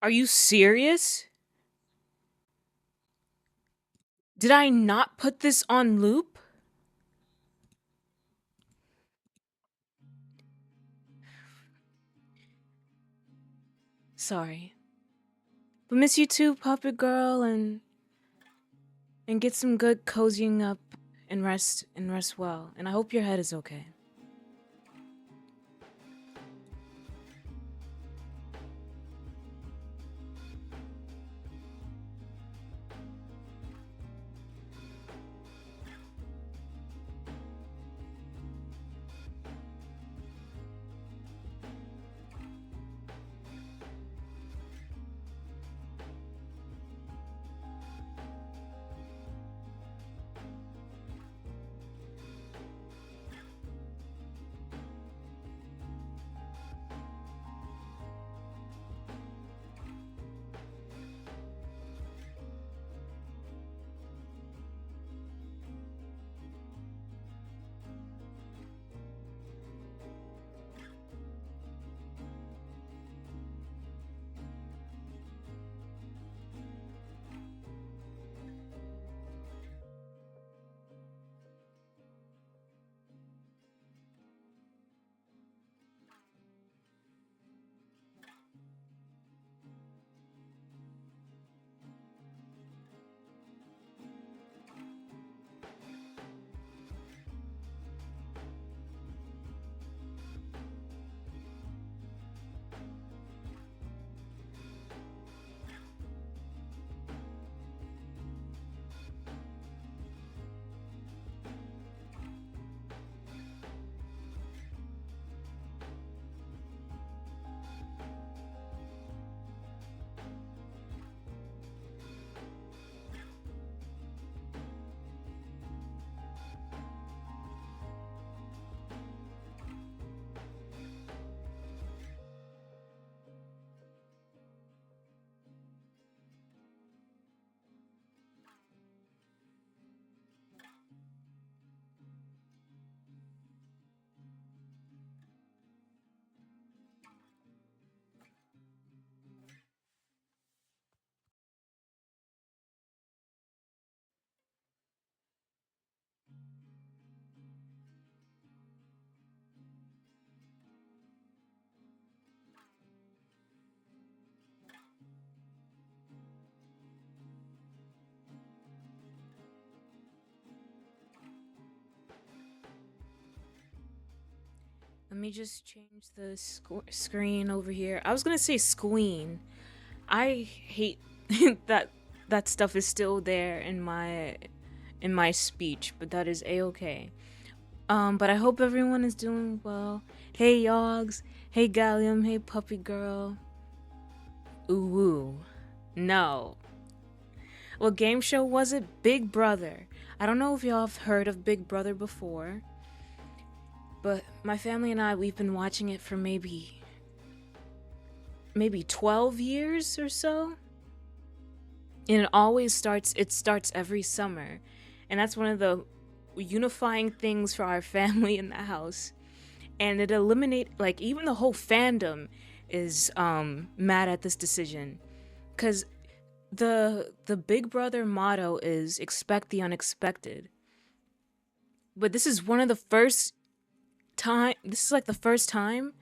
Are you serious? Did I not put this on loop? Sorry. But miss you too, puppet girl, and get some good cozying up and rest well. And I hope your head is okay. Let me just change the screen over here. I was gonna say squeen. I hate that that stuff is still there in my speech, but that is a okay. But I hope everyone is doing well. Hey Yogs, hey Gallium, hey Puppy Girl. Ooh woo. No. What game show was it? Big Brother. I don't know if y'all have heard of Big Brother before, but my family and I, we've been watching it for maybe 12 years or so. And it starts every summer. And that's one of the unifying things for our family in the house. And it eliminate like even the whole fandom is mad at this decision cuz the Big Brother motto is expect the unexpected. But this is like the first time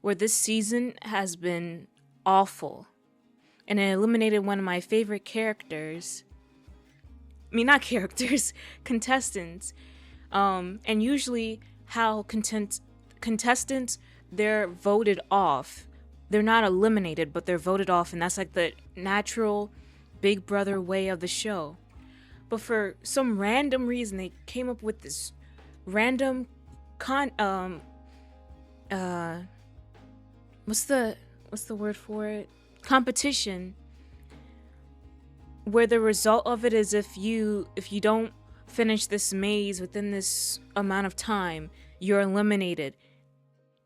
where this season has been awful. And it eliminated one of my favorite characters. I mean, not characters, contestants. And usually, how contestants they're voted off. They're not eliminated, but they're voted off, and that's like the natural Big Brother way of the show. But for some random reason, they came up with this random con uh what's the word for it, competition, where the result of it is if you don't finish this maze within this amount of time, you're eliminated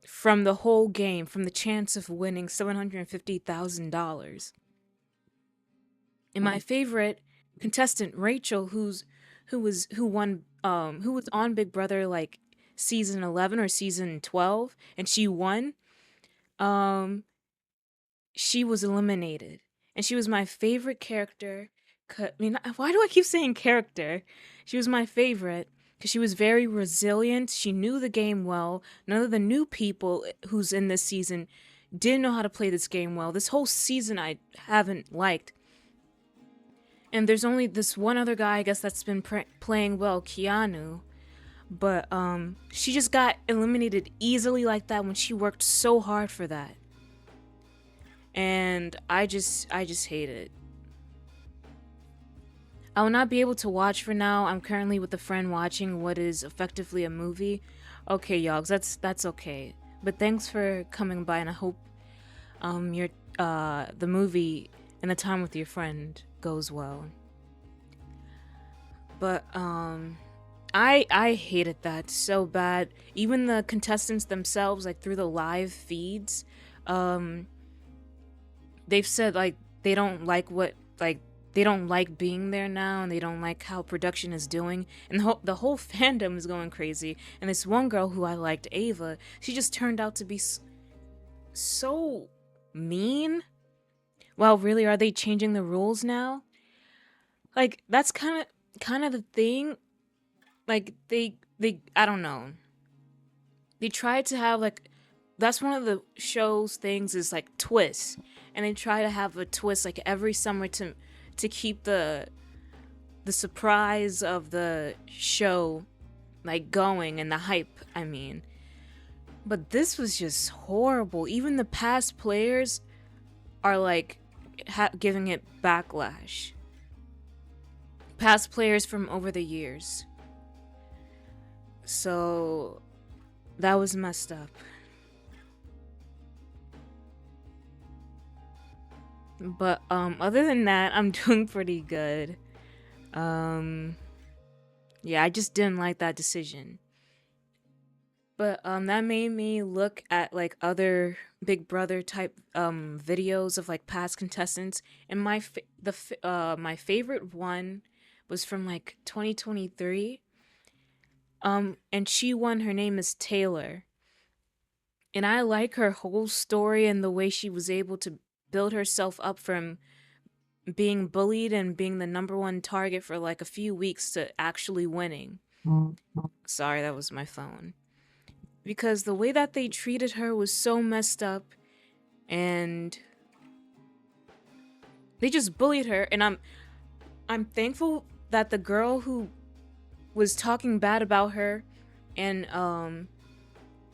from the whole game, from the chance of winning $750,000. And my favorite contestant, Rachel, who was on Big Brother like season 11 or season 12, and she won. Um, she was eliminated. and she was my favorite character. I mean, why do I keep saying character? She was my favorite because she was very resilient. She knew the game well. None of the new people who's in this season didn't know how to play this game well. This whole season I haven't liked. And there's only this one other guy, I guess, that's been playing well, Keanu. But she just got eliminated easily like that when she worked so hard for that. And I just hate it. I will not be able to watch for now. I'm currently with a friend watching what is effectively a movie. Okay, y'all, that's okay. But thanks for coming by, and I hope your the movie and the time with your friend goes well. But I hated that so bad. Even the contestants themselves, like through the live feeds, um they've said like they don't like what like they don't like being there now, and they don't like how production is doing, and the whole fandom is going crazy. And this one girl who I liked, Ava, she just turned out to be so mean. Well, really, are they changing the rules now? Like that's kind of the thing. Like they I don't know. They tried to have like that's one of the show's things is like twists, and they try to have a twist like every summer to keep the surprise of the show like going, and the hype, I mean. But this was just horrible. Even the past players are like giving it backlash. Past players from over the years. So that was messed up. But other than that, I'm doing pretty good. Um yeah, I just didn't like that decision. But that made me look at like other Big Brother type videos of like past contestants, and my favorite one was from like 2023. And she won. Her name is Taylor. And I like her whole story and the way she was able to build herself up from being bullied and being the number one target for like a few weeks to actually winning. Sorry, that was my phone. Because the way that they treated her was so messed up, and they just bullied her. And I'm thankful that the girl who was talking bad about her and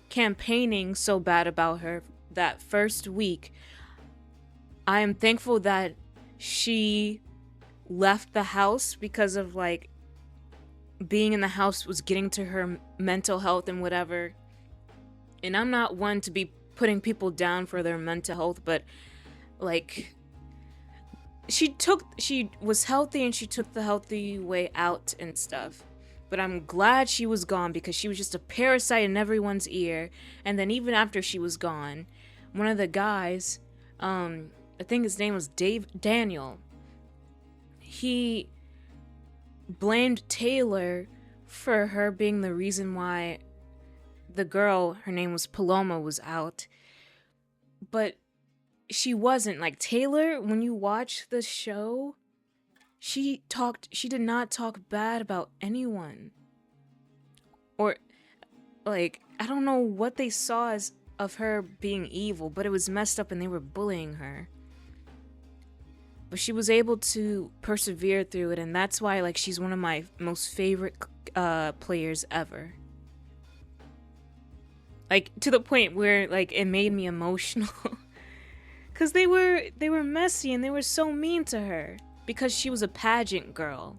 campaigning so bad about her that first week, I am thankful that she left the house, because of like being in the house was getting to her mental health and whatever. And I'm not one to be putting people down for their mental health, but like she was healthy and she took the healthy way out and stuff. But I'm glad she was gone, because she was just a parasite in everyone's ear. And then even after she was gone, one of the guys, I think his name was Daniel, he blamed Taylor for her being the reason why the girl, her name was Paloma, was out. But she wasn't. Like Taylor, when you watch the show, she did not talk bad about anyone. Or like, I don't know what they saw as of her being evil, but it was messed up and they were bullying her. But she was able to persevere through it, and that's why like she's one of my most favorite players ever. Like to the point where like it made me emotional. Cause they were messy and they were so mean to her because she was a pageant girl.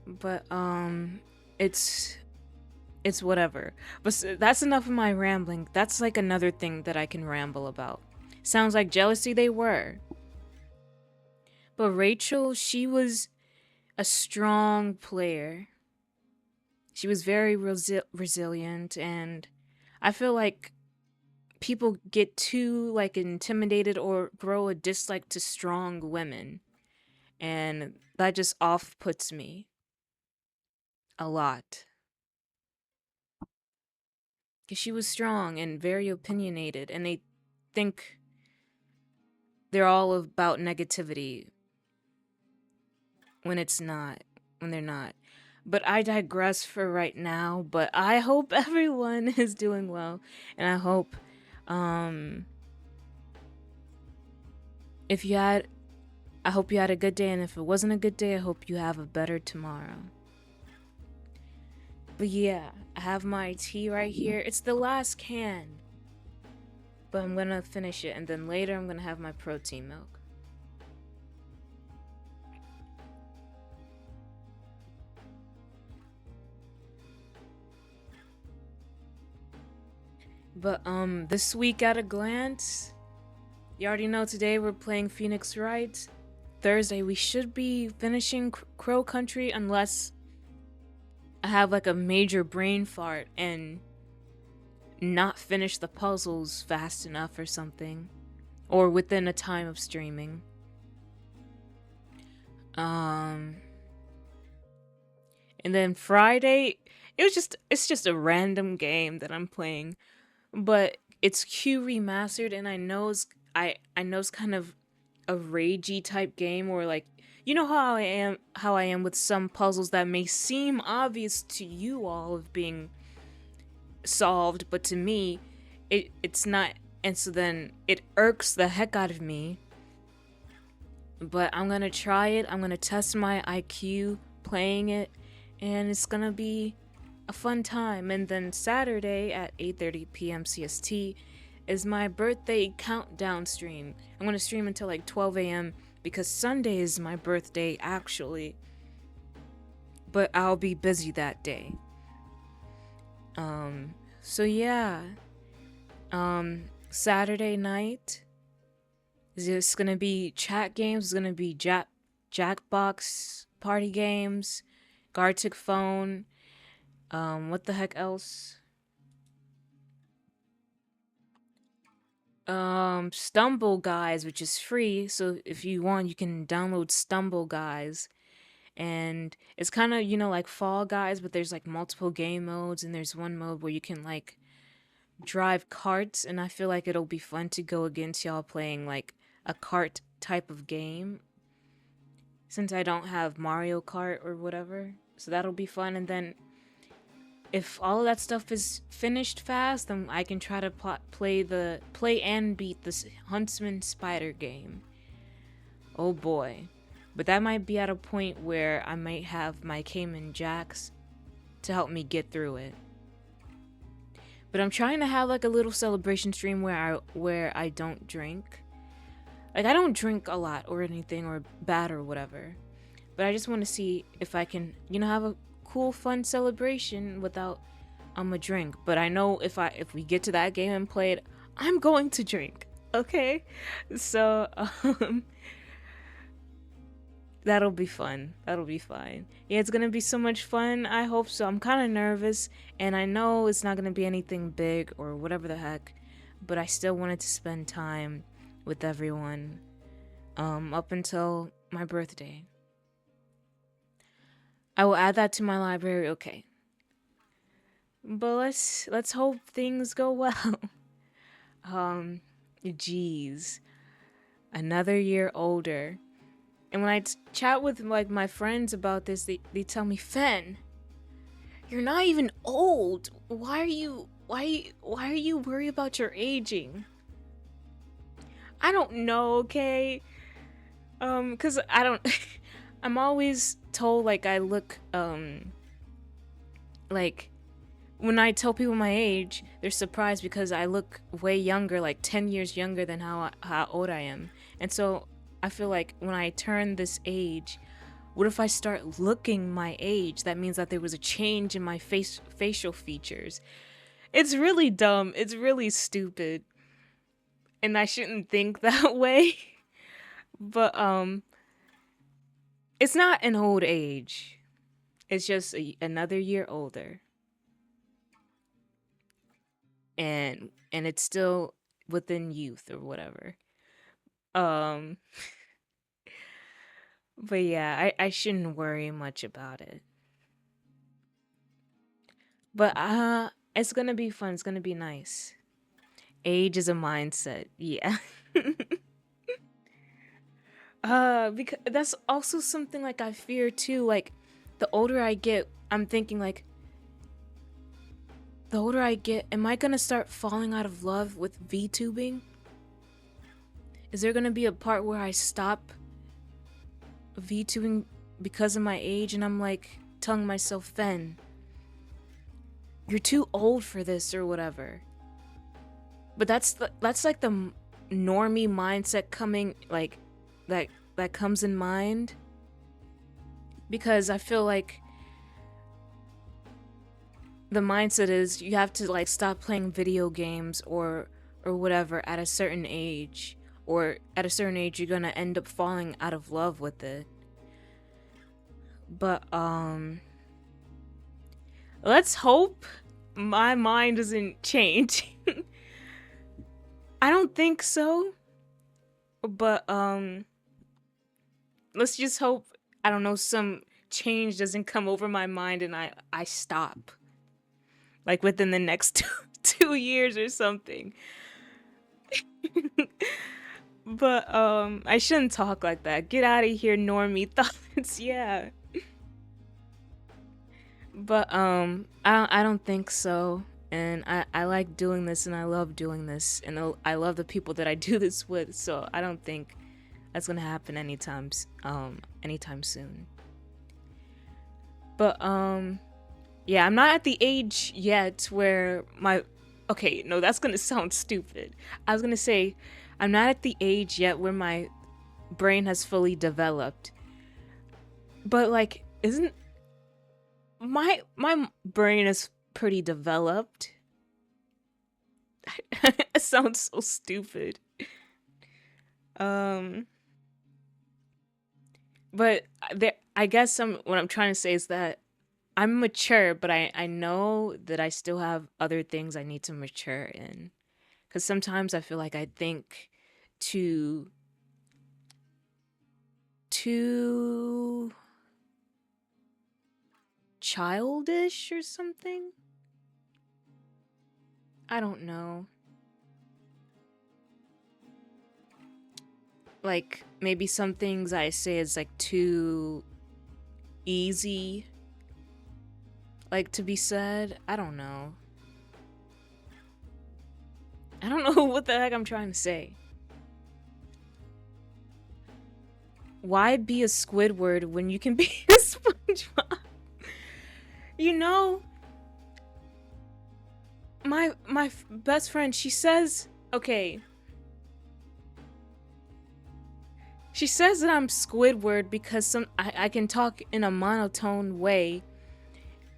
But it's whatever. But that's enough of my rambling. That's like another thing that I can ramble about. Sounds like jealousy. They were. But Rachel, she was a strong player. She was very resilient, and I feel like people get too like intimidated or grow a dislike to strong women, and that just off puts me a lot. Because she was strong and very opinionated, and they think they're all about negativity when it's not, when they're not. But I digress for right now. But I hope everyone is doing well, and I hope, um, if you had, I hope you had a good day, and if it wasn't a good day, I hope you have a better tomorrow. But yeah, I have my tea right here. It's the last can, but I'm gonna finish it, and then later I'm gonna have my protein milk. But this week at a glance, you already know today we're playing Phoenix Wright. Thursday we should be finishing Crow Country unless I have like a major brain fart and not finish the puzzles fast enough or something, or within a time of streaming. Um, and then Friday, it's just a random game that I'm playing, but it's Q remastered, and I know it's kind of a ragey type game, or like, you know how I am with some puzzles that may seem obvious to you all of being solved, but to me, it's not, and so then it irks the heck out of me. But I'm gonna try it. I'm gonna test my IQ playing it, and it's gonna be a fun time. And then Saturday at 8:30 p.m. CST is my birthday countdown stream. I'm gonna stream until like 12 a.m. because Sunday is my birthday actually, but I'll be busy that day. So yeah. Saturday night is just gonna be chat games. It's gonna be Jackbox party games, Gartic phone. What the heck else? Stumble Guys, which is free. So if you want, you can download Stumble Guys, and it's kind of, you know, like Fall Guys, but there's like multiple game modes, and there's one mode where you can like drive carts, and I feel like it'll be fun to go against y'all playing like a cart type of game, since I don't have Mario Kart or whatever. So that'll be fun. And then if all of that stuff is finished fast, then I can try to play and beat this Huntsman Spider game. Oh boy. But that might be at a point where I might have my Cayman Jacks to help me get through it. But I'm trying to have like a little celebration stream where I don't drink. Like, I don't drink a lot or anything or bad or whatever. But I just want to see if I can, you know, have a cool fun celebration without a drink. But I know if we get to that game and play it, I'm going to drink. Okay? So that'll be fun. That'll be fine. Yeah, it's gonna be so much fun. I hope so. I'm kind of nervous, and I know it's not gonna be anything big or whatever the heck, but I still wanted to spend time with everyone up until my birthday. I will add that to my library. Okay. But let's hope things go well. Geez. Another year older. And when I chat with like my friends about this, they tell me, "Fen, you're not even old. Why are you worried about your aging?" I don't know, okay? Cuz I don't I'm always told like I look like when I tell people my age, they're surprised because I look way younger, like 10 years younger than how old I am. And so I feel like when I turn this age, what if I start looking my age? That means that there was a change in my facial features. It's really dumb. It's really stupid. And I shouldn't think that way. But it's not an old age. It's just another year older. And it's still within youth or whatever. Um but yeah, I shouldn't worry much about it. But it's gonna be fun. It's gonna be nice. Age is a mindset. Yeah. Because that's also something like I fear too. Like, the older I get, I'm thinking like, the older I get, am I gonna start falling out of love with VTubing? Is there gonna be a part where I stop VTubing because of my age, and I'm like telling myself, Fen, you're too old for this or whatever. But that's like the normie mindset coming like that comes in mind, because I feel like the mindset is you have to like stop playing video games or whatever at a certain age, or at a certain age you're gonna end up falling out of love with it. But let's hope my mind doesn't change. I don't think so, but let's just hope, I don't know, some change doesn't come over my mind and I stop like within the next two years or something. But I shouldn't talk like that. Get out of here, normie thoughts. Yeah. But I don't think so. And I like doing this and I love doing this and I love the people that I do this with, so I don't think that's gonna happen anytime soon. But yeah, I'm not at the age yet where my, okay, no, that's gonna sound stupid. I was gonna say I'm not at the age yet where my brain has fully developed. But like, isn't my brain is pretty developed? It sounds so stupid. Um, but there, I guess what I'm trying to say is that I'm mature, but I know that I still have other things I need to mature in. Because sometimes I feel like I think too too childish or something. I don't know. Like maybe some things I say is like too easy, like to be said. I don't know. I don't know what the heck I'm trying to say. Why be a Squidward when you can be a SpongeBob? You know, my best friend, she says, okay, she says that I'm Squidward because I can talk in a monotone way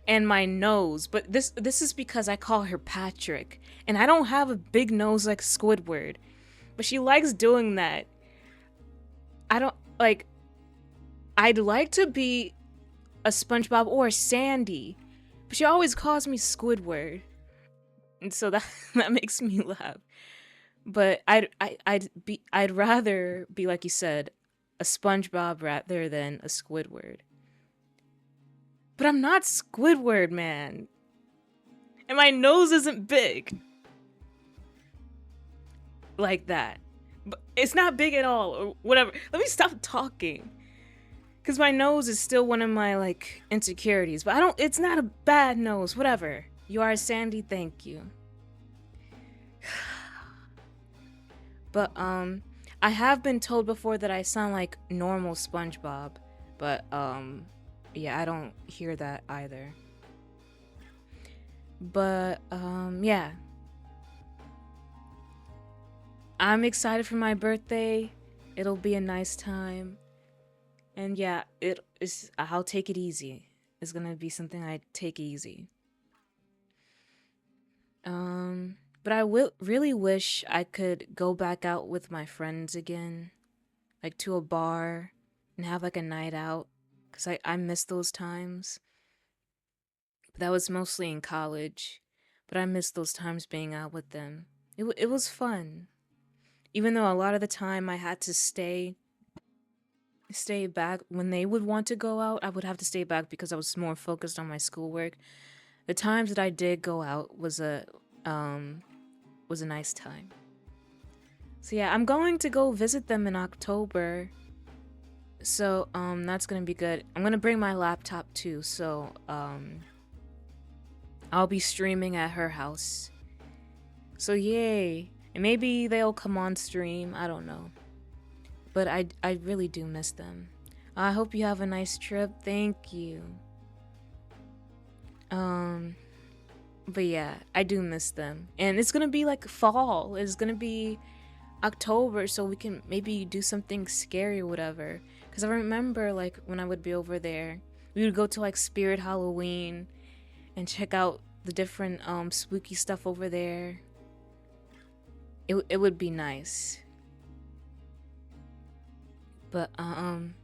and my nose, but this is because I call her Patrick and I don't have a big nose like Squidward, but she likes doing that. I don't like, I'd like to be a SpongeBob or a Sandy, but she always calls me Squidward, and so that that makes me laugh. But I'd rather be, like you said, a SpongeBob rather than a Squidward. But I'm not Squidward, man. And my nose isn't big like that. But it's not big at all or whatever. Let me stop talking. Cuz my nose is still one of my like insecurities, but it's not a bad nose, whatever. You are Sandy, thank you. But I have been told before that I sound like normal SpongeBob, but yeah, I don't hear that either. But yeah. I'm excited for my birthday. It'll be a nice time. And yeah, I'll take it easy. It's going to be something I take easy. But I will really wish I could go back out with my friends again, like to a bar and have like a night out, cuz I miss those times. But that was mostly in college, but I miss those times being out with them. It was fun. Even though a lot of the time I had to stay back when they would want to go out, I would have to stay back because I was more focused on my schoolwork. The times that I did go out was a nice time. So yeah, I'm going to go visit them in October. So, that's gonna be good. I'm gonna bring my laptop too, so, I'll be streaming at her house. So, yay. And maybe they'll come on stream, I don't know. But I really do miss them. I hope you have a nice trip. Thank you. Um, but yeah, I do miss them. And it's gonna be like fall. It's gonna be October, so we can maybe do something scary or whatever. Because I remember, like, when I would be over there, we would go to, like, Spirit Halloween and check out the different, spooky stuff over there. It would be nice. But, I'm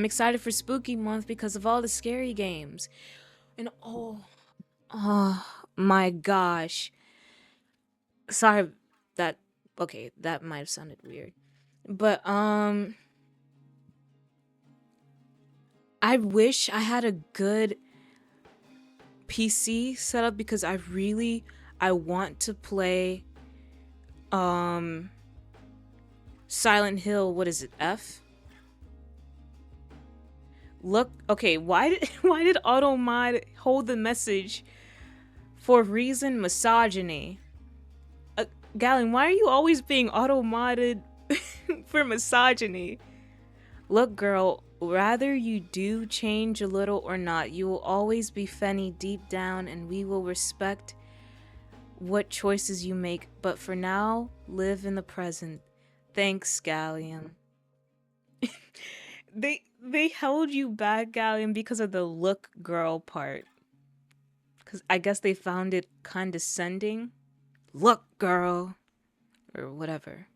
excited for Spooky Month because of all the scary games. And, oh my gosh. Sorry that, okay, that might have sounded weird. But, I wish I had a good PC setup because I want to play Silent Hill, what is it? F? Look, okay, why did Automod hold the message for reason misogyny? Galen, why are you always being auto-modded for misogyny? Look, girl, whether you do change a little or not, you will always be Fenny deep down, and we will respect what choices you make. But for now, live in the present. Thanks, Gallium. They held you back, Gallium, because of the look girl part. Because I guess they found it condescending. Look, girl. Or whatever.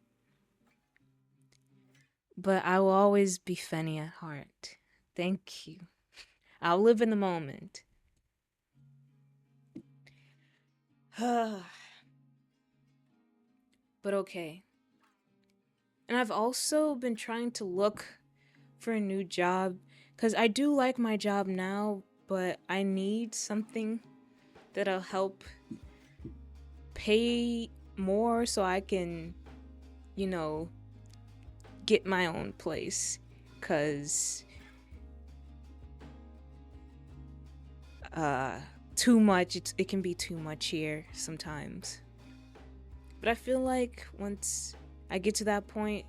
But I will always be Fenny at heart. Thank you. I'll live in the moment. But okay. And I've also been trying to look for a new job because I do like my job now, but I need something that'll help pay more so I can, you know, get my own place. Because too much, it can be too much here sometimes. But I feel like once I get to that point,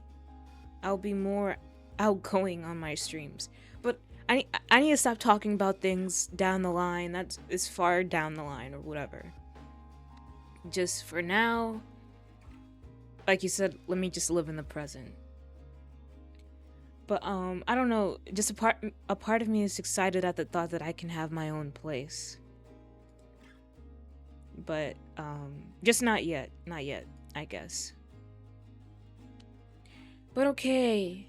I'll be more outgoing on my streams. But I need to stop talking about things down the line. That's as far down the line or whatever. Just for now, like you said, let me just live in the present. But I don't know, just a part of me is excited at the thought that I can have my own place. But just not yet, I guess. But okay.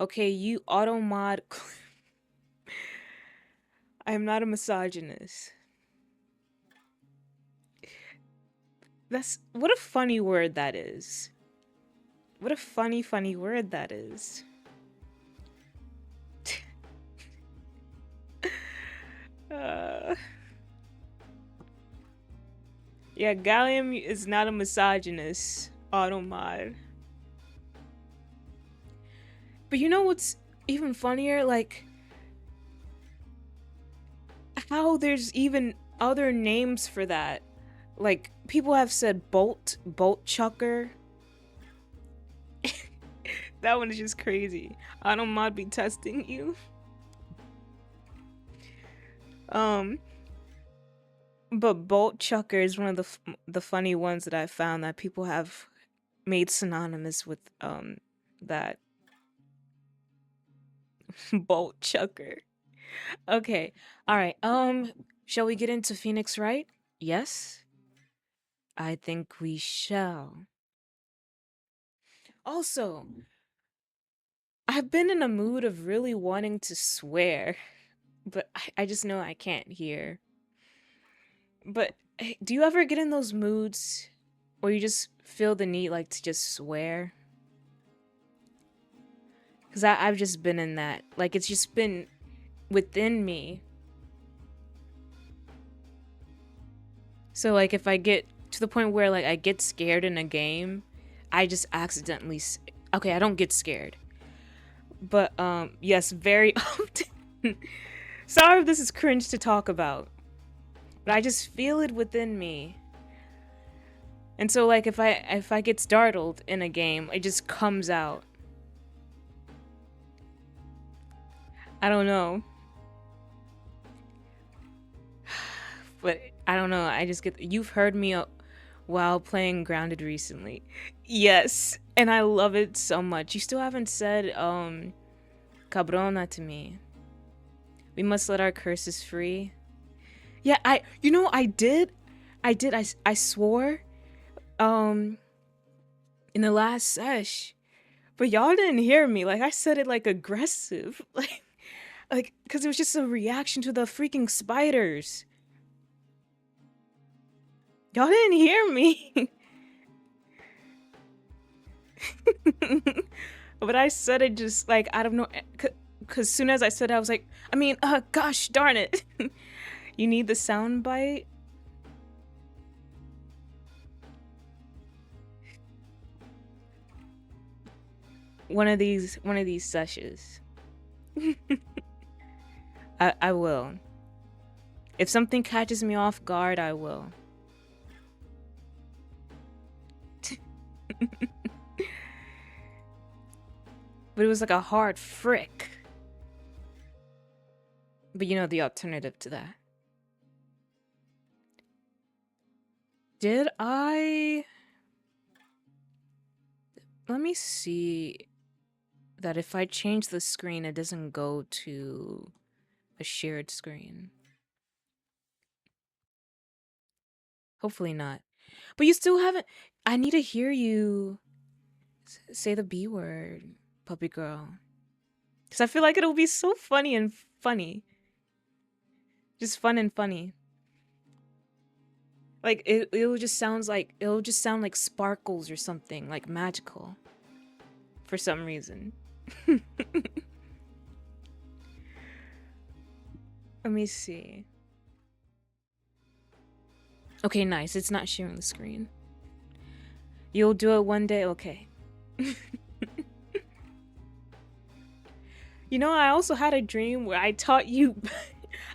Okay, you auto mod. I am not a misogynist. That's what a funny word that is. What a funny word that is. Yeah, Gallium is not a misogynist. Automod. But you know what's even funnier? Like, how there's even other names for that. Like, people have said bolt chucker. That one is just crazy. Automod be testing you. But bolt chucker is one of the funny ones that I found that people have made synonymous with that. Bolt chucker. Okay. All right. Shall we get into Phoenix Wright? Yes. I think we shall. Also, I've been in a mood of really wanting to swear, but I just know I can't here. But hey, do you ever get in those moods where you just feel the need like to just swear? Because I've just been in that. Like, it's just been within me. So, like, if I get to the point where, like, I get scared in a game, I just accidentally, Okay, I don't get scared. But yes, very often. Sorry if this is cringe to talk about. But I just feel it within me. And so like if I get startled in a game, it just comes out. I don't know. But I don't know. I just get you've heard me while playing Grounded recently. Yes, and I love it so much. You still haven't said cabrona to me. We must let our curses free. Yeah, I did. I swore in the last sesh. But y'all didn't hear me. Like I said it like aggressive. Like cuz it was just a reaction to the freaking spiders. Y'all didn't hear me. But I said it just like I don't know cuz soon as I said it, I was like, I mean, gosh darn it. You need the sound bite? One of these sessions. I will. If something catches me off guard, I will. But it was like a hard frick. But you know the alternative to that. Did I? Let me see that if I change the screen, it doesn't go to a shared screen. Hopefully not. But you still haven't. I need to hear you say the B word, puppy girl. Because I feel like it'll be so funny and funny. Just fun and funny. Like it'll just sound like sparkles or something, like magical. For some reason. Let me see. Okay, nice. It's not sharing the screen. You'll do it one day? Okay. You know, I also had a dream where I taught you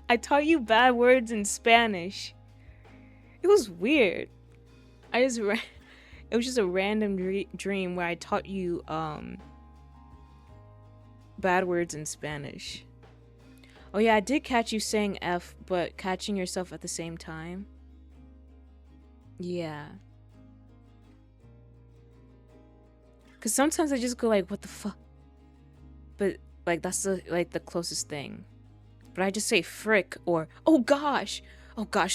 I taught you bad words in Spanish. It was weird. It was just a random dream where I taught you bad words in Spanish. Oh yeah, I did catch you saying F, but catching yourself at the same time. Yeah. Cause sometimes I just go like, what the fuck? But like that's the closest thing. But I just say frick or oh gosh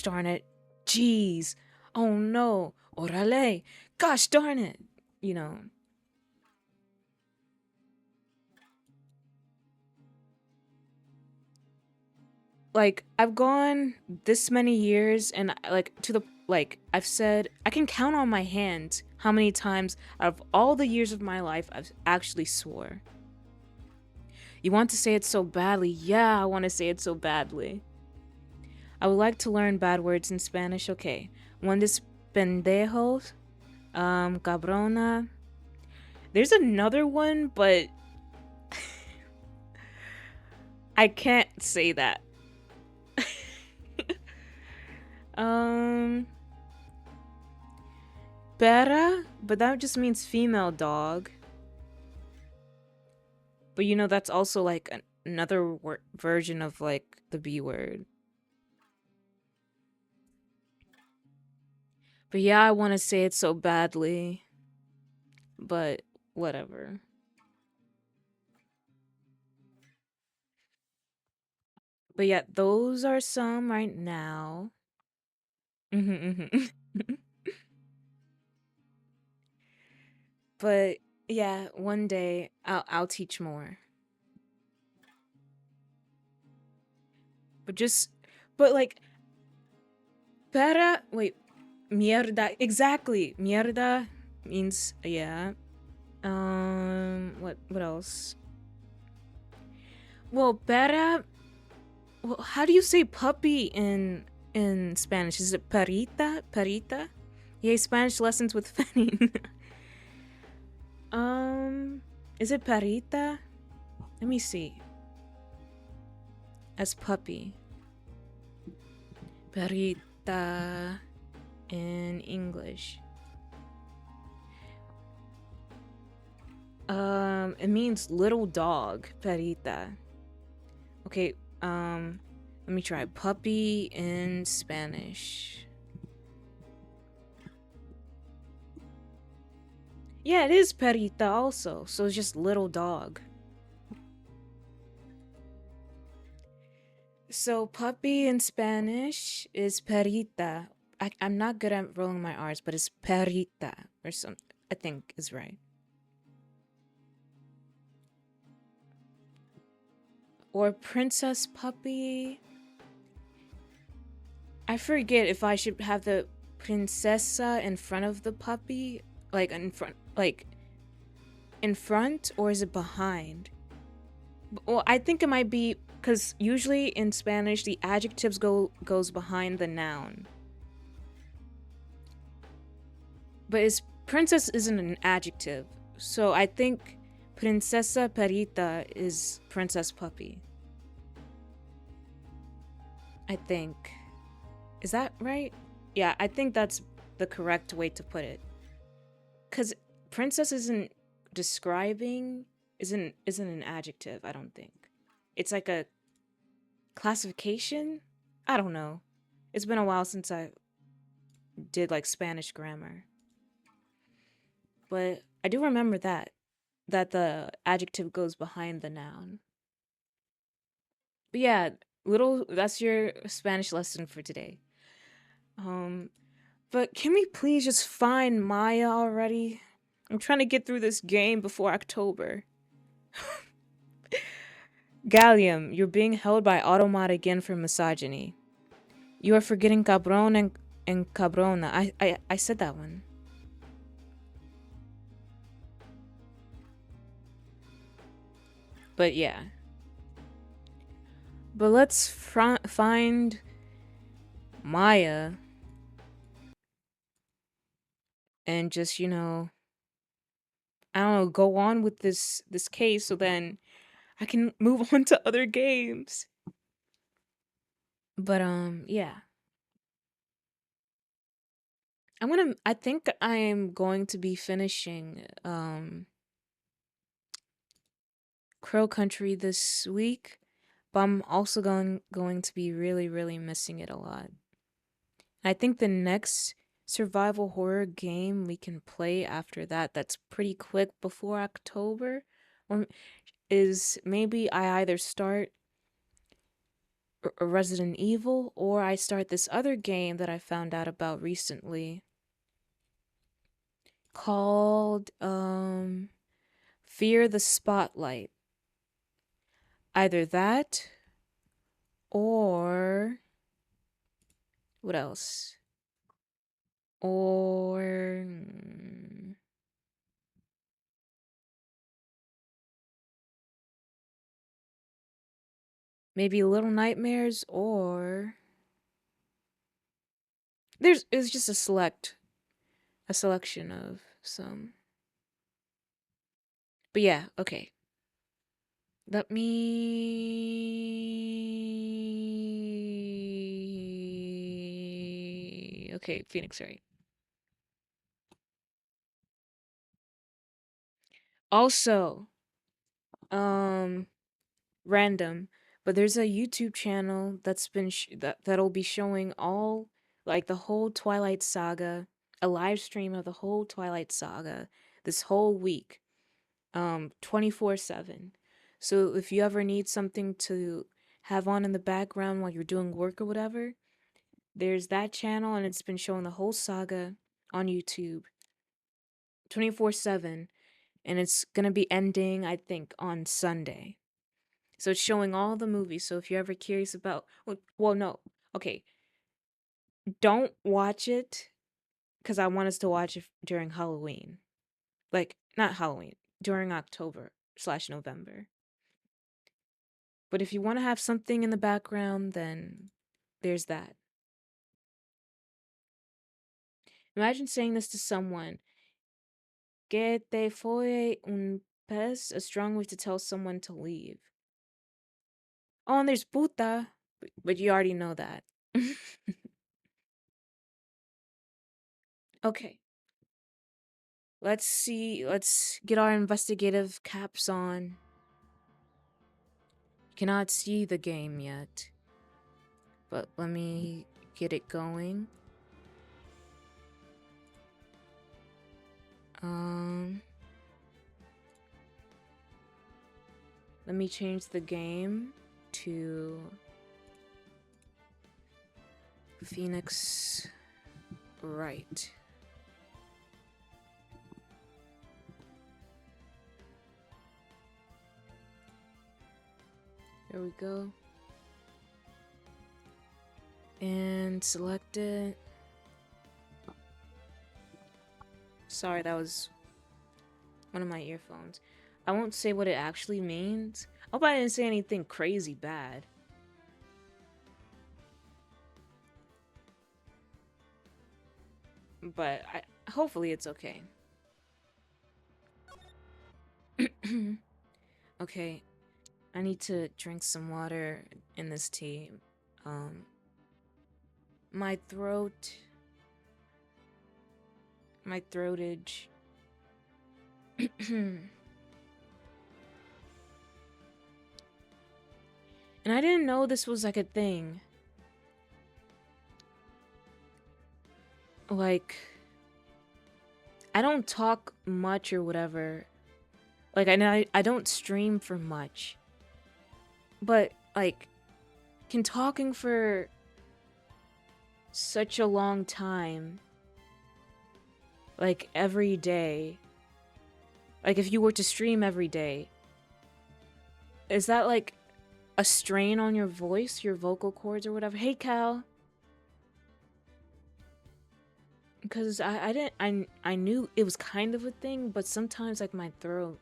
darn it, jeez, oh no, orale, gosh darn it, you know. Like I've gone this many years and like to the like I've said I can count on my hands how many times out of all the years of my life I've actually swore. You want to say it so badly? Yeah, I want to say it so badly. I would like to learn bad words in Spanish. Okay. One is pendejos, cabrona. There's another one, but I can't say that. Pera, but that just means female dog. But you know that's also like another version of like the B word. But yeah, I want to say it so badly. But whatever. But yeah, those are some right now. But yeah, one day I'll teach more. But just but like para wait, mierda exactly. Mierda means yeah. What else? Well, para well, how do you say puppy in Spanish? Is it perita? Perita? Yay, Spanish lessons with Fanny. Um, is it perita? Let me see. As puppy. Perita in English. It means little dog, perita. Okay, let me try puppy in Spanish. Yeah, it is perita also, so it's just little dog. So puppy in Spanish is perita. I'm not good at rolling my R's, but it's perita or something. I think is right. Or princess puppy. I forget if I should have the princesa in front of the puppy, like in front, or is it behind? Well, I think it might be because usually in Spanish the adjectives goes behind the noun, but it's princess isn't an adjective, so I think princesa perita is princess puppy. I think. Is that right? Yeah, I think that's the correct way to put it. Cause princess isn't describing isn't an adjective, I don't think. It's like a classification? I don't know. It's been a while since I did like Spanish grammar. But I do remember that the adjective goes behind the noun. But yeah, little that's your Spanish lesson for today. Um but can we please just find Maya already? I'm trying to get through this game before October. Gallium, you're being held by Automat again for misogyny. You are forgetting cabron and cabrona. I said that one. But yeah. But let's find Maya and just, I don't know, go on with this case so then I can move on to other games. But yeah. I think I'm going to be finishing Crow Country this week, but I'm also going to be really missing it a lot. I think the next survival horror game we can play after that's pretty quick before October or is maybe I either start Resident Evil or I start this other game that I found out about recently called Fear the Spotlight. Either that or what else? Or maybe Little Nightmares or there's it's just a selection of some. But yeah, okay. Let me okay, Phoenix, right. Also, um random, but there's a YouTube channel that'll be showing all like the whole Twilight Saga, a live stream of the whole Twilight Saga this whole week, 24/7. So if you ever need something to have on in the background while you're doing work or whatever, there's that channel and it's been showing the whole saga on YouTube 24/7 and it's going to be ending I think on Sunday. So it's showing all the movies. So if you're ever curious about, well, no, okay, don't watch it because I want us to watch it during Halloween. Like, not Halloween, during October/November. But if you want to have something in the background, then there's that. Imagine saying this to someone Que te fue un pez, a strong way to tell someone to leave. Oh, and there's puta, but you already know that. Okay. Let's see. Let's get our investigative caps on. Cannot see the game yet, but let me get it going. Um, let me change the game to Phoenix Wright. There we go. And select it. Sorry, that was one of my earphones. I won't say what it actually means. I hope I didn't say anything crazy bad. But hopefully it's okay. Okay, I need to drink some water in this tea. My throatage. And I didn't know this was like a thing. Like, I don't talk much or whatever. Like, I don't stream for much. But, like, can talking for such a long time, like, every day, like, if you were to stream every day, is that, like, a strain on your voice, your vocal cords or whatever? Hey, Cal. Because I didn't, I knew it was kind of a thing, but sometimes, like, my throat,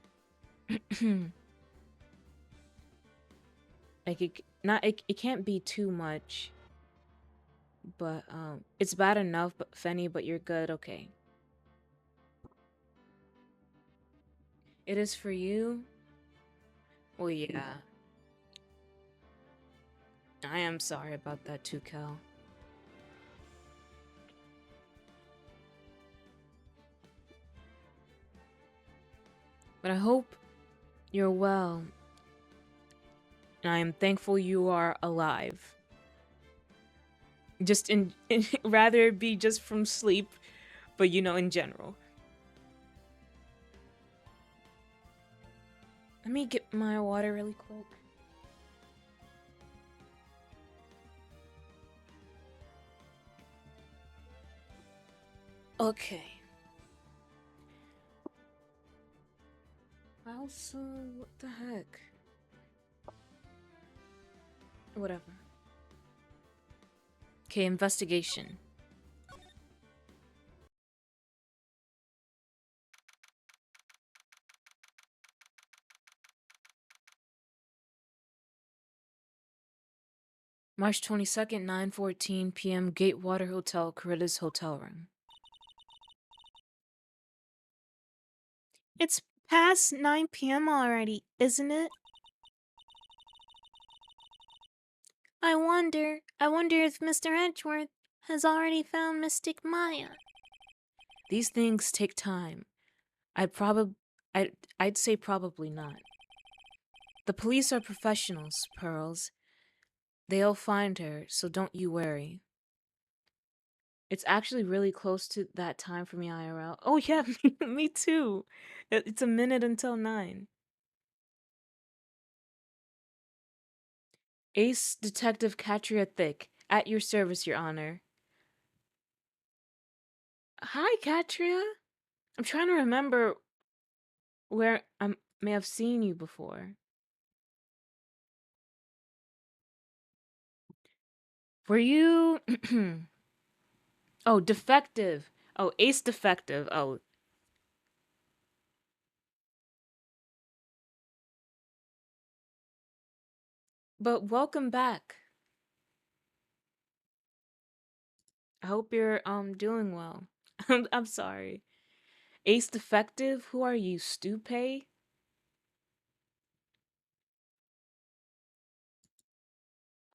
like, it can't be too much. But, it's bad enough, but Fenny, but you're good, okay. It is for you? Well, yeah. I am sorry about that too, Cal. But I hope you're well. And I am thankful you are alive. Just rather it be just from sleep, but you know, in general. Let me get my water really quick. Okay. Also, what the heck? Whatever. Okay, investigation. March 22nd, 9:14 p.m. Gatewater Hotel, Caritas Hotel Room. It's past 9 p.m. already, isn't it? I wonder if Mr. Edgeworth has already found Mystic Maya. These things take time. I'd say probably not. The police are professionals, Pearls. They'll find her, so don't you worry. It's actually really close to that time for me IRL. Oh yeah, me too. It's a minute until 9. Ace Detective Katria Thick, at your service, Your Honor. Hi, Katria. I'm trying to remember where I may have seen you before. Were you... Oh, defective. Oh, Ace Defective. Oh. But welcome back. I hope you're doing well. I'm sorry. Ace Defective? Who are you, Stupay?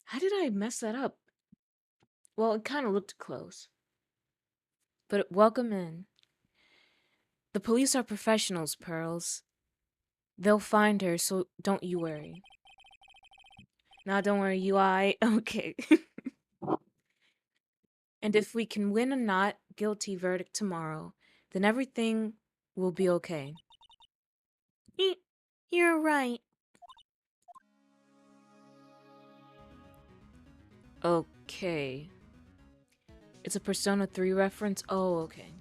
How did I mess that up? Well, it kind of looked close. But welcome in. The police are professionals, Pearls. They'll find her, so don't you worry. Nah, don't worry, you I. Okay. And if we can win a not guilty verdict tomorrow, then everything will be okay. You're right. Okay. It's a Persona 3 reference? Oh, okay.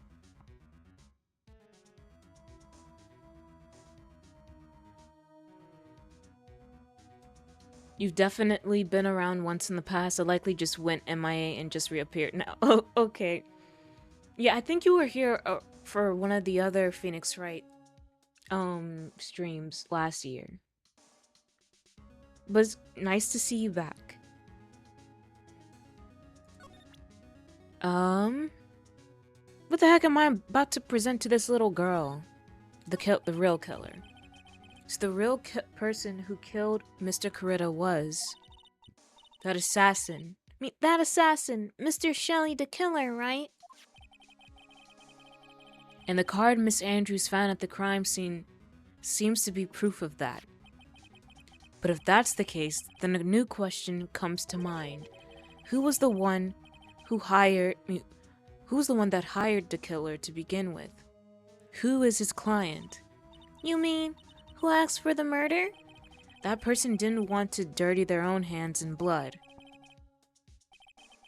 You've definitely been around once in the past. I likely just went MIA and just reappeared now. Oh, okay. Yeah, I think you were here for one of the other Phoenix Wright streams last year. But it's nice to see you back. What the heck am I about to present to this little girl? The real killer. So the real person who killed Mr. Coretta was that assassin. That assassin, Mr. Shelley the killer, right? And the card Miss Andrews found at the crime scene seems to be proof of that. But if that's the case, then a new question comes to mind. Who was the one who who was the one that hired the killer to begin with? Who is his client? You mean, who asked for the murder? That person didn't want to dirty their own hands in blood.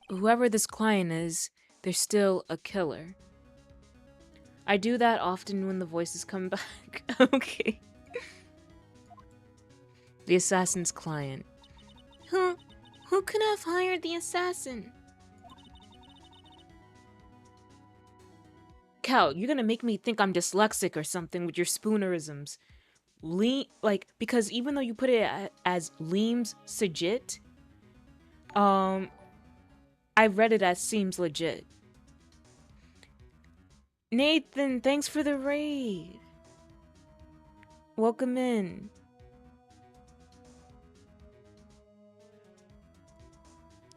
Whoever this client is, they're still a killer. I do that often when the voices come back. Okay. The assassin's client. Who could have hired the assassin? Cal, you're gonna make me think I'm dyslexic or something with your spoonerisms. Because even though you put it as Leems Sajit, I read it as seems legit. Nathan, thanks for the raid. Welcome in.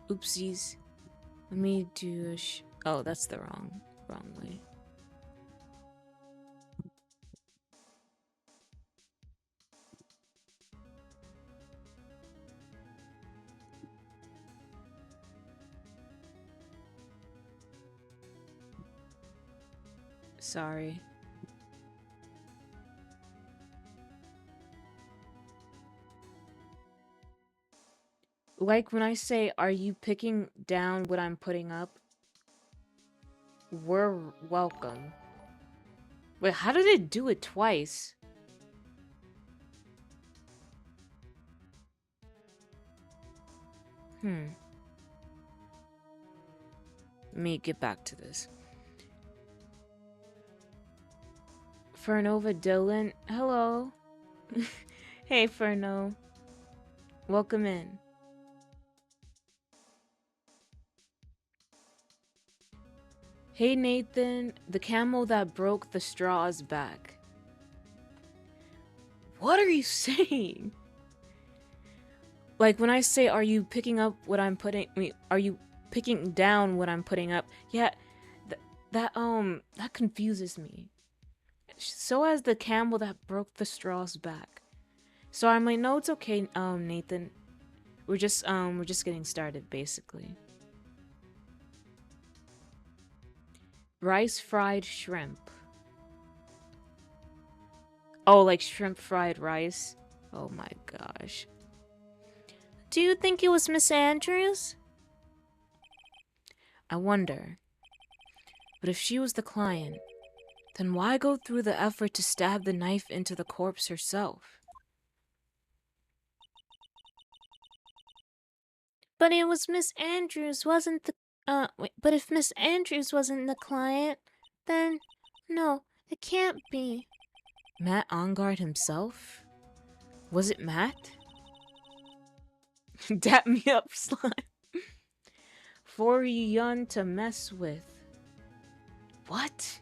Oopsies. Let me do a oh, that's the wrong way. Sorry. Like when I say, are you picking down what I'm putting up? We're welcome. Wait, how did it do it twice? Let me get back to this. Fernova Dylan, hello. Hey, Ferno. Welcome in. Hey, Nathan. The camel that broke the straw's back. What are you saying? Like when I say, are you picking up what I'm putting? Are you picking down what I'm putting up? Yeah, that confuses me. So as the camel that broke the straw's back. So I'm like, no, it's okay, Nathan. We're just getting started, basically. Rice fried shrimp. Oh, like shrimp fried rice? Oh my gosh. Do you think it was Miss Andrews? I wonder. But if she was the client, then why go through the effort to stab the knife into the corpse herself? But it was Miss Andrews, wasn't the... but if Miss Andrews wasn't the client, then... No, it can't be. Matt Engarde himself? Was it Matt? Dap me up, slime. For young to mess with. What?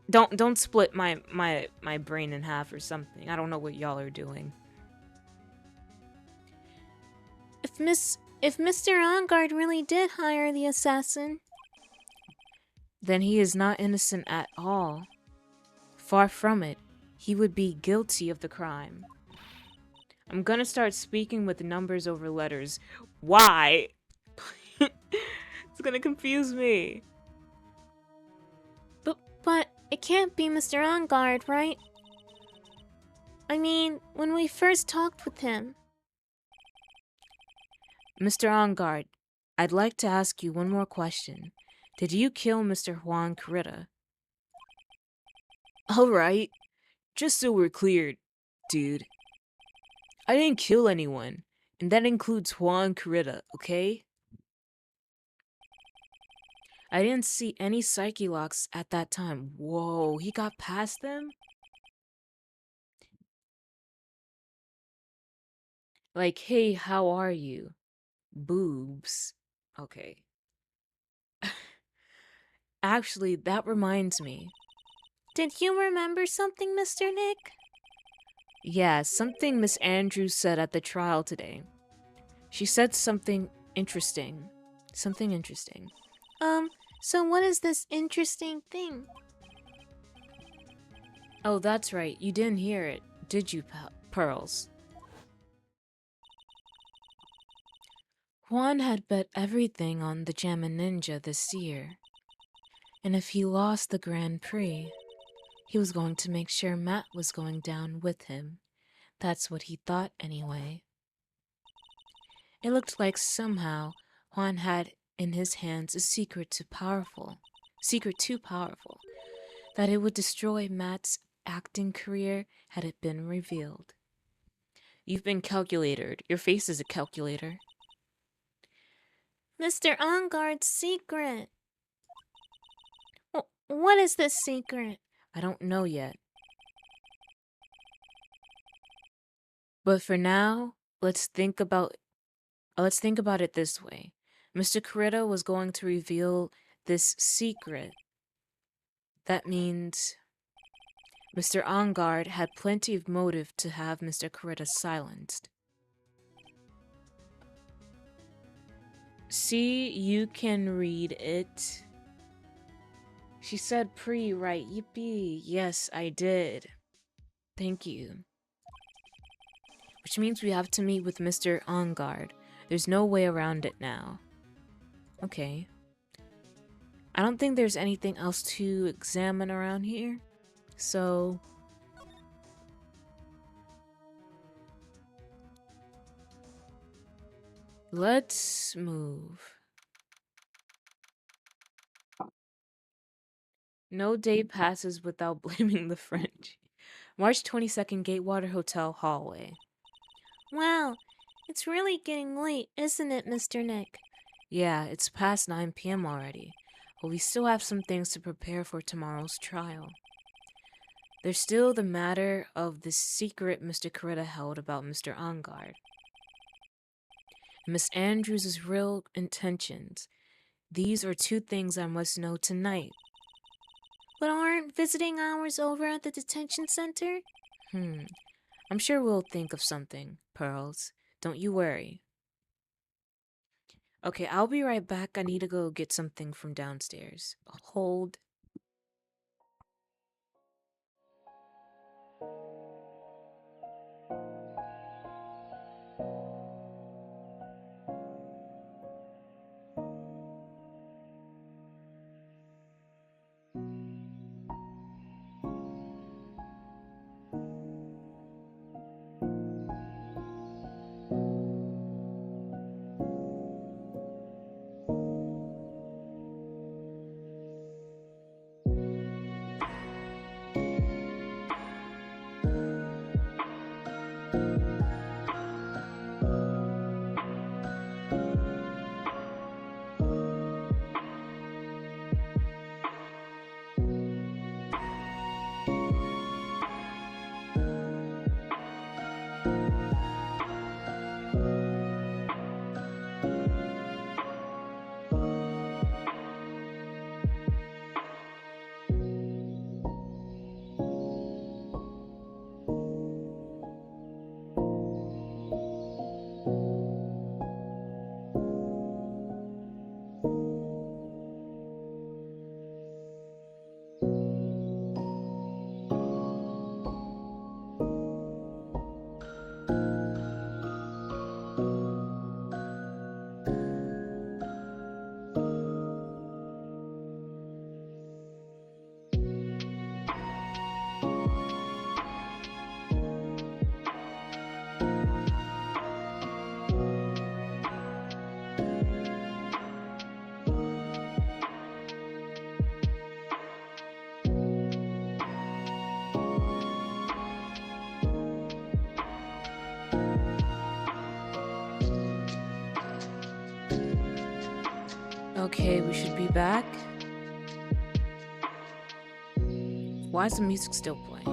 Don't split my brain in half or something. I don't know what y'all are doing. If Mr. Engarde really did hire the assassin, Then he is not innocent at all. Far from it. He would be guilty of the crime. I'm gonna start speaking with numbers over letters. Why? It's gonna confuse me. but it can't be Mr. Engarde, right? I mean, when we first talked with him. Mr. Engarde, I'd like to ask you one more question. Did you kill Mr. Juan Carreta? Alright, just so we're clear, dude. I didn't kill anyone, and that includes Juan Carreta, okay? I didn't see any psyche locks at that time. Whoa, he got past them? Like, hey, how are you? Boobs. Okay. Actually, that reminds me. Did you remember something, Mr. Nick? Yeah, something Miss Andrews said at the trial today. She said something interesting. Something interesting. So what is this interesting thing? Oh, that's right. You didn't hear it, did you, Pearls? Juan had bet everything on the Jammin' Ninja this year. And if he lost the Grand Prix, he was going to make sure Matt was going down with him. That's what he thought anyway. It looked like somehow Juan had in his hands a secret too powerful, that it would destroy Matt's acting career had it been revealed. You've been calculated. Your face is a calculator. Mr. Engarde's secret. What is this secret? I don't know yet. But for now, let's think about it this way. Mr. Carreta was going to reveal this secret. That means Mr. Engarde had plenty of motive to have Mr. Carreta silenced. See, you can read it. She said right? Yippee. Yes, I did. Thank you. Which means we have to meet with Mr. Engarde. There's no way around it now. Okay. I don't think there's anything else to examine around here. So... let's move. No day passes without blaming the French. March 22nd, Gatewater Hotel hallway. Wow, it's really getting late, isn't it, Mr. Nick? Yeah, it's past 9 p.m. already, but we still have some things to prepare for tomorrow's trial. There's still the matter of the secret Mr. Carreta held about Mr. Engarde. Miss Andrews' real intentions. These are two things I must know tonight. But aren't visiting hours over at the detention center? I'm sure we'll think of something, Pearls. Don't you worry. Okay, I'll be right back. I need to go get something from downstairs. Hold. Okay, we should be back. Why is the music still playing?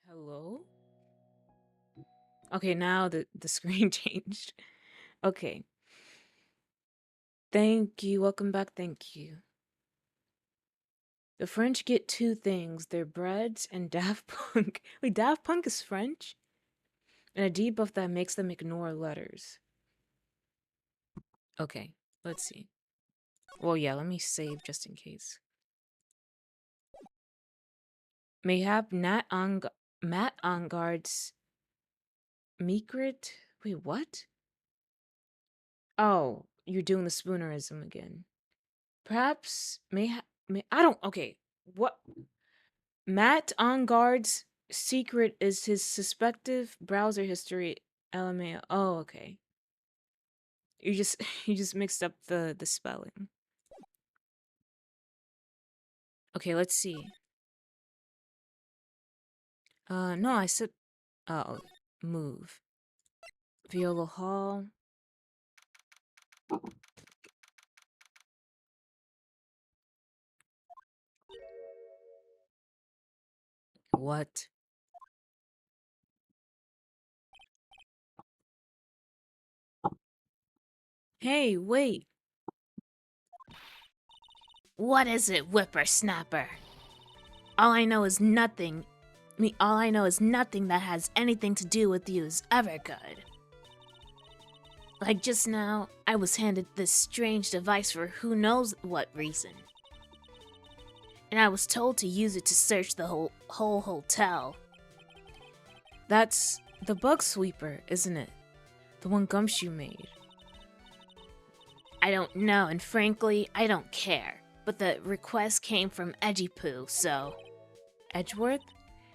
Hello? Okay, now the screen changed. Okay. Thank you. Welcome back. Thank you. The French get two things, their breads and Daft Punk. Wait, Daft Punk is French? And a debuff that makes them ignore letters. Okay, let's see. Well, yeah, let me save just in case. Mayhap Matt Engarde's Meekrit? Wait, what? Oh, you're doing the spoonerism again. Perhaps I don't. Okay, what? Matt Engarde's secret is his suspective browser history. LMAO. Oh, okay. You just you just mixed up the spelling. Okay, let's see. No, I said. Oh, move. Viola Hall. What? Hey, wait. What is it, whippersnapper? All I know is nothing. All I know is nothing that has anything to do with you is ever good. Like just now, I was handed this strange device for who knows what reason. And I was told to use it to search the whole hotel. That's the bug sweeper, isn't it? The one Gumshoe made. I don't know, and frankly, I don't care. But the request came from Edgypoo, so... Edgeworth?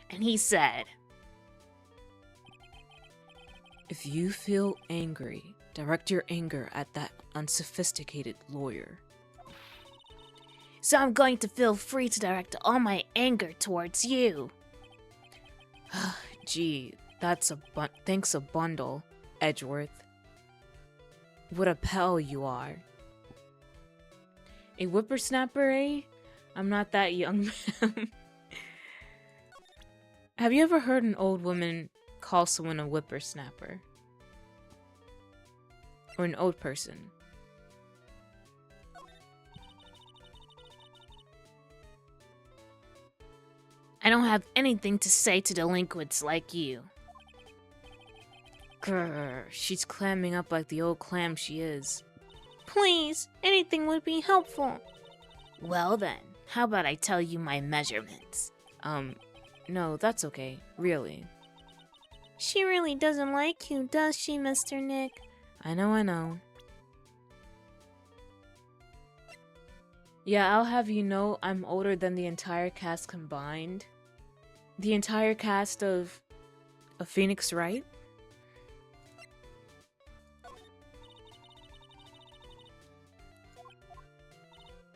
And he said... If you feel angry, direct your anger at that unsophisticated lawyer. So I'm going to feel free to direct all my anger towards you. Gee, thanks a bundle, Edgeworth. What a pal you are. A whippersnapper, eh? I'm not that young, ma'am. Have you ever heard an old woman call someone a whippersnapper? Or an old person? I don't have anything to say to delinquents like you. Grrr, she's clamming up like the old clam she is. Please, anything would be helpful. Well then, how about I tell you my measurements? No, that's okay, really. She really doesn't like you, does she, Mr. Nick? I know. Yeah, I'll have you know I'm older than the entire cast combined. The entire cast of Phoenix Wright?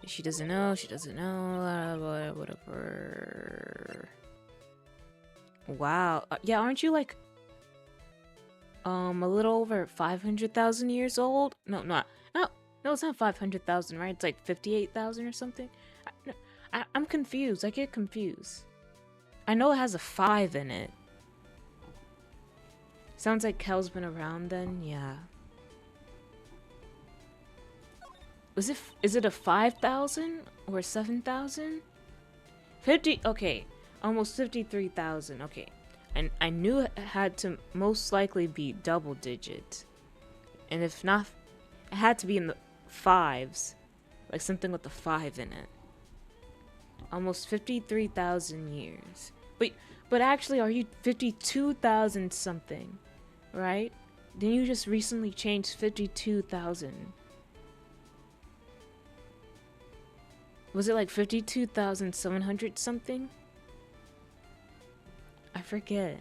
She doesn't know, whatever. Wow. Yeah, aren't you like a little over 500,000 years old? No, it's not 500,000, right? It's like 58,000 or something. I'm confused. I get confused. I know it has a 5 in it. Sounds like Kel's been around then. Yeah. Is it a 5,000 or 7,000? 50. Okay, almost 53,000. Okay, and I knew it had to most likely be double digit, and if not, it had to be in the fives, like something with a 5 in it. Almost 53,000 years. But actually, are you 52,000 something, right? Didn't you just recently change 52,000? Was it like 52,700 something? I forget.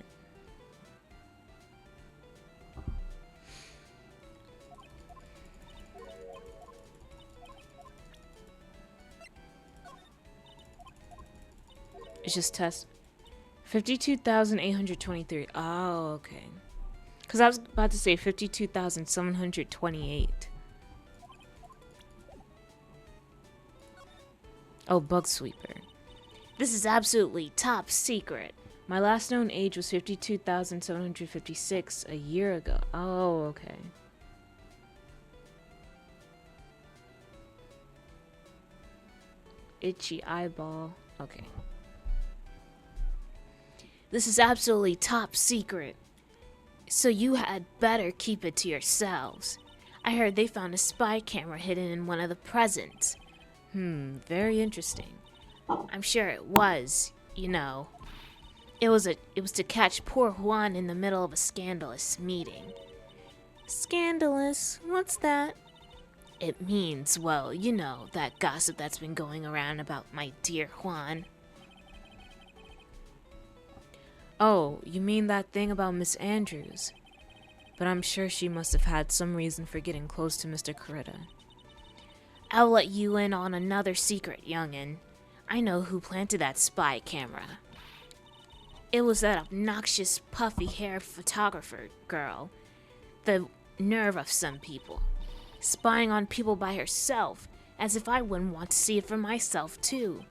It's just test. 52,823. Oh, okay. Because I was about to say 52,728. Oh, Bug Sweeper. This is absolutely top secret. My last known age was 52,756 a year ago. Oh, okay. Itchy eyeball. Okay. This is absolutely top secret. So you had better keep it to yourselves. I heard they found a spy camera hidden in one of the presents. Very interesting. I'm sure it was, you know. It was to catch poor Juan in the middle of a scandalous meeting. Scandalous? What's that? It means, well, you know, that gossip that's been going around about my dear Juan. Oh, you mean that thing about Miss Andrews? But I'm sure she must have had some reason for getting close to Mr. Coretta. I'll let you in on another secret, youngin'. I know who planted that spy camera. It was that obnoxious, puffy-haired photographer girl. The nerve of some people. Spying on people by herself, as if I wouldn't want to see it for myself, too.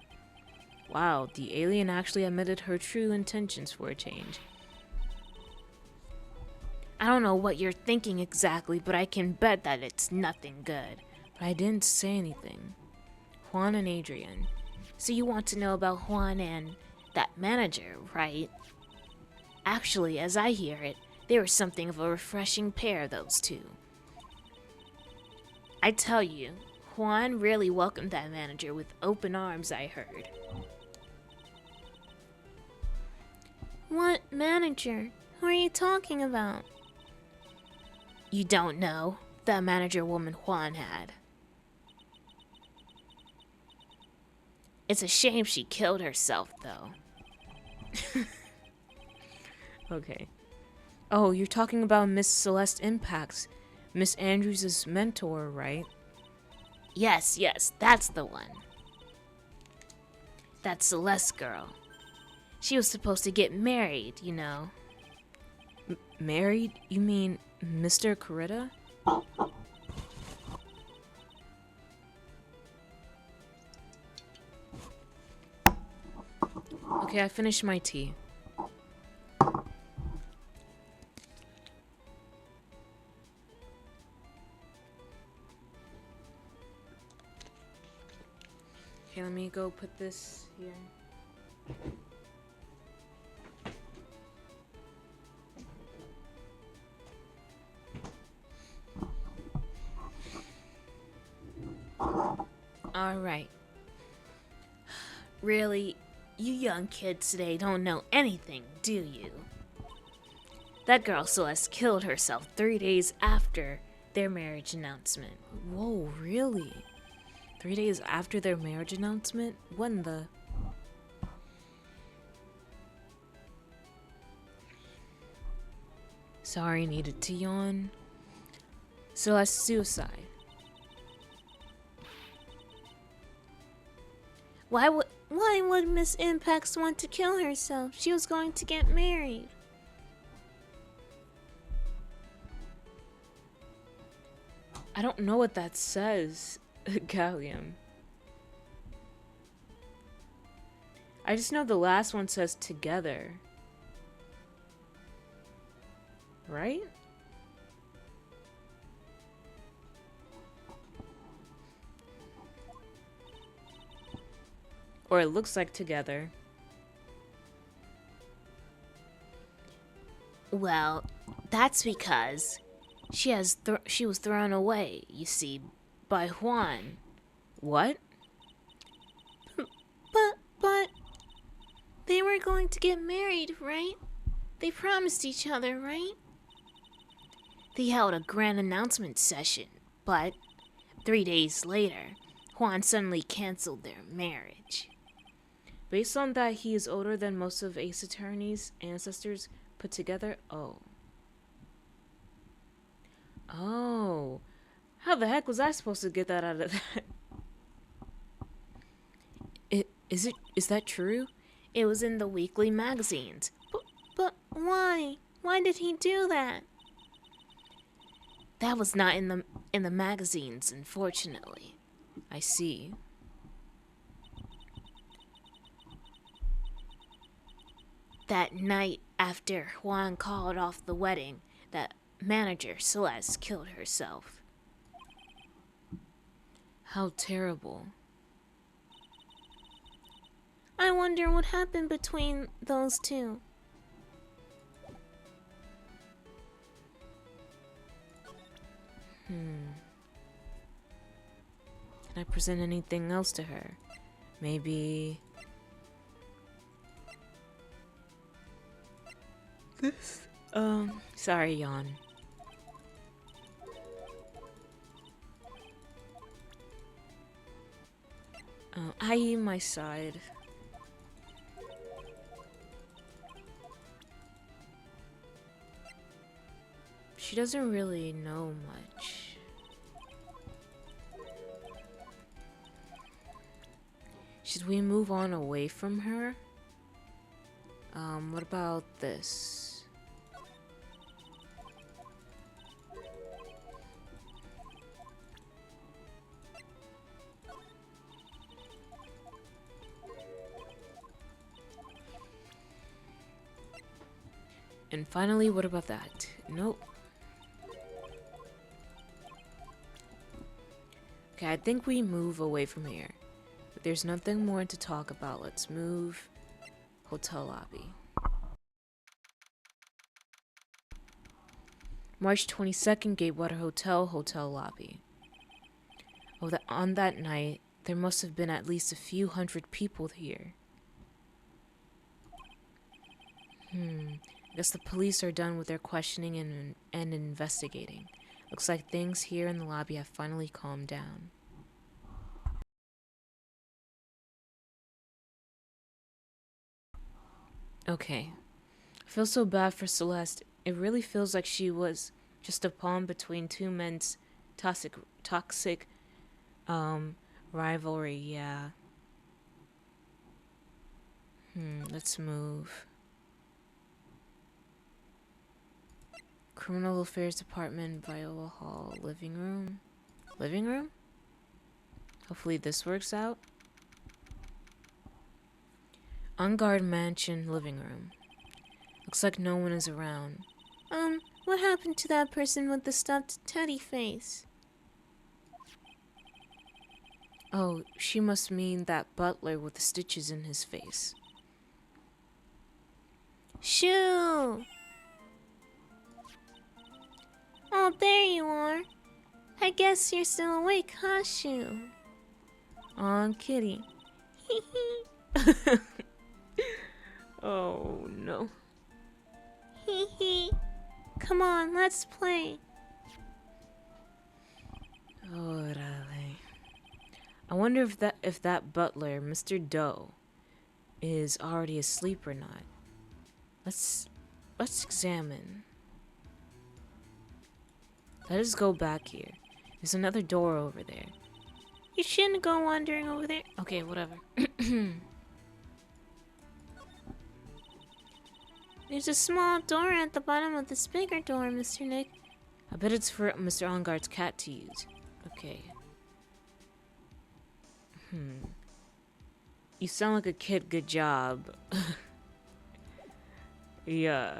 Wow, the alien actually admitted her true intentions for a change. I don't know what you're thinking exactly, but I can bet that it's nothing good. But I didn't say anything. Juan and Adrian. So you want to know about Juan and that manager, right? Actually, as I hear it, they were something of a refreshing pair, those two. I tell you, Juan really welcomed that manager with open arms, I heard. What manager? Who are you talking about? You don't know. That manager woman Juan had. It's a shame she killed herself, though. Okay. Oh, you're talking about Miss Celeste Impact, Miss Andrews' mentor, right? Yes, that's the one. That Celeste girl. She was supposed to get married, you know. Married? You mean Mr. Coretta? Okay, I finished my tea. Okay, let me go put this here. Alright. Really, you young kids today don't know anything, do you? That girl Celeste killed herself 3 days after their marriage announcement. Whoa, really? 3 days after their marriage announcement? When the... Sorry, needed to yawn. Celeste's suicide. Why would Miss Impact want to kill herself? She was going to get married. I don't know what that says, Gallium. I just know the last one says together. Right? Or it looks like together. Well, that's because she was thrown away, you see, by Juan. What? But they were going to get married, right? They promised each other, right? They held a grand announcement session, but 3 days later, Juan suddenly canceled their marriage. Based on that, he is older than most of Ace Attorney's ancestors put together? Oh. Oh. How the heck was I supposed to get that out of that? Is that true? It was in the weekly magazines. But why? Why did he do that? That was not in the magazines, unfortunately. I see. That night after Juan called off the wedding, that manager, Celeste, killed herself. How terrible. I wonder what happened between those two. Can I present anything else to her? Maybe... this? Sorry, yawn. I.e. my side. She doesn't really know much. Should we move on away from her? What about this? And finally, what about that? Nope. Okay, I think we move away from here. But there's nothing more to talk about. Let's move. Hotel lobby. March 22nd, Gatewater Hotel, hotel lobby. Oh, on that night, there must have been at least a few hundred people here. I guess the police are done with their questioning and investigating. Looks like things here in the lobby have finally calmed down. Okay. I feel so bad for Celeste. It really feels like she was just a pawn between two men's toxic rivalry, yeah. Let's move. Criminal Affairs Department, Viola Hall, living room. Living room? Hopefully this works out. Engarde Mansion, living room. Looks like no one is around. What happened to that person with the stuffed teddy face? Oh, she must mean that butler with the stitches in his face. Shoo! Oh, there you are. I guess you're still awake, huh, Shoo? Aw, kitty. Oh, no. Hee hee. Come on, let's play. Orale. I wonder if that butler, Mr. Doe, is already asleep or not. Let's examine. Let us go back here. There's another door over there. You shouldn't go wandering over there. Okay, whatever. There's a small door at the bottom of this bigger door, Mr. Nick. I bet it's for Mr. Engarde's cat to use. Okay. You sound like a kid. Good job. Yeah.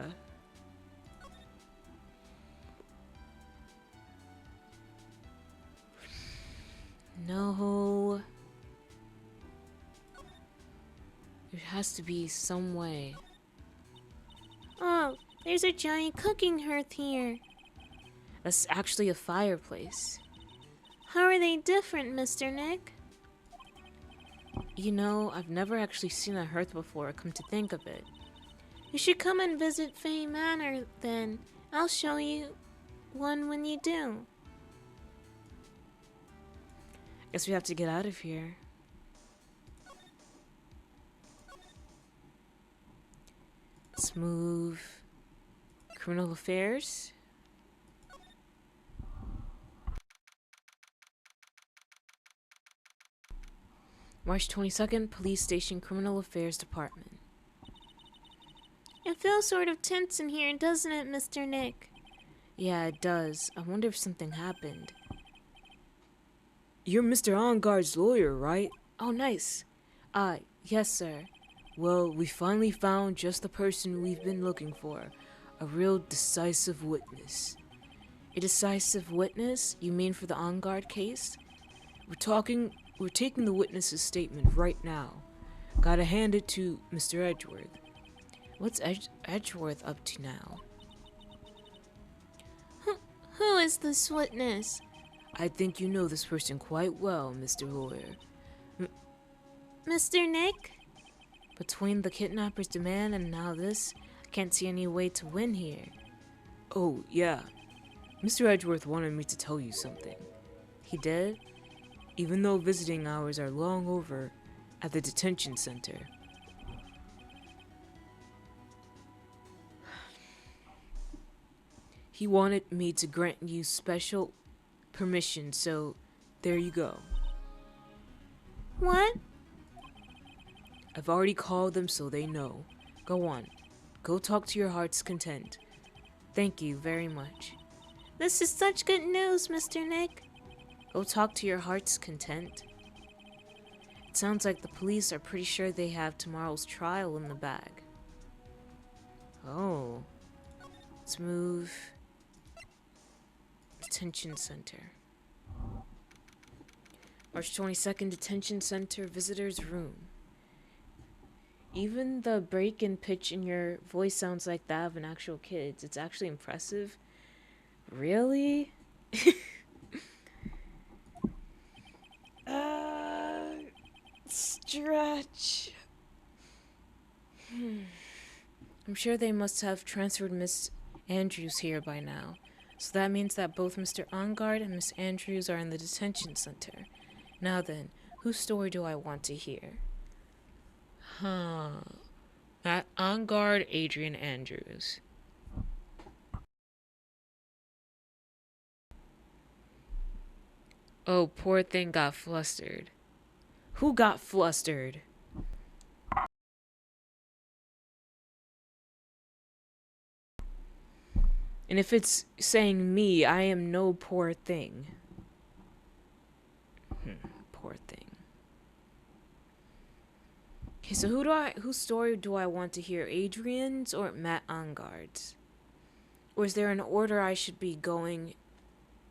No. There has to be some way. Oh, there's a giant cooking hearth here. That's actually a fireplace. How are they different, Mr. Nick? You know, I've never actually seen a hearth before, come to think of it. You should come and visit Fay Manor, then. I'll show you one when you do. Guess we have to get out of here. Let's move. Criminal Affairs. March 22nd, Police Station, Criminal Affairs Department. It feels sort of tense in here, doesn't it, Mr. Nick? Yeah, it does. I wonder if something happened. You're Mr. Engarde's lawyer, right? Oh, nice. Yes, sir. Well, we finally found just the person we've been looking for. A real decisive witness. A decisive witness? You mean for the Engarde case? We're taking the witness's statement right now. Gotta hand it to Mr. Edgeworth. What's Edgeworth up to now? Who is this witness? I think you know this person quite well, Mr. Lawyer. Mr. Nick? Between the kidnapper's demand and now this, I can't see any way to win here. Oh, yeah. Mr. Edgeworth wanted me to tell you something. He did? Even though visiting hours are long over at the detention center. He wanted me to grant you special permission, so there you go. What? I've already called them so they know. Go on. Go talk to your heart's content. Thank you very much. This is such good news, Mr. Nick. Go talk to your heart's content. It sounds like the police are pretty sure they have tomorrow's trial in the bag. Oh. Let's move. Detention Center. March 22nd, Detention Center, Visitor's Room. Even the break and pitch in your voice sounds like that of an actual kid. It's actually impressive. Really? Stretch. I'm sure they must have transferred Miss Andrews here by now. So that means that both Mr. Engarde and Miss Andrews are in the detention center. Now then, whose story do I want to hear? That Engarde, Adrian Andrews. Oh, poor thing got flustered. Who got flustered? And if it's saying me, I am no poor thing. Poor thing. Okay, so whose story do I want to hear? Adrian's or Matt Engarde's? Or is there an order I should be going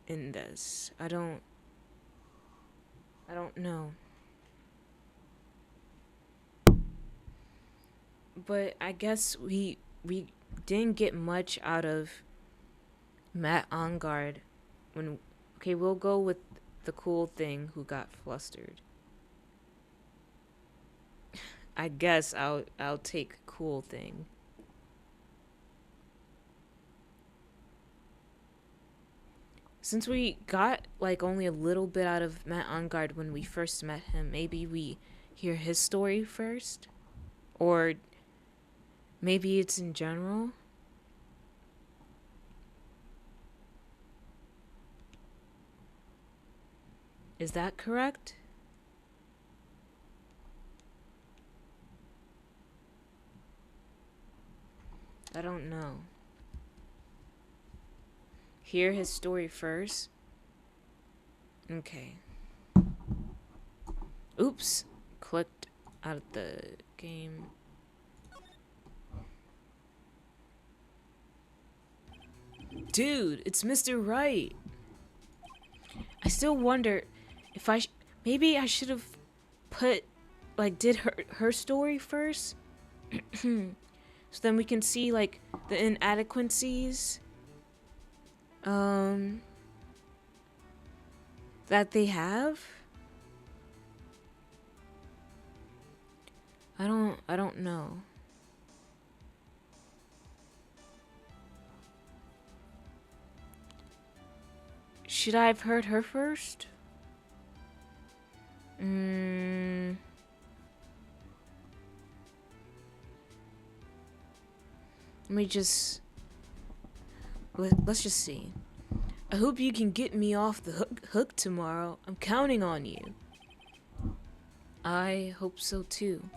in this? I don't know. But I guess we didn't get much out of Matt Engarde when okay, we'll go with the cool thing who got flustered. I guess I'll take cool thing. Since we got like only a little bit out of Matt Engarde when we first met him, maybe we hear his story first? Or maybe it's in general? Is that correct? I don't know. Hear his story first? Okay. Oops. Clicked out of the game. Dude, it's Mr. Wright. I still wonder if maybe I should have put like did her story first. So then we can see like the inadequacies that they have. I don't know. Should I have heard her first? Let me just let's just see. I hope you can get me off the hook tomorrow. I'm counting on you. I hope so too.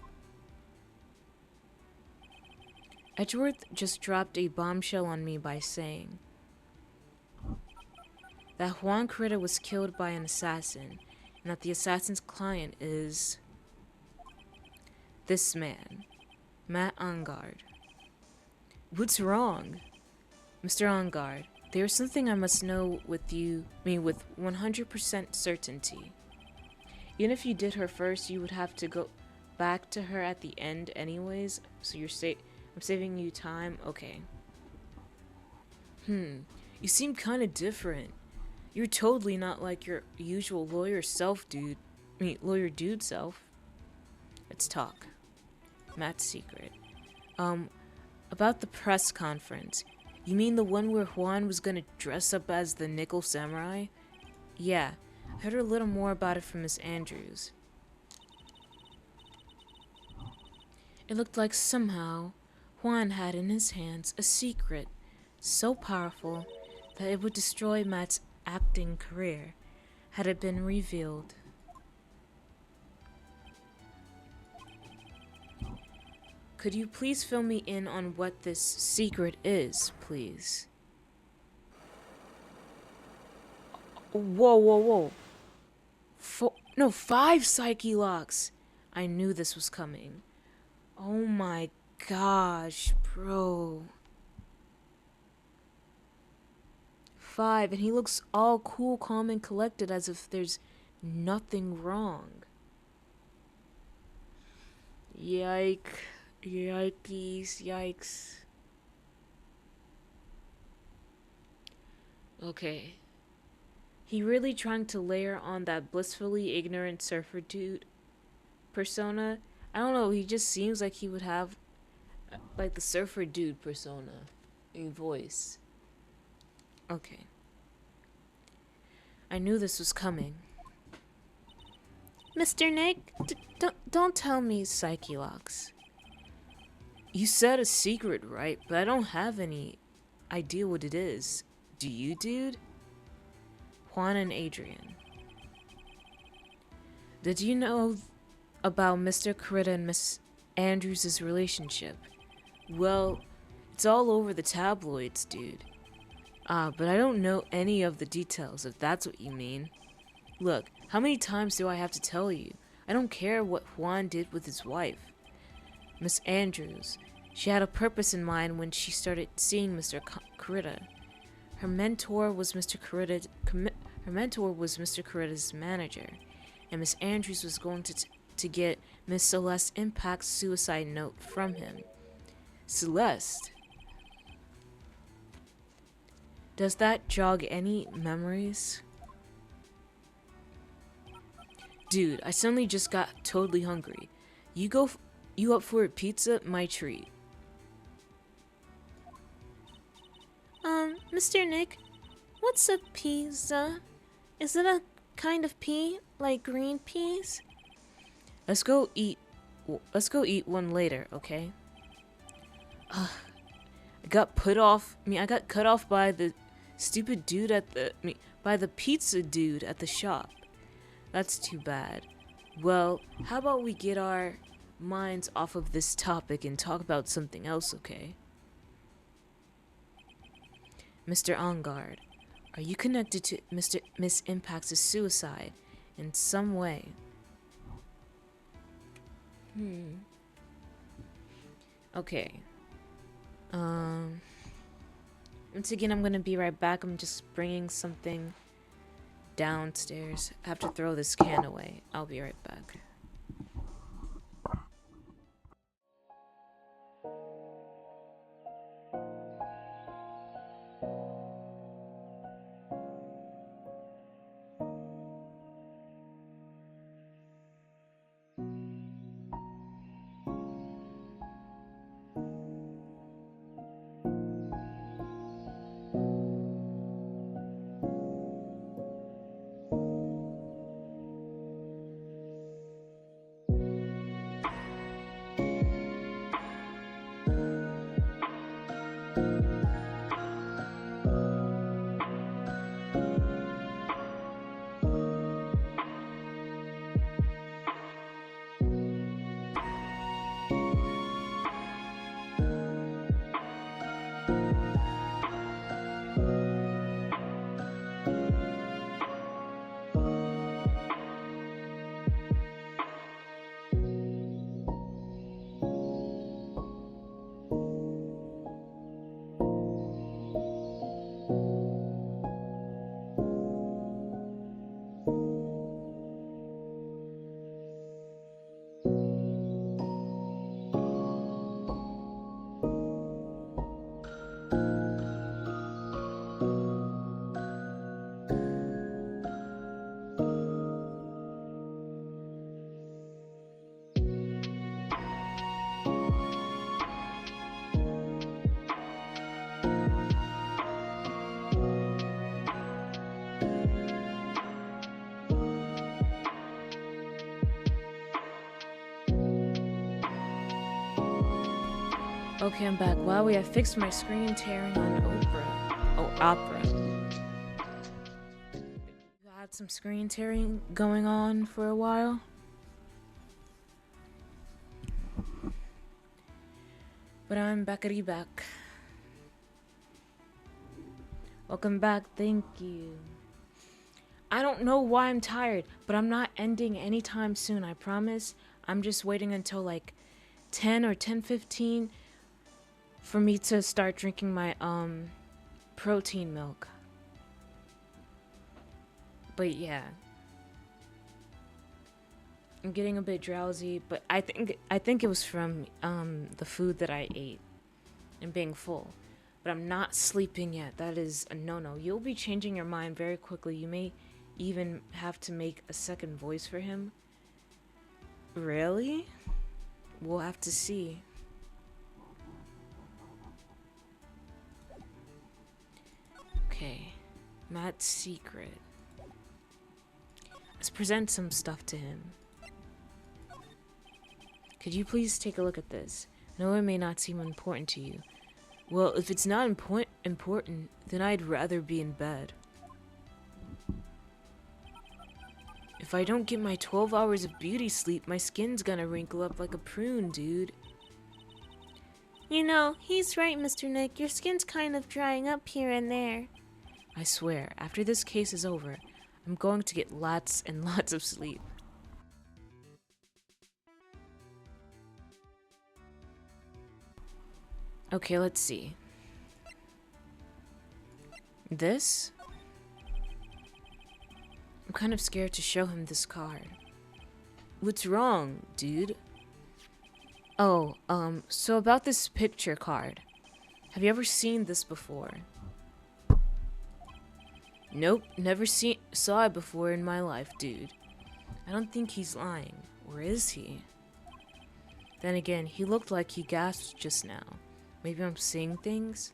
Edgeworth just dropped a bombshell on me by saying, that Juan Critter was killed by an assassin, and that the assassin's client is this man, Matt Engarde. What's wrong? Mr. Engarde, there is something I must know with 100% certainty. Even if you did her first, you would have to go back to her at the end anyways, so I'm saving you time? Okay. You seem kinda different. You're totally not like your usual lawyer self, dude. Lawyer dude self. Let's talk. Matt's secret. About the press conference. You mean the one where Juan was gonna dress up as the Nickel Samurai? Yeah, I heard a little more about it from Miss Andrews. It looked like somehow Juan had in his hands a secret so powerful that it would destroy Matt's acting career had it been revealed. Could you please fill me in on what this secret is, please? Whoa, whoa, whoa. No, 5 psyche locks. I knew this was coming. Oh my gosh, bro. 5, and he looks all cool, calm, and collected as if there's nothing wrong. Yikes. Okay. He really trying to layer on that blissfully ignorant surfer dude persona? I don't know, he just seems like he would have like the surfer dude persona in voice. Okay. I knew this was coming. Mr. Nick, don't tell me Psyche locks. You said a secret, right? But I don't have any idea what it is. Do you, dude? Juan and Adrian. Did you know about Mr. Critta and Miss Andrews' relationship? Well, it's all over the tabloids, dude. But I don't know any of the details, if that's what you mean. Look, how many times do I have to tell you? I don't care what Juan did with his wife. Miss Andrews, she had a purpose in mind when she started seeing Mr. Critta. Her mentor was Mr. Critta's manager, and Miss Andrews was going to get Miss Celeste Impact's suicide note from him. Celeste? Does that jog any memories? Dude, I suddenly just got totally hungry. You up for a pizza? My treat. Mr. Nick, what's a pizza? Is it a kind of pea, like green peas? Let's go eat one later, okay? I got cut off by the stupid dude by the pizza dude at the shop. That's too bad. Well, how about we get our minds off of this topic and talk about something else, okay? Mr. Engarde, are you connected to Miss Impact's suicide in some way? Okay. Once again, I'm gonna be right back. I'm just bringing something downstairs. I have to throw this can away. I'll be right back. Okay, I'm back. Wow, I fixed my screen tearing on Opera. You had some screen tearing going on for a while. But I'm backity back. Welcome back, thank you. I don't know why I'm tired, but I'm not ending anytime soon, I promise. I'm just waiting until like 10 or 10:15 for me to start drinking my protein milk. But yeah. I'm getting a bit drowsy, but I think it was from the food that I ate and being full. But I'm not sleeping yet. That is a no-no. You'll be changing your mind very quickly. You may even have to make a second voice for him. Really? We'll have to see. Okay. Matt's secret. Let's present some stuff to him. Could you please take a look at this? I know it may not seem important to you. Well, if it's not important, then I'd rather be in bed. If I don't get my 12 hours of beauty sleep, my skin's gonna wrinkle up like a prune, dude. You know, he's right, Mr. Nick. Your skin's kind of drying up here and there. I swear, after this case is over, I'm going to get lots and lots of sleep. Okay, let's see. This? I'm kind of scared to show him this card. What's wrong, dude? Oh, so about this picture card. Have you ever seen this before? Nope, never saw it before in my life, dude. I don't think he's lying. Or is he? Then again, he looked like he gasped just now. Maybe I'm seeing things?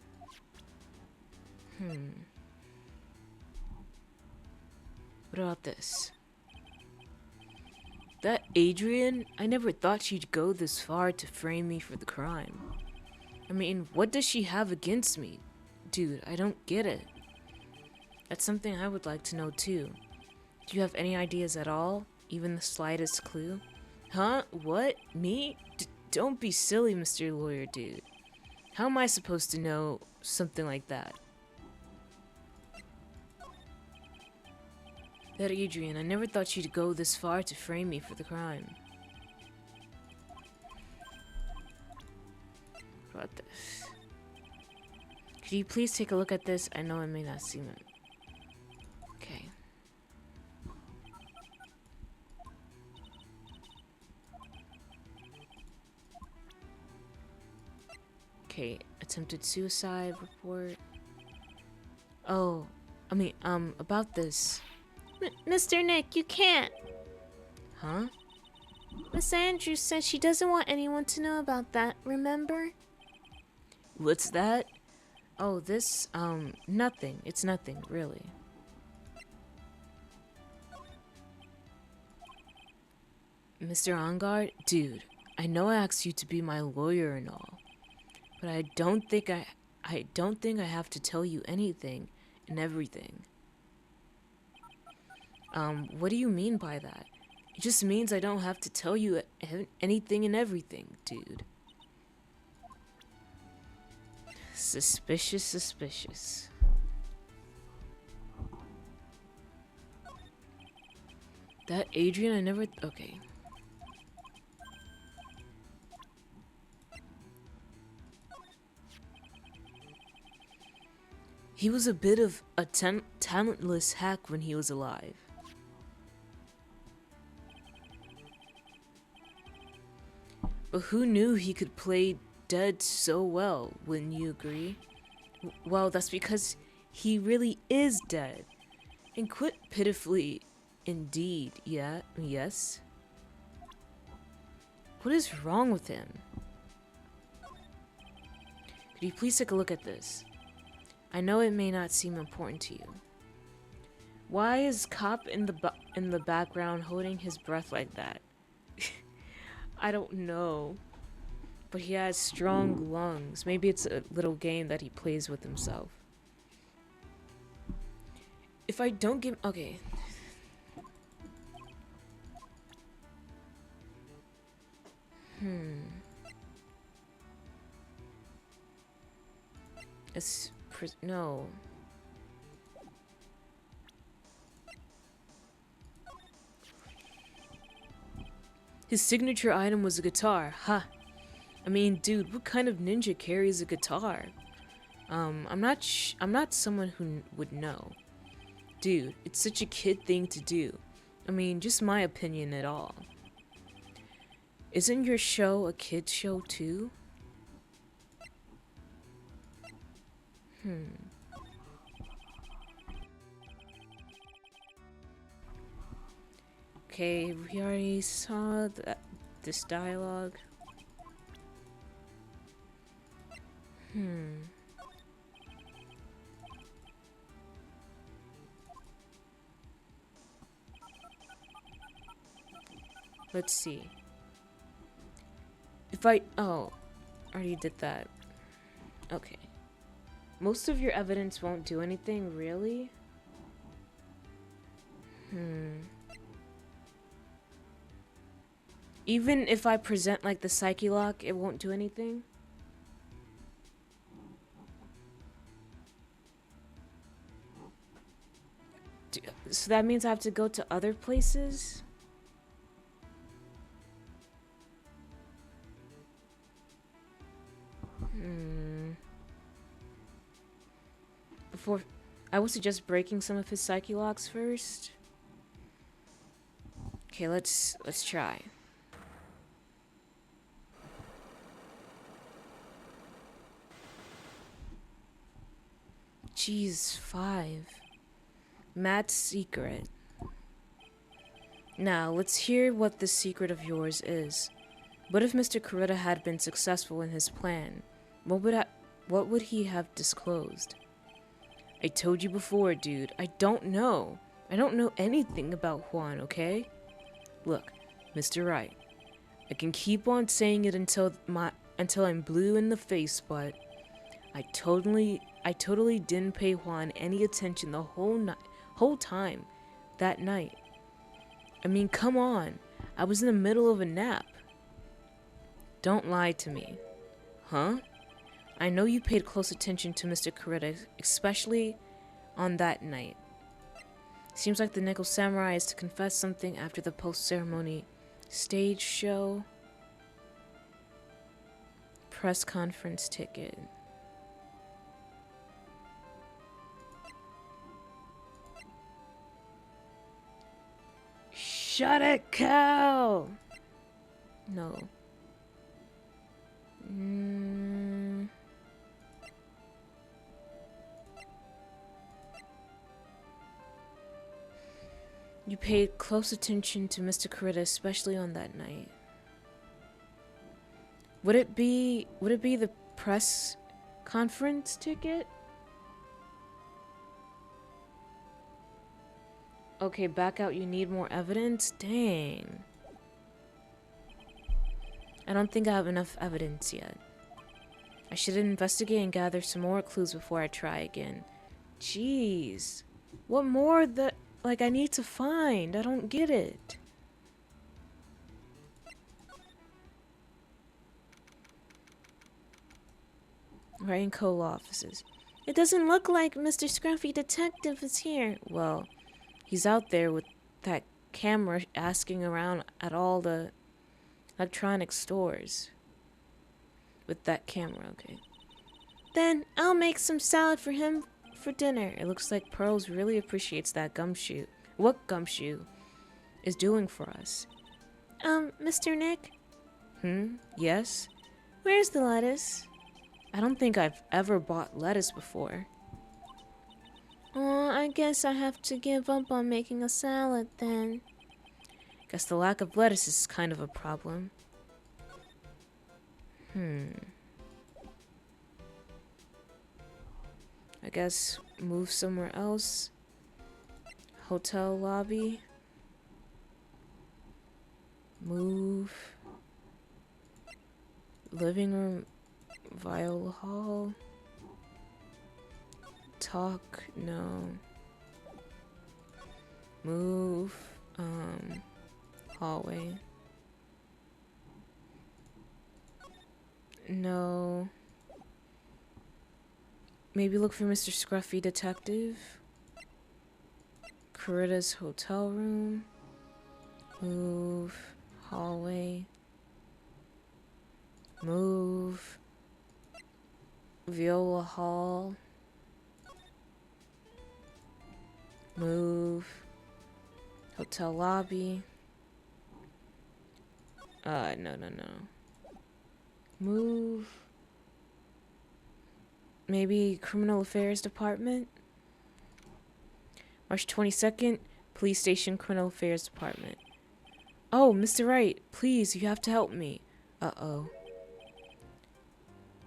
What about this? That Adrian? I never thought she'd go this far to frame me for the crime. I mean, what does she have against me? Dude, I don't get it. That's something I would like to know too. Do you have any ideas at all? Even the slightest clue? Huh? What? Me? Don't be silly, Mr. Lawyer, dude. How am I supposed to know something like that? That Adrian, I never thought she'd go this far to frame me for the crime. What about this? Could you please take a look at this? I know I may not seem it. Okay. Okay, attempted suicide report. Oh, about this. Mr. Nick, you can't. Huh? Miss Andrews says she doesn't want anyone to know about that, remember? What's that? Oh, this, nothing. It's nothing, really. Mr. Engarde? Dude, I know I asked you to be my lawyer and all, but I don't think I have to tell you anything and everything. What do you mean by that? It just means I don't have to tell you anything and everything, dude. Suspicious, suspicious. That Adrian, I never... Okay. He was a bit of a talentless hack when he was alive. But who knew he could play dead so well, wouldn't you agree? Well, that's because he really is dead. And quit pitifully, indeed, yeah, yes? What is wrong with him? Could you please take a look at this? I know it may not seem important to you. Why is Cop in the background holding his breath like that? I don't know. But he has strong lungs. Maybe it's a little game that he plays with himself. If I don't give... Okay. It's... No. His signature item was a guitar. Ha! I mean, dude, what kind of ninja carries a guitar? I'm not someone who would know. Dude, it's such a kid thing to do. I mean, just my opinion at all. Isn't your show a kid's show too? Okay, we already saw this dialogue. Let's see. If I... Oh, already did that. Okay. Most of your evidence won't do anything, really? Even if I present, like, the Psyche Lock, it won't do anything? So that means I have to go to other places? Before... I would suggest breaking some of his Psyche Locks first. Okay, let's try. Jeez, 5. Matt's secret. Now, let's hear what this secret of yours is. What if Mr. Coretta had been successful in his plan? What would he have disclosed? I told you before, dude. I don't know. I don't know anything about Juan, okay? Look, Mr. Wright. I can keep on saying it until I'm blue in the face, but I totally didn't pay Juan any attention the whole time that night. I mean, come on. I was in the middle of a nap. Don't lie to me. Huh? I know you paid close attention to Mr. Coretta, especially on that night. Seems like the Nickel Samurai is to confess something after the post-ceremony stage show. Press conference ticket. Shut it, cow! No. You paid close attention to Mr. Coretta, especially on that night. Would it be the press conference ticket? Okay, back out, you need more evidence? Dang. I don't think I have enough evidence yet. I should investigate and gather some more clues before I try again. Jeez. What more I need to find? I don't get it. Wright and Co. offices. It doesn't look like Mr. Scruffy Detective is here. Well, he's out there with that camera asking around at all the electronic stores. With that camera, okay. Then I'll make some salad for him for dinner. It looks like Pearls really appreciates that gumshoe. What Gumshoe is doing for us. Mr. Nick? Yes? Where's the lettuce? I don't think I've ever bought lettuce before. Oh, I guess I have to give up on making a salad then. Guess the lack of lettuce is kind of a problem. I guess move somewhere else. Hotel lobby. Move. Living room, Viola Hall. Talk, no. Move, hallway. No. Maybe look for Mr. Scruffy Detective. Caritta's hotel room. Move, hallway. Move. Viola Hall. Move. Hotel lobby. No. Move. Maybe criminal affairs department? March 22nd, police station, criminal affairs department. Oh, Mr. Wright, please, you have to help me. Uh-oh.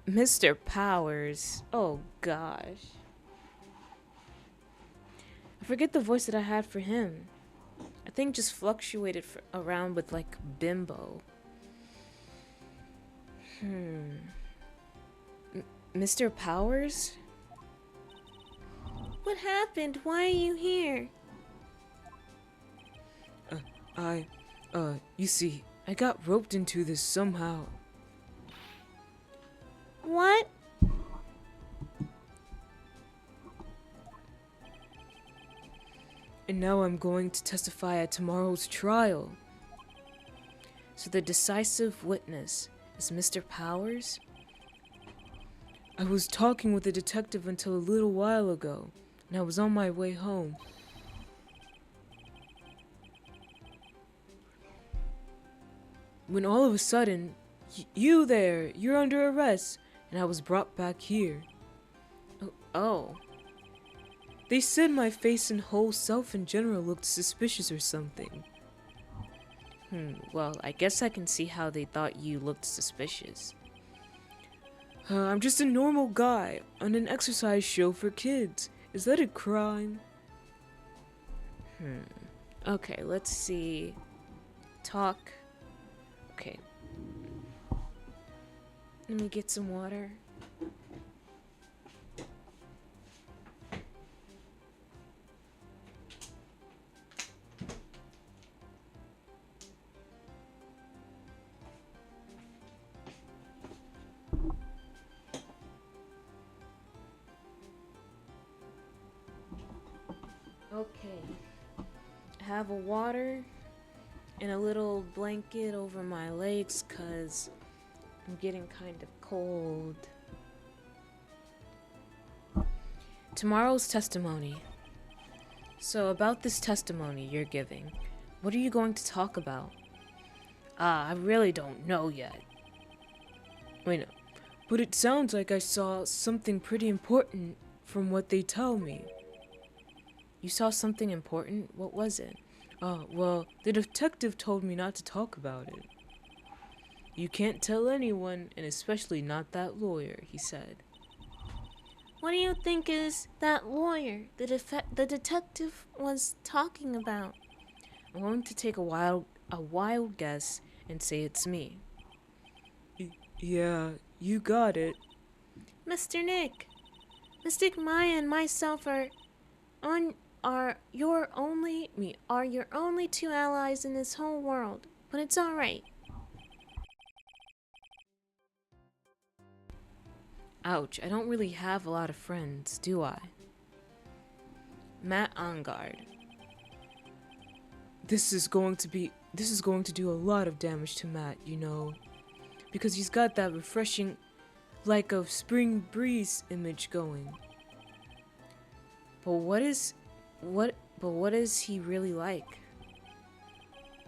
Mr. Powers. Oh, gosh. I forget the voice that I had for him. I think just fluctuated around with, like, Bimbo. Mr. Powers? What happened? Why are you here? You see, I got roped into this somehow. What? And now I'm going to testify at tomorrow's trial. So the decisive witness is Mr. Powers? I was talking with a detective until a little while ago, and I was on my way home. When all of a sudden, you there, you're under arrest, and I was brought back here. Oh. They said my face and whole self in general looked suspicious or something. Well, I guess I can see how they thought you looked suspicious. I'm just a normal guy on an exercise show for kids. Is that a crime? Okay, let's see. Talk. Okay. Let me get some water. Okay. I have a water and a little blanket over my legs because I'm getting kind of cold. Tomorrow's testimony. So about this testimony you're giving, what are you going to talk about? I really don't know yet. Wait, no. But it sounds like I saw something pretty important from what they tell me. You saw something important? What was it? Well, the detective told me not to talk about it. You can't tell anyone, and especially not that lawyer, he said. What do you think is that lawyer the detective was talking about? I'm going to take a wild guess and say it's me. Yeah, you got it. Mr. Nick, Mystic Maya and myself are your only two allies in this whole world, but it's alright. Ouch, I don't really have a lot of friends, do I? Matt Engarde. This is going to do a lot of damage to Matt, you know, because he's got that refreshing, like a spring breeze image going. But what is he really like?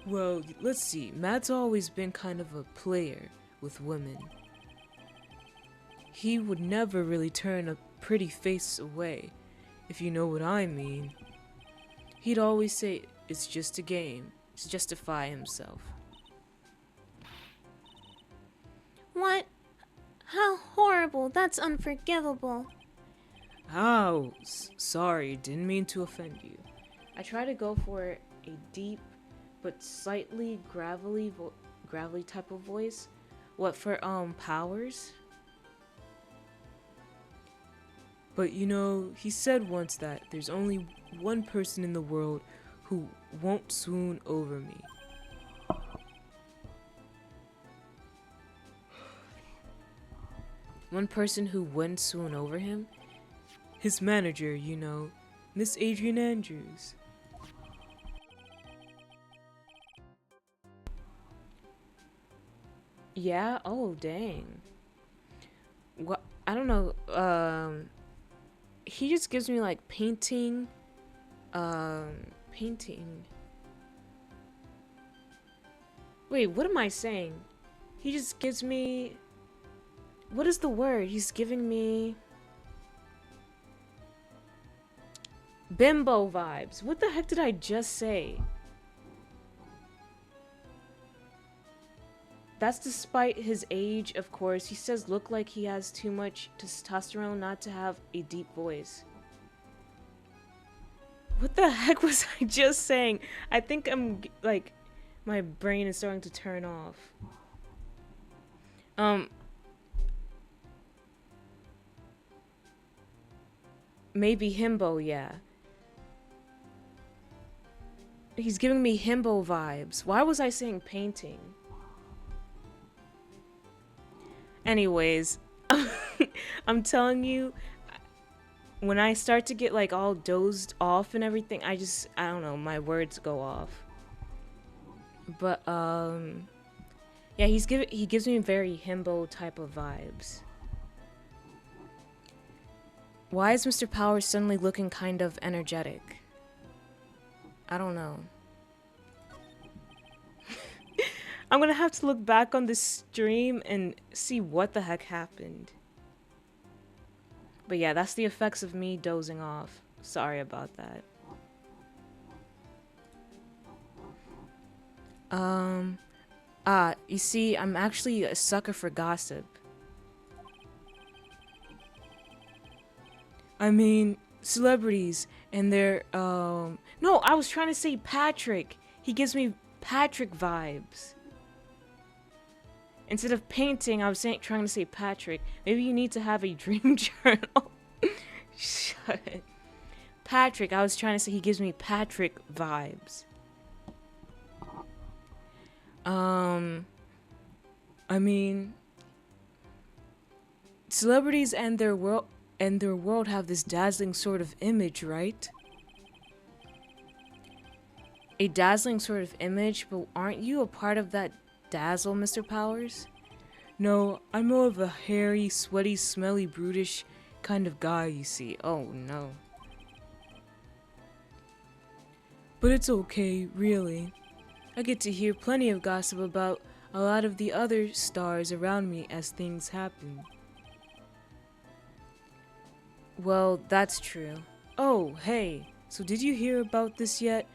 Well, let's see. Matt's always been kind of a player with women. He would never really turn a pretty face away, if you know what I mean. He'd always say, it's just a game, to justify himself. What? How horrible! That's unforgivable. Ow! Sorry, didn't mean to offend you. I try to go for a deep but slightly gravelly type of voice, What for, powers? But you know, he said once that there's only one person in the world who won't swoon over me. One person who wouldn't swoon over him? His manager, you know, Miss Adrian Andrews. Yeah? Oh, dang. What? I don't know. He just gives me like painting. Painting. Wait, what am I saying? He just gives me. What is the word? He's giving me. Bimbo vibes. What the heck did I just say? That's despite his age, of course. He says look like he has too much testosterone not to have a deep voice. What the heck was I just saying? I think I'm, like, my brain is starting to turn off. Maybe himbo, yeah. He's giving me himbo vibes. Why was I saying painting? Anyways, I'm telling you, when I start to get like all dozed off and everything, I don't know, my words go off. But yeah, he gives me very himbo type of vibes. Why is Mr. Powers suddenly looking kind of energetic? I don't know. I'm gonna have to look back on this stream and see what the heck happened. But yeah, that's the effects of me dozing off. Sorry about that. You see, I'm actually a sucker for gossip. I mean, celebrities and their, no, I was trying to say Patrick. He gives me Patrick vibes. Instead of painting, I was trying to say Patrick. Maybe you need to have a dream journal. Shut it. Patrick, I was trying to say he gives me Patrick vibes. I mean, celebrities and their world have this dazzling sort of image, right? A dazzling sort of image, but aren't you a part of that dazzle, Mr. Powers? No, I'm more of a hairy, sweaty, smelly, brutish kind of guy, you see. Oh, no. But it's okay, really. I get to hear plenty of gossip about a lot of the other stars around me as things happen. Well, that's true. Oh, hey, so did you hear about this yet?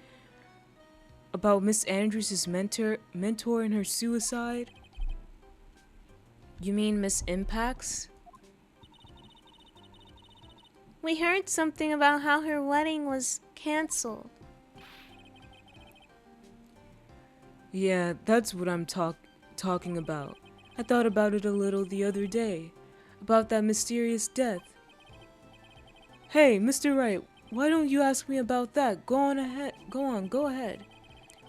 About Miss Andrews' mentor and her suicide? You mean Miss Impacts? We heard something about how her wedding was canceled. Yeah, that's what I'm talking about. I thought about it a little the other day. About that mysterious death. Hey, Mr. Wright, why don't you ask me about that? Go ahead.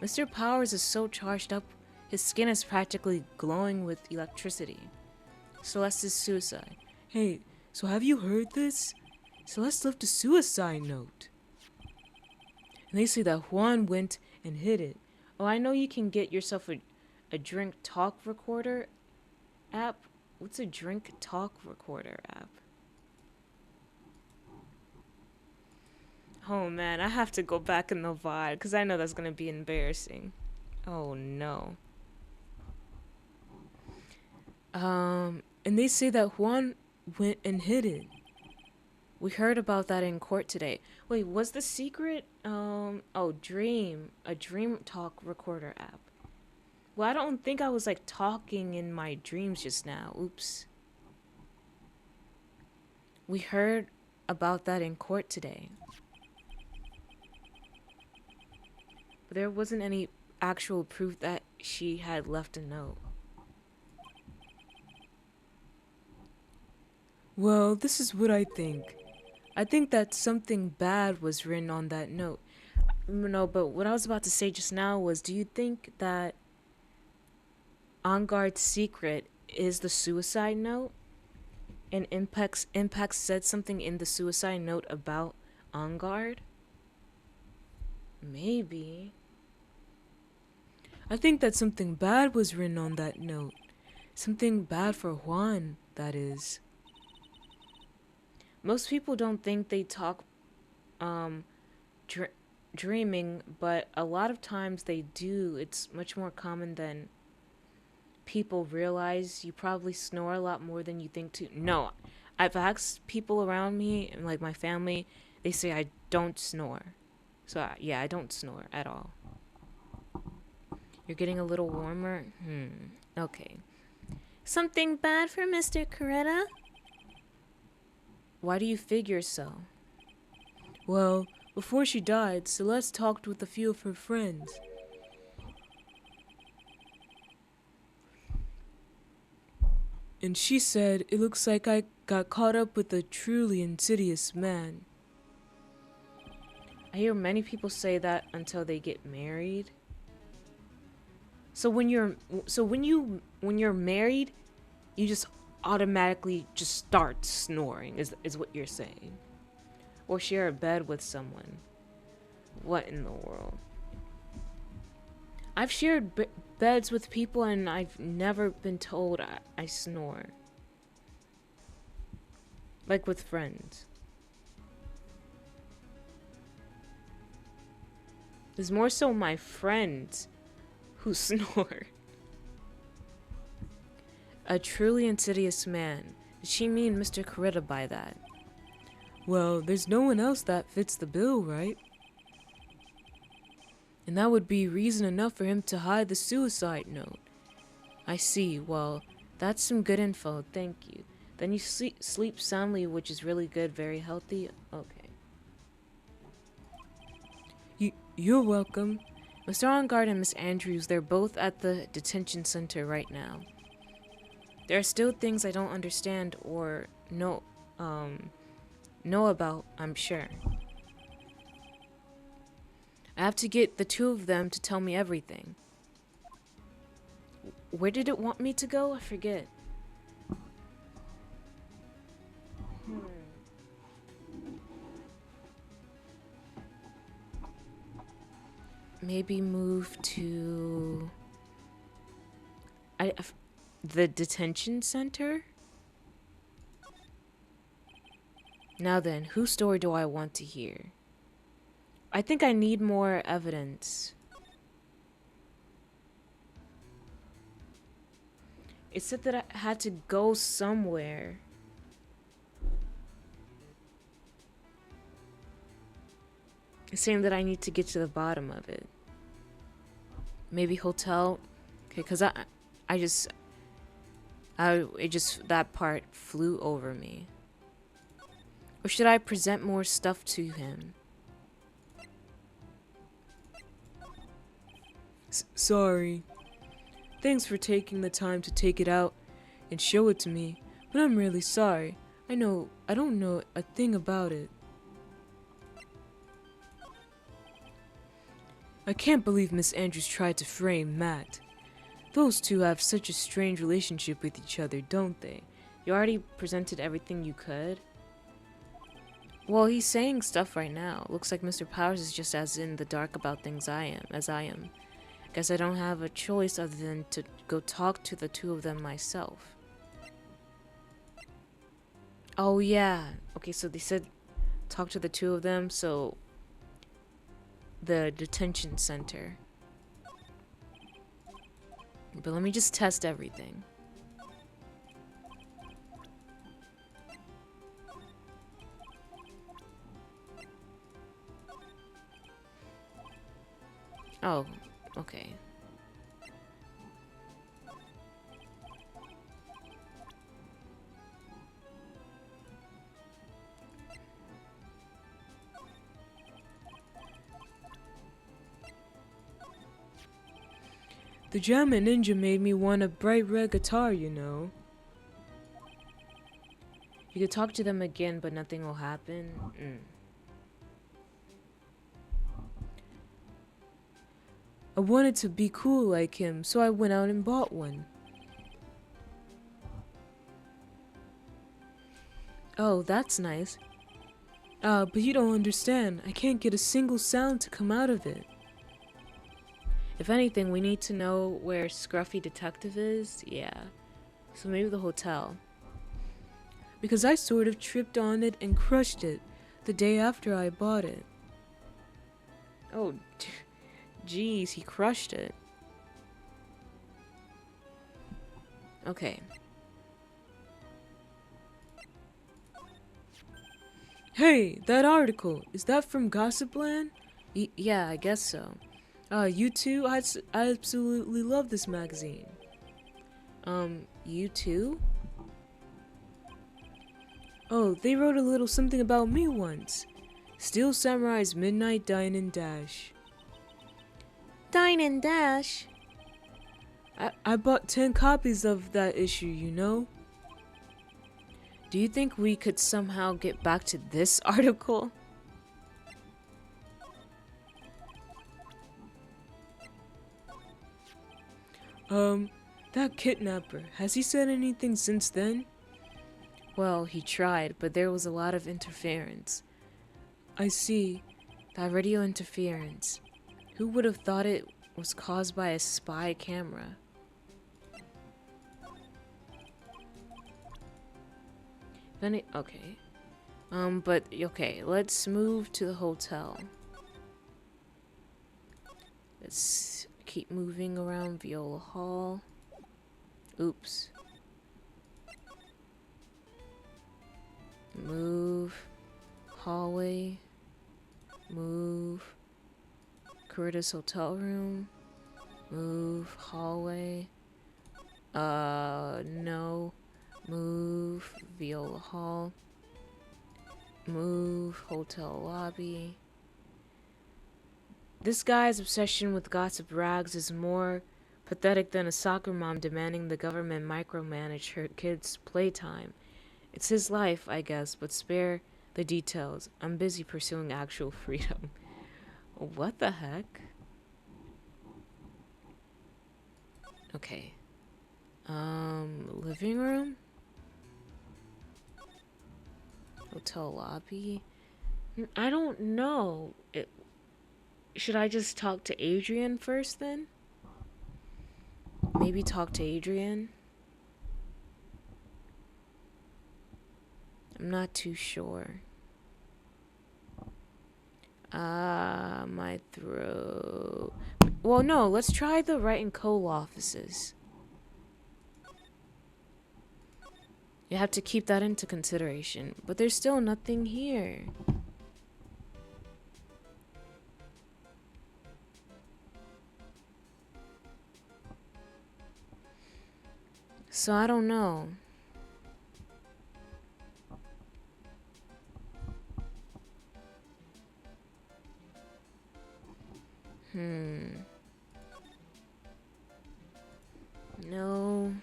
Mr. Powers is so charged up, his skin is practically glowing with electricity. Celeste's suicide. Hey, so have you heard this? Celeste left a suicide note. And they say that Juan went and hid it. Oh, I know you can get yourself a drink talk recorder app. What's a drink talk recorder app? Oh man, I have to go back in the VOD because I know that's gonna be embarrassing. Oh no. And they say that Juan went and hid it. We heard about that in court today. Wait, was the secret, oh, a dream talk recorder app. Well, I don't think I was, like, talking in my dreams just now. Oops. We heard about that in court today. But there wasn't any actual proof that she had left a note. Well, this is what I think. I think that something bad was written on that note. No, but what I was about to say just now was, do you think that Engarde's secret is the suicide note? And Impact said something in the suicide note about Engarde? Maybe. I think that something bad was written on that note. Something bad for Juan, that is. Most people don't think they talk um dr- dreaming, but a lot of times they do. It's much more common than people realize. You probably snore a lot more than you think to. No, I've asked people around me and like my family, they say I don't snore. So yeah, I don't snore at all. You're getting a little warmer? Okay. Something bad for Mr. Coretta? Why do you figure so? Well, before she died, Celeste talked with a few of her friends. And she said, it looks like I got caught up with a truly insidious man. I hear many people say that until they get married. So when you're married, you just automatically just start snoring is what you're saying. Or share a bed with someone. What in the world? I've shared beds with people and I've never been told I snore. Like with friends. It's more so my friends who snore. A truly insidious man. Did she mean Mr. Coretta by that? Well, there's no one else that fits the bill, right? And that would be reason enough for him to hide the suicide note. I see. Well, that's some good info. Thank you. Then you sleep soundly, which is really good, very healthy. Okay. You're welcome. Mr. Engarde and Miss Andrews, they're both at the detention center right now. There are still things I don't understand or know about, I'm sure. I have to get the two of them to tell me everything. Where did it want me to go? I forget. Maybe move to the detention center? Now then, whose story do I want to hear? I think I need more evidence. It said that I had to go somewhere. It's saying that I need to get to the bottom of it. Maybe hotel. Okay, cause that part flew over me. Or should I present more stuff to him? Sorry. Thanks for taking the time to take it out and show it to me, but I'm really sorry. I don't know a thing about it. I can't believe Miss Andrews tried to frame Matt. Those two have such a strange relationship with each other, don't they? You already presented everything you could? Well, he's saying stuff right now. Looks like Mr. Powers is just as in the dark about things as I am. Guess I don't have a choice other than to go talk to the two of them myself. Oh yeah. Okay, so they said talk to the two of them, so the detention center. But let me just test everything. Oh, okay. The German ninja made me want a bright red guitar, you know. You could talk to them again, but nothing will happen. I wanted to be cool like him, so I went out and bought one. Oh, that's nice. But you don't understand. I can't get a single sound to come out of it. If anything, we need to know where Scruffy Detective is. Yeah. So maybe the hotel. Because I sort of tripped on it and crushed it the day after I bought it. Oh, jeez, he crushed it. Okay. Hey, that article, is that from Gossipland? Yeah, I guess so. You too? I absolutely love this magazine. You too? Oh, they wrote a little something about me once. Steel Samurai's Midnight Dine and Dash. Dine and Dash? I bought 10 copies of that issue, you know? Do you think we could somehow get back to this article? That kidnapper, has he said anything since then? Well, he tried, but there was a lot of interference. I see. That radio interference. Who would have thought it was caused by a spy camera? Okay. But, okay, let's move to the hotel. Let's keep moving around Viola Hall. Oops. Move. Hallway. Move. Curtis hotel room. Move. Hallway. No. Move. Viola Hall. Move. Hotel lobby. This guy's obsession with gossip rags is more pathetic than a soccer mom demanding the government micromanage her kids' playtime. It's his life, I guess, but spare the details. I'm busy pursuing actual freedom. What the heck? Okay. Living room? Hotel lobby? I don't know. Should I just talk to Adrian first then? Maybe talk to Adrian? I'm not too sure. My throat. Well, no, let's try the Wright and Co. offices. You have to keep that into consideration. But there's still nothing here. So I don't know. No.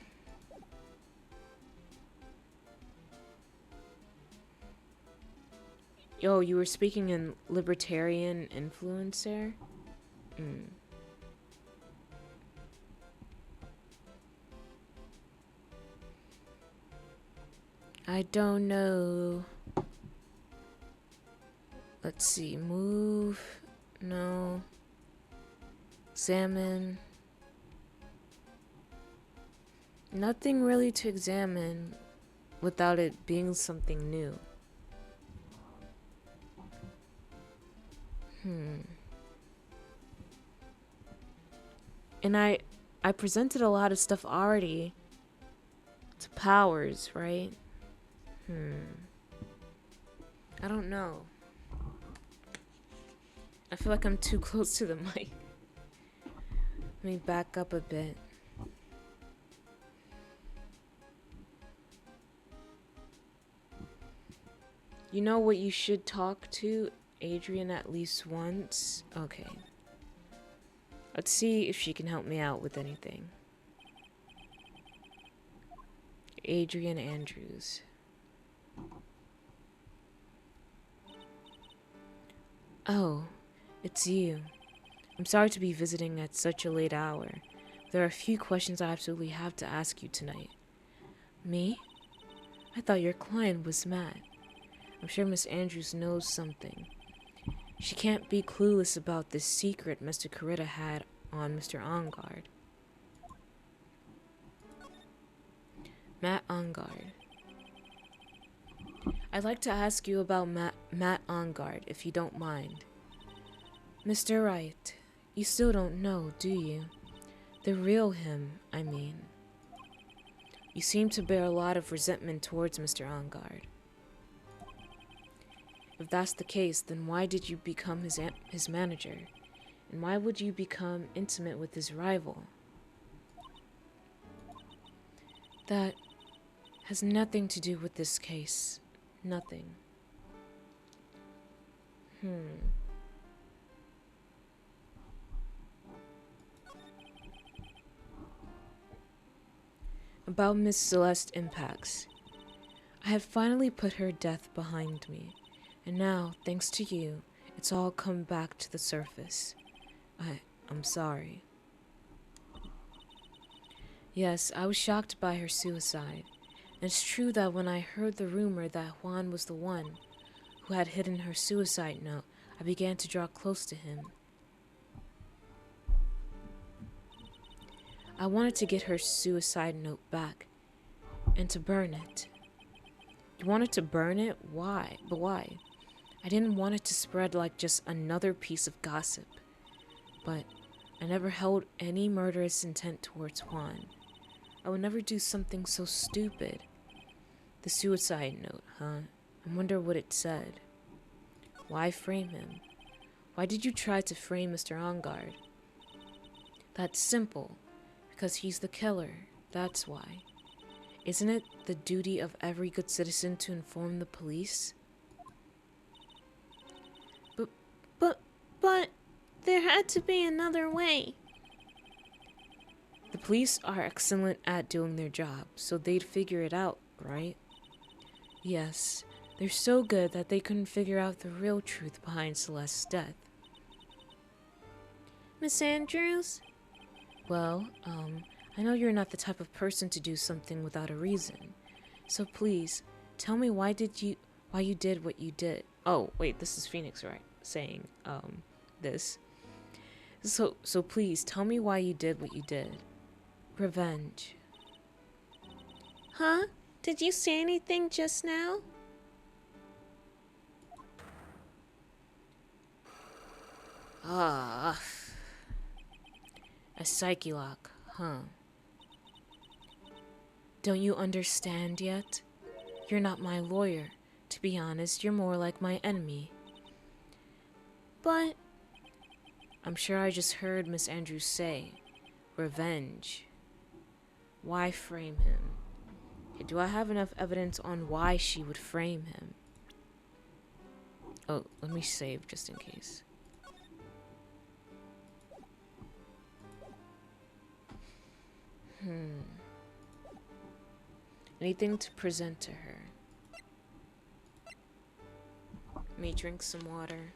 Yo, you were speaking in libertarian influence there? I don't know. Let's see. Move. No. Examine. Nothing really to examine without it being something new. And I presented a lot of stuff already to Powers, right? I don't know. I feel like I'm too close to the mic. Let me back up a bit. You know what you should talk to Adrian at least once? Okay. Let's see if she can help me out with anything. Adrian Andrews. Oh, it's you. I'm sorry to be visiting at such a late hour. There are a few questions I absolutely have to ask you tonight. Me? I thought your client was Matt. I'm sure Miss Andrews knows something. She can't be clueless about this secret Mr. Coretta had on Mr. Engarde. Matt Engarde. I'd like to ask you about Matt Engarde, if you don't mind. Mr. Wright, you still don't know, do you? The real him, I mean. You seem to bear a lot of resentment towards Mr. Engarde. If that's the case, then why did you become his manager? And why would you become intimate with his rival? That has nothing to do with this case. Nothing. About Miss Celeste Impacts. I have finally put her death behind me, and now, thanks to you, it's all come back to the surface. I'm sorry. Yes, I was shocked by her suicide. And it's true that when I heard the rumor that Juan was the one who had hidden her suicide note, I began to draw close to him. I wanted to get her suicide note back and to burn it. You wanted to burn it? Why? But why? I didn't want it to spread like just another piece of gossip. But I never held any murderous intent towards Juan. I would never do something so stupid. The suicide note, huh? I wonder what it said. Why frame him? Why did you try to frame Mr. Engarde? That's simple. Because he's the killer. That's why. Isn't it the duty of every good citizen to inform the police? But, there had to be another way. The police are excellent at doing their job, so they'd figure it out, right? Yes, they're so good that they couldn't figure out the real truth behind Celeste's death. Miss Andrews? Well, I know you're not the type of person to do something without a reason. So please, tell me why you did what you did. Oh, wait, this is Phoenix, right? Saying, this. So please, tell me why you did what you did. Revenge. Huh? Did you say anything just now? Ah. A psyche lock, huh? Don't you understand yet? You're not my lawyer. To be honest, you're more like my enemy. But I'm sure I just heard Miss Andrews say, revenge. Why frame him? Do I have enough evidence on why she would frame him? Oh, let me save just in case. Anything to present to her? Let me drink some water.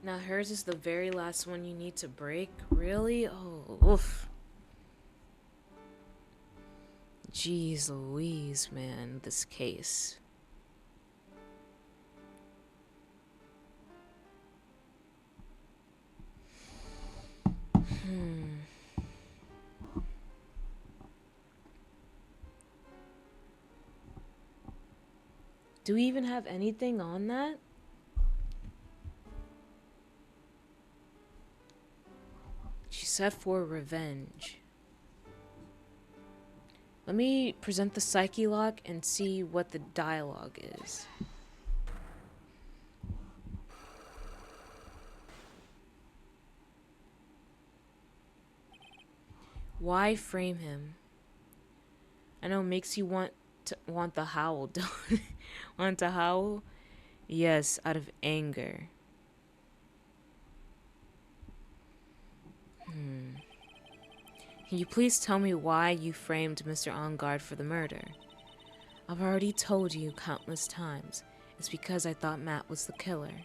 Now hers is the very last one you need to break? Really? Oh, oof. Jeez Louise, man, this case. Do we even have anything on that? She said for revenge. Let me present the psyche lock and see what the dialogue is. Why frame him? I know it makes you want the howl. Want to howl? Yes, out of anger. Can you please tell me why you framed Mr. Engarde for the murder? I've already told you countless times. It's because I thought Matt was the killer.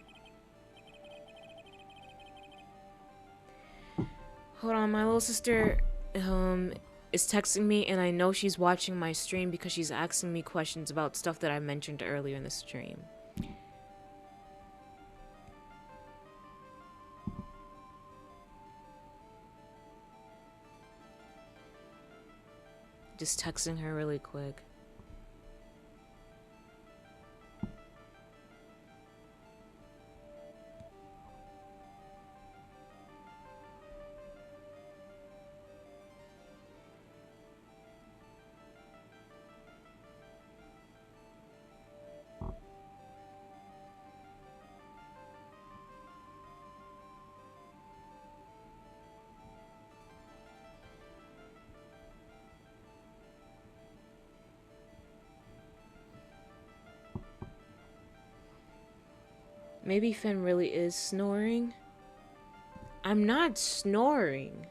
Hold on, my little sister is texting me, and I know she's watching my stream because she's asking me questions about stuff that I mentioned earlier in the stream. Just texting her really quick. Maybe Finn really is snoring. I'm not snoring.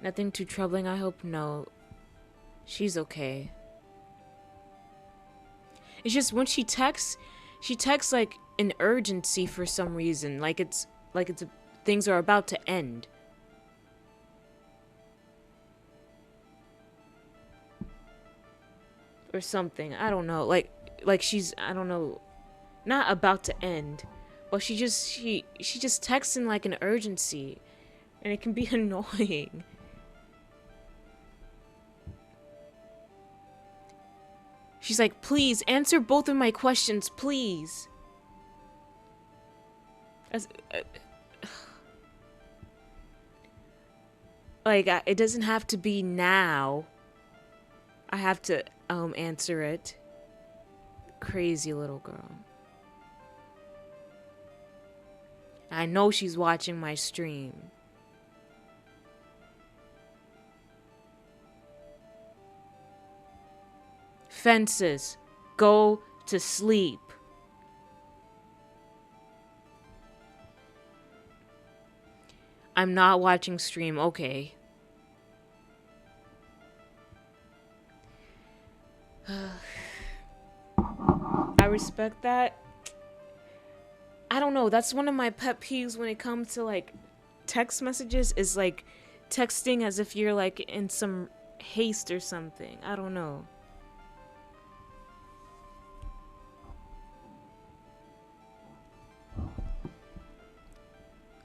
Nothing too troubling, I hope. No. She's okay. It's just when she texts like an urgency for some reason. Like it's things are about to end. Or something. I don't know. Like she's, I don't know, not about to end, but she just texts in like an urgency, and it can be annoying. She's like, please answer both of my questions, please. It doesn't have to be now. I have to answer it. Crazy little girl. I know she's watching my stream. Fences, go to sleep. I'm not watching stream, okay. I respect that. I don't know, that's one of my pet peeves when it comes to like text messages, is like texting as if you're like in some haste or something. I don't know.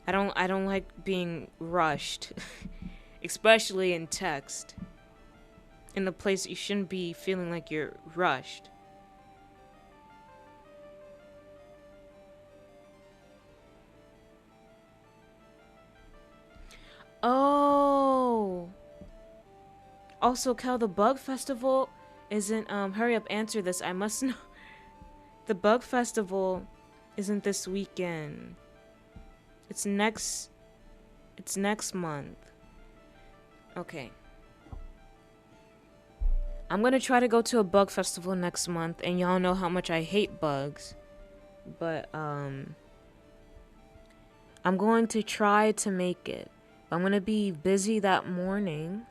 I don't like being rushed, especially in text. In the place you shouldn't be feeling like you're rushed. Oh. Also, Cal, the Bug Festival isn't, hurry up, answer this. I must know. The Bug Festival isn't this weekend. It's next month. Okay. I'm gonna try to go to a bug festival next month, and y'all know how much I hate bugs. But, I'm going to try to make it. I'm gonna be busy that morning.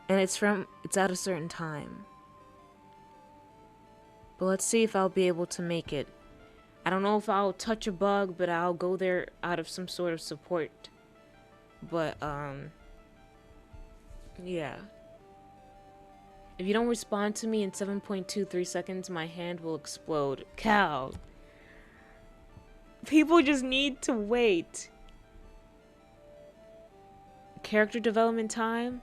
And it's at a certain time. But let's see if I'll be able to make it. I don't know if I'll touch a bug, but I'll go there out of some sort of support. But, yeah. If you don't respond to me in 7.23 seconds, my hand will explode. Cal. People just need to wait. Character development time?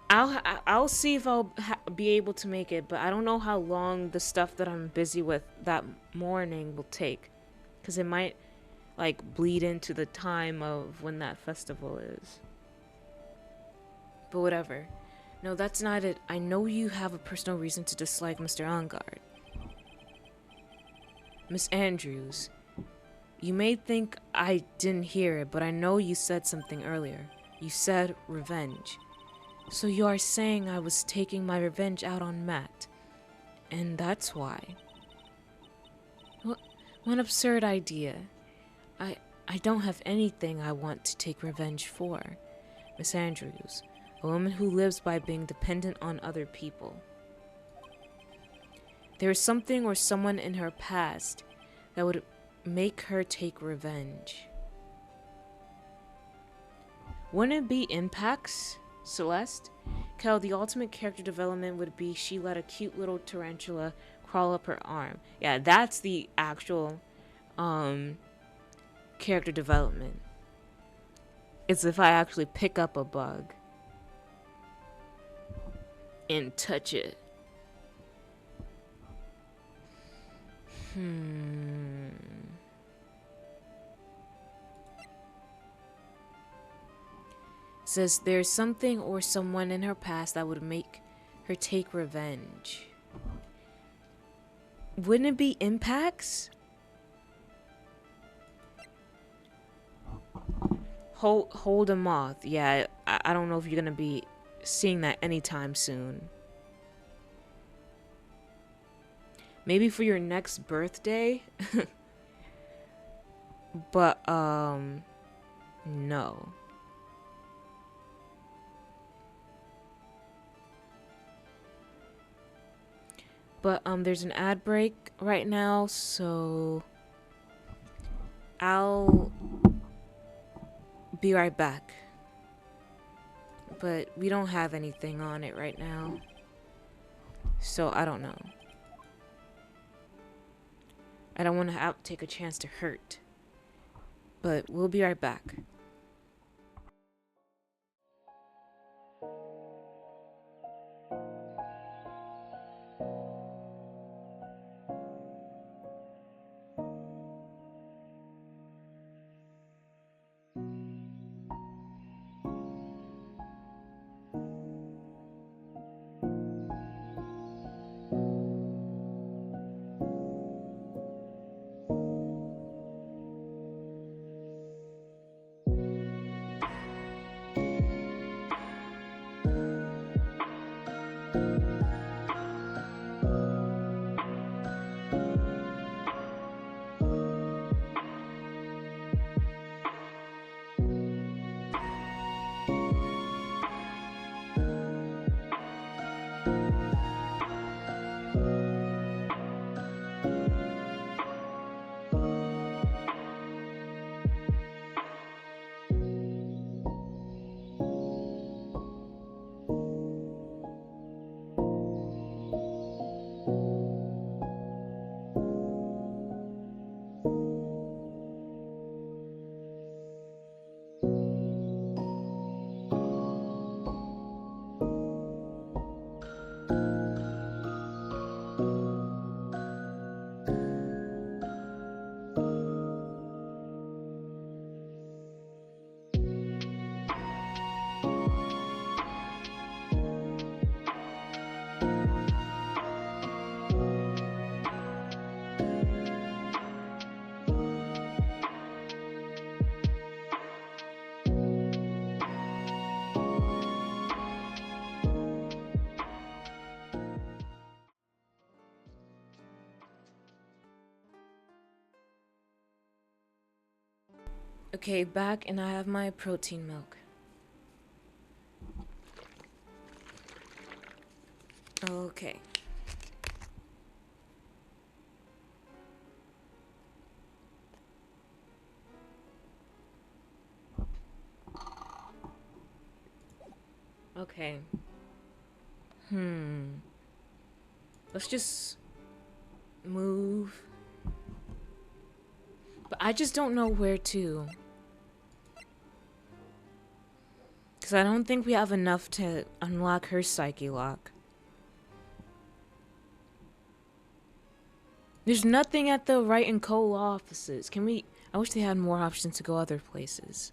I'll see if I'll be able to make it, but I don't know how long the stuff that I'm busy with that morning will take, because it might like bleed into the time of when that festival is. But whatever. No, that's not it. I know you have a personal reason to dislike Mr. Engarde. Miss Andrews, you may think I didn't hear it, but I know you said something earlier. You said revenge. So you are saying I was taking my revenge out on Matt. And that's why. What an absurd idea. I don't have anything I want to take revenge for. Miss Andrews, a woman who lives by being dependent on other people. There is something or someone in her past that would make her take revenge. Wouldn't it be Impacts, Celeste? Kel, the ultimate character development would be she let a cute little tarantula crawl up her arm. Yeah, that's the actual character development. It's if I actually pick up a bug and touch it. Says there's something or someone in her past that would make her take revenge. Wouldn't it be Impacts? Hold a moth. Yeah, I don't know if you're gonna be seeing that anytime soon. Maybe for your next birthday? But, no. But, there's an ad break right now, so I'll be right back. But we don't have anything on it right now, so I don't know. I don't want to take a chance to hurt. But we'll be right back. Okay, back, and I have my protein milk. Okay. Okay. Let's just move. But I just don't know where to. Because I don't think we have enough to unlock her psyche lock. There's nothing at the Wright and Co. law offices. Can we... I wish they had more options to go other places.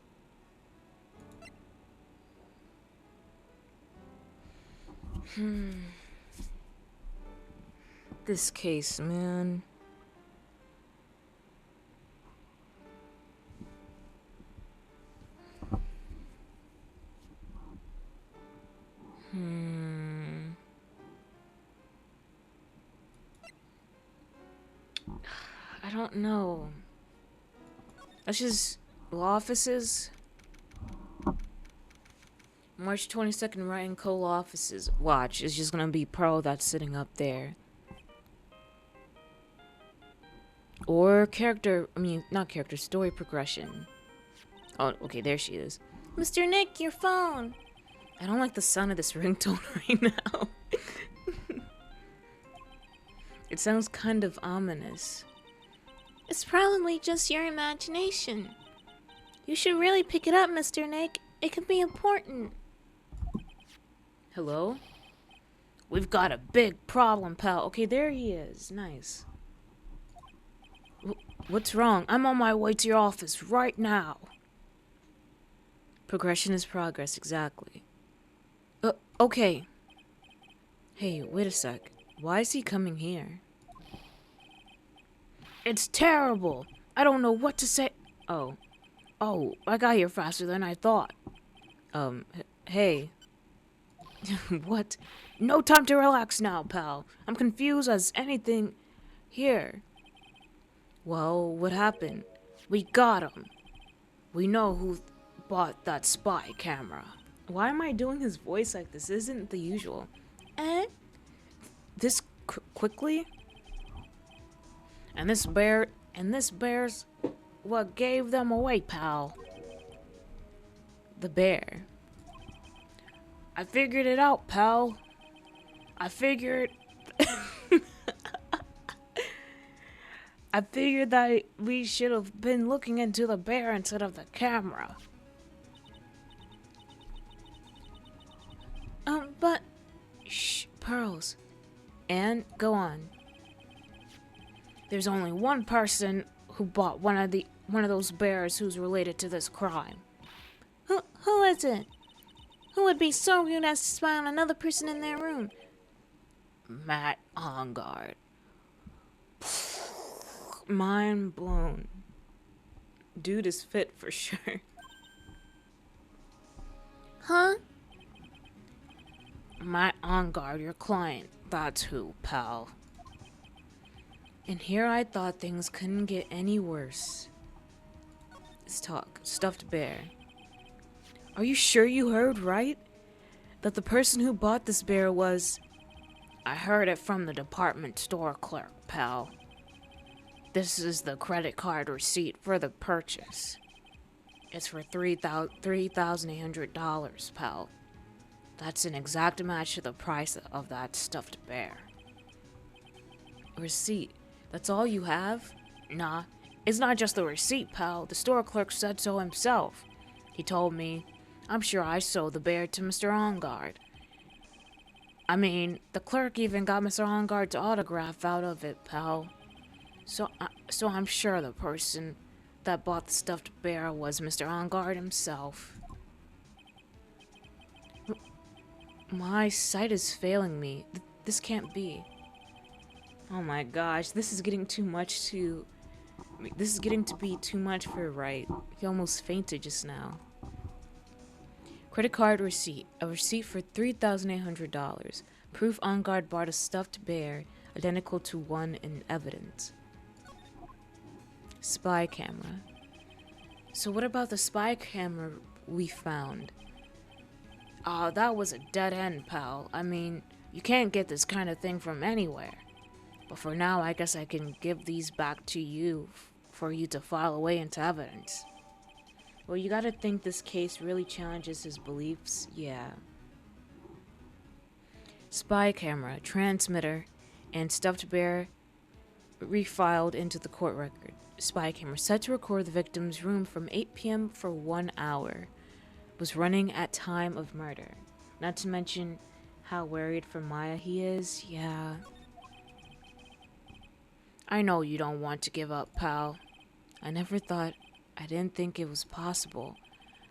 This case, man. I don't know. Let's just offices. March 22nd, Wright and Cole offices. Watch, it's just gonna be Pearl that's sitting up there. Or not character, story progression. Oh, okay, there she is. Mr. Nick, your phone. I don't like the sound of this ringtone right now. It sounds kind of ominous. It's probably just your imagination. You should really pick it up, Mr. Nick. It could be important. Hello? We've got a big problem, pal. Okay, there he is. Nice. What's wrong? I'm on my way to your office right now. Progression is progress, exactly. Okay. Hey, wait a sec. Why is he coming here? It's terrible. I don't know what to say. Oh, I got here faster than I thought. Hey. What? No time to relax now, pal. I'm confused as anything here. Well, what happened? We got him. We know who bought that spy camera. Why am I doing his voice like this? Isn't the usual. This quickly? And this bear's what gave them away, pal. The bear. I figured it out, pal. I figured that we should have been looking into the bear instead of the camera. But shh, Pearls. And go on. There's only one person who bought one of those bears who's related to this crime. Who is it? Who would be so rude as to spy on another person in their room? Matt Engarde. Mind blown. Dude is fit for sure. Huh? Matt Engarde, your client. That's who, pal. And here I thought things couldn't get any worse. Let's talk. Stuffed bear. Are you sure you heard right? That the person who bought this bear was... I heard it from the department store clerk, pal. This is the credit card receipt for the purchase. It's for $3,800, pal. That's an exact match to the price of that stuffed bear. Receipt? That's all you have? Nah, it's not just the receipt, pal. The store clerk said so himself. He told me, I'm sure I sold the bear to Mr. Engarde. I mean, the clerk even got Mr. Engarde's autograph out of it, pal. So I'm sure the person that bought the stuffed bear was Mr. Engarde himself. My sight is failing me. This can't be. Oh my gosh, this is getting too much to... This is getting to be too much for Wright. He almost fainted just now. Credit card receipt. A receipt for $3,800. Proof Engarde bought a stuffed bear identical to one in evidence. Spy camera. So what about the spy camera we found? That was a dead end, pal. I mean, you can't get this kind of thing from anywhere. But for now, I guess I can give these back to you for you to file away into evidence. Well, you gotta think this case really challenges his beliefs, yeah. Spy camera, transmitter, and stuffed bear refiled into the court record. Spy camera set to record the victim's room from 8 p.m. for 1 hour. Was running at time of murder. Not to mention how worried for Maya he is, yeah. I know you don't want to give up, pal. I didn't think it was possible.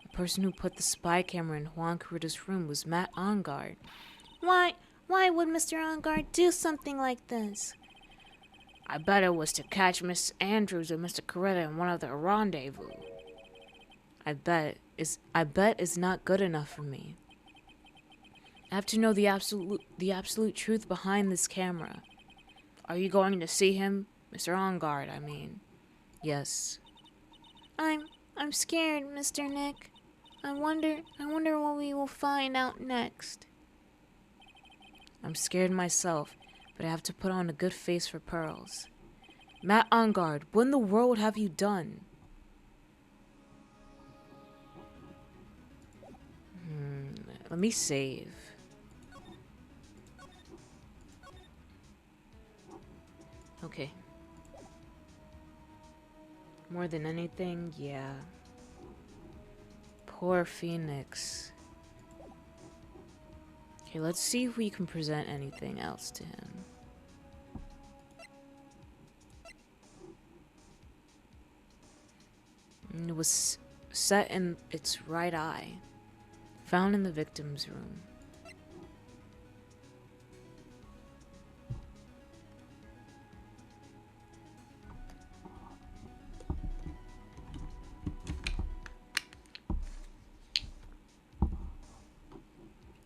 The person who put the spy camera in Juan Carrita's room was Matt Engarde. Why would Mr. Engarde do something like this? I bet it was to catch Miss Andrews and Mr. Carrita in one of their rendezvous. I bet is not good enough for me. I have to know the absolute truth behind this camera. Are you going to see him? Mr. Engarde, I mean. Yes. I'm I'm scared, Mr. Nick. I wonder what we will find out next. I'm scared myself, but I have to put on a good face for Pearls. Matt Engarde, what in the world have you done? Let me save. Okay. More than anything, yeah. Poor Phoenix. Okay, let's see if we can present anything else to him. It was set in its right eye. Found in the victim's room.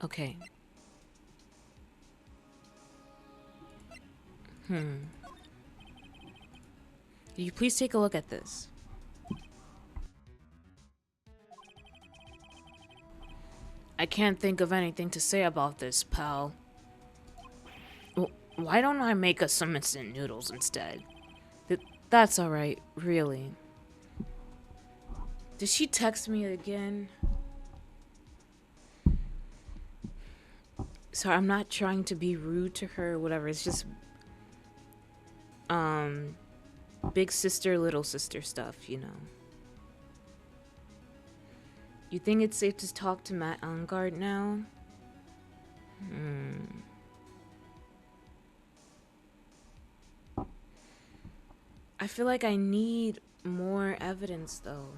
Okay. Could you please take a look at this? I can't think of anything to say about this, pal. Why don't I make us some instant noodles instead? That's alright, really. Did she text me again? Sorry, I'm not trying to be rude to her or whatever. It's just, big sister, little sister stuff, you know. You think it's safe to talk to Matt Engarde now? I feel like I need more evidence, though.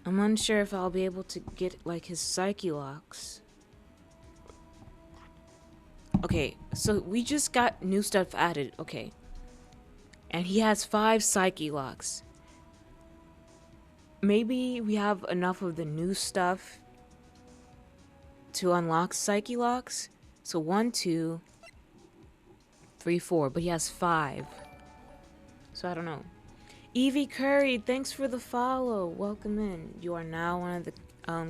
I'm unsure if I'll be able to get, like, his psyche locks. Okay, so we just got new stuff added, okay. And he has 5 psyche locks. Maybe we have enough of the new stuff to unlock psyche locks. So 1, 2, 3, 4, but he has 5. So I don't know. Evie Curry, thanks for the follow. Welcome in. You are now one of the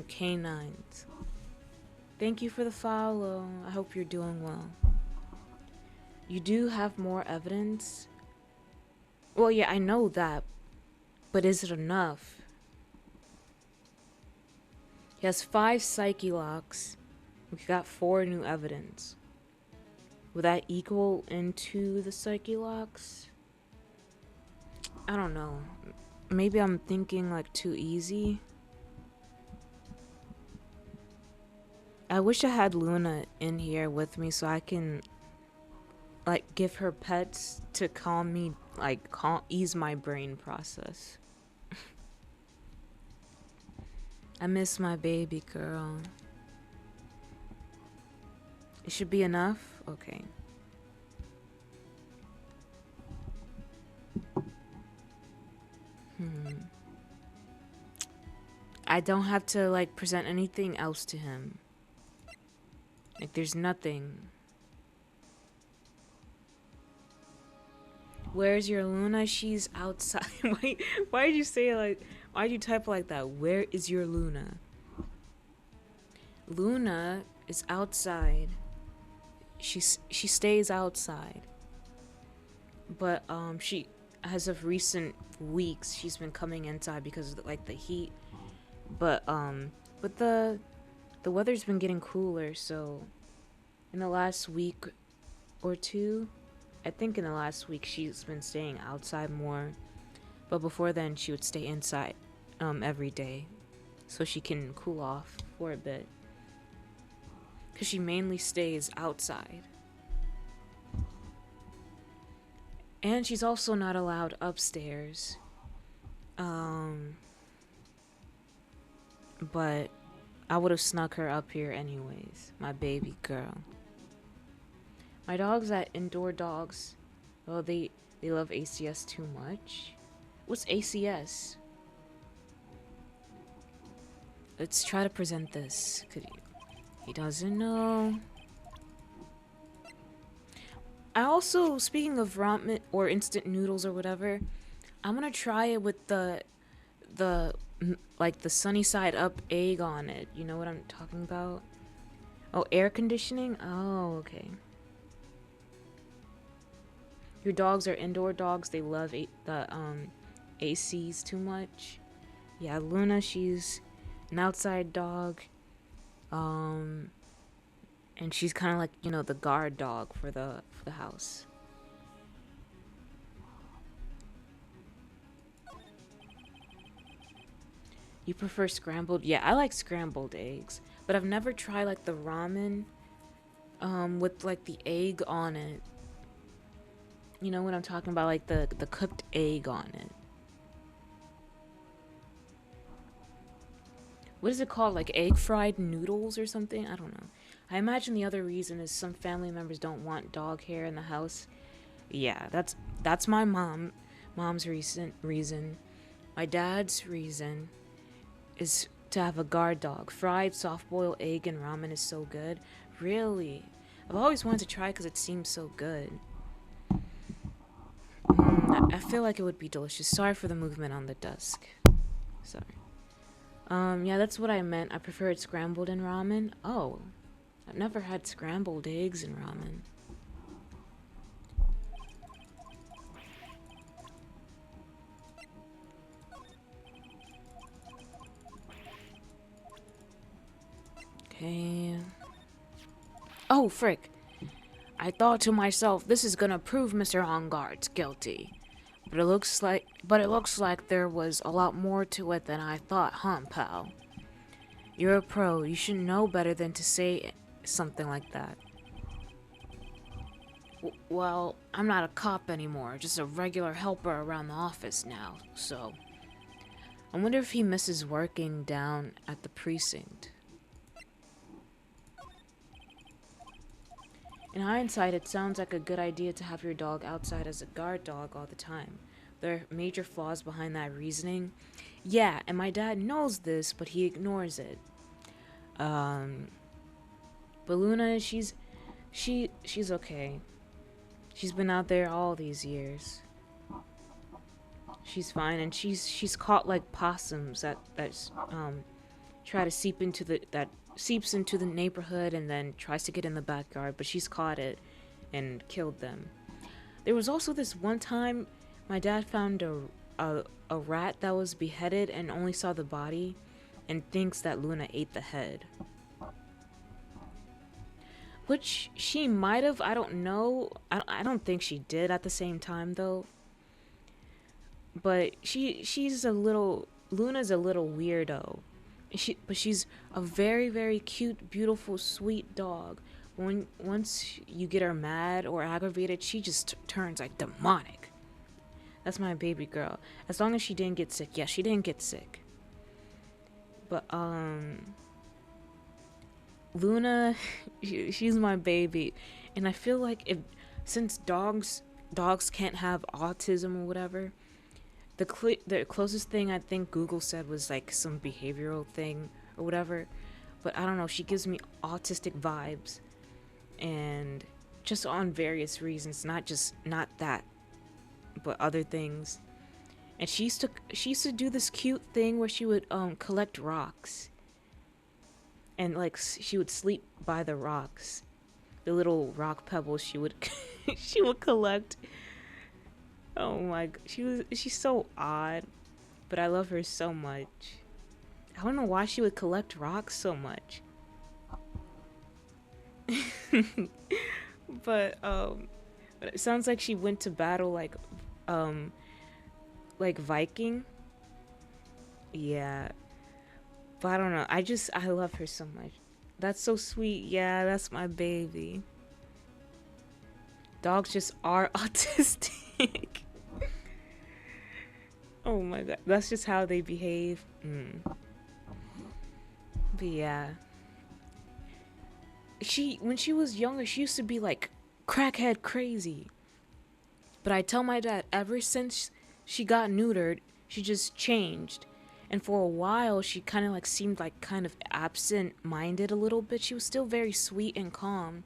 canines. Thank you for the follow. I hope you're doing well. You do have more evidence? Well, yeah, I know that. But is it enough? He has 5 psyche locks. We got 4 new evidence. Would that equal into the psyche locks? I don't know. Maybe I'm thinking like too easy. I wish I had Luna in here with me so I can like give her pets to calm me, like ease my brain process. I miss my baby girl. It should be enough? Okay. I don't have to like present anything else to him. Like there's nothing. Where's your Luna? She's outside. Why did you say it like? Why did you type it like that? Where is your Luna? Luna is outside. She stays outside. But she, as of recent weeks, she's been coming inside because of like the heat. But the weather's been getting cooler, so in the last week or two, I think in the last week she's been staying outside more. But before then she would stay inside every day so she can cool off for a bit. Cuz she mainly stays outside. And she's also not allowed upstairs. But I would have snuck her up here anyways. My baby girl. My dogs at Indoor Dogs. Oh, they love ACS too much. What's ACS? Let's try to present this. He doesn't know. I also, speaking of ramen or instant noodles or whatever, I'm gonna try it with the like the sunny side up egg on it. You know what I'm talking about? Oh, air conditioning? Oh, okay. Your dogs are indoor dogs. They love the ACs too much. Yeah, Luna, she's an outside dog. Um, and she's kind of like, you know, the guard dog for the house. You prefer scrambled? Yeah, I like scrambled eggs, but I've never tried like the ramen with like the egg on it. You know what I'm talking about, like the cooked egg on it. What is it called? Like egg fried noodles or something? I don't know. I imagine the other reason is some family members don't want dog hair in the house. Yeah, that's my mom's recent reason. My dad's reason is to have a guard dog. Fried soft boiled egg and ramen is so good. Really? I've always wanted to try because it seems so good. I feel like it would be delicious. Sorry for the movement on the desk. Sorry. Yeah, that's what I meant. I preferred scrambled in ramen. Oh, I've never had scrambled eggs in ramen. Okay. Oh, frick. I thought to myself, this is gonna prove Mr. Engarde's guilty. But it looks like there was a lot more to it than I thought, huh, pal? You're a pro. You should know better than to say something like that. Well, I'm not a cop anymore, just a regular helper around the office now, so. I wonder if he misses working down at the precinct. In hindsight, it sounds like a good idea to have your dog outside as a guard dog all the time. There are major flaws behind that reasoning. Yeah, and my dad knows this, but he ignores it. Um, but Luna, she's okay. She's been out there all these years. She's fine, and she's caught like possums that try to seeps into the neighborhood and then tries to get in the backyard, but she's caught it and killed them. There was also this one time my dad found a rat that was beheaded and only saw the body and thinks that Luna ate the head. Which she might have, I don't know. I don't think she did at the same time though. But she's a little Luna's a little weirdo. But she's a very very cute, beautiful, sweet dog. When once you get her mad or aggravated, she just turns like demonic. That's my baby girl. As long as she didn't get sick. Yeah, she didn't get sick. But Luna, she's my baby, and I feel like if since dogs can't have autism or whatever, the closest thing I think Google said was like some behavioral thing or whatever. But I don't know. She gives me autistic vibes, and just on various reasons, not that, but other things. And she used to do this cute thing where she would collect rocks, and like she would sleep by the rocks, the little rock pebbles she would she would collect. Oh my, she's so odd, but I love her so much. I don't know why she would collect rocks so much. but but it sounds like she went to battle um like Viking. Yeah. But I don't know. I love her so much. That's so sweet. Yeah, that's my baby. Dogs just are autistic. Oh my god. That's just how they behave. But yeah. When she was younger, she used to be like crackhead crazy. But I tell my dad ever since she got neutered, she just changed. And for a while, she kind of like seemed like kind of absent minded a little bit. She was still very sweet and calm.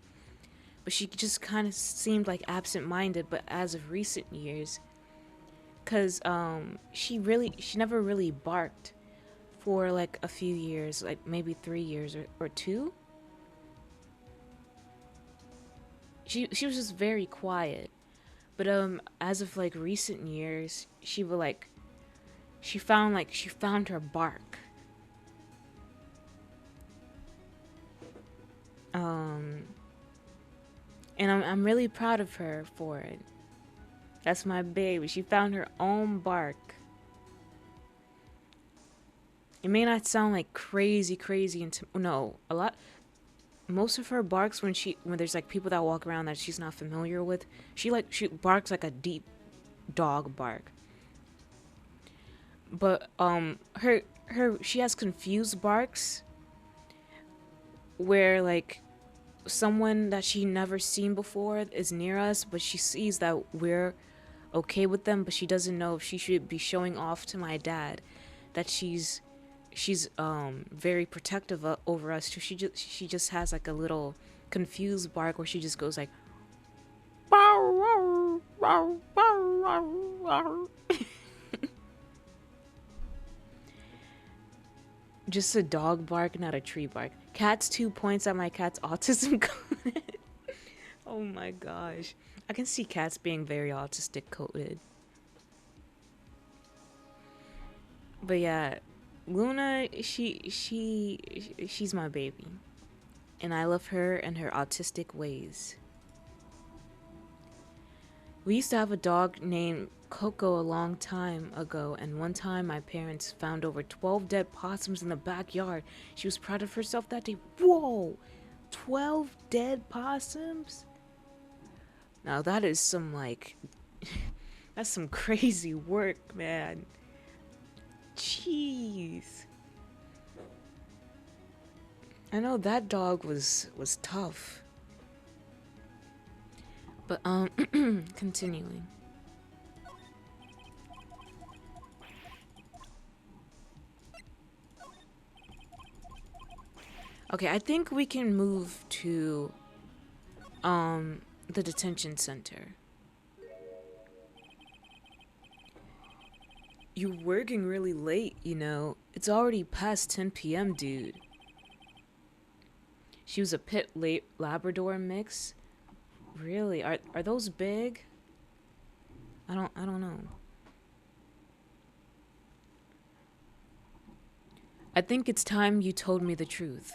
but she just kind of seemed like absent-minded. But as of recent years, because she never really barked for like a few years, like maybe 3 years or two. She was just very quiet. But as of like recent years, she found her bark. Um and I'm really proud of her for it. That's my baby. She found her own bark. It may not sound like crazy into no, a lot most of her barks when there's like people that walk around that she's not familiar with, she barks like a deep dog bark. But her she has confused barks where like someone that she never seen before is near us, but she sees that we're okay with them, but she doesn't know if she should be showing off to my dad that she's very protective over us. So she just has like a little confused bark where she just goes like just a dog bark, not a tree bark. Cat's 2 points at my cat's autism code. Oh my gosh. I can see cats being very autistic coded. But yeah, Luna, she's my baby. And I love her and her autistic ways. We used to have a dog named Coco a long time ago, and one time my parents found over 12 dead possums in the backyard. She was proud of herself that day. Whoa! 12 dead possums? Now that is some like that's some crazy work, man. Jeez. I know that dog was tough. But continuing. Okay, I think we can move to the detention center. You're working really late, you know. It's already past 10 p.m., dude. She was a pit Labrador mix. Really? Are those big? I don't know. I think it's time you told me the truth.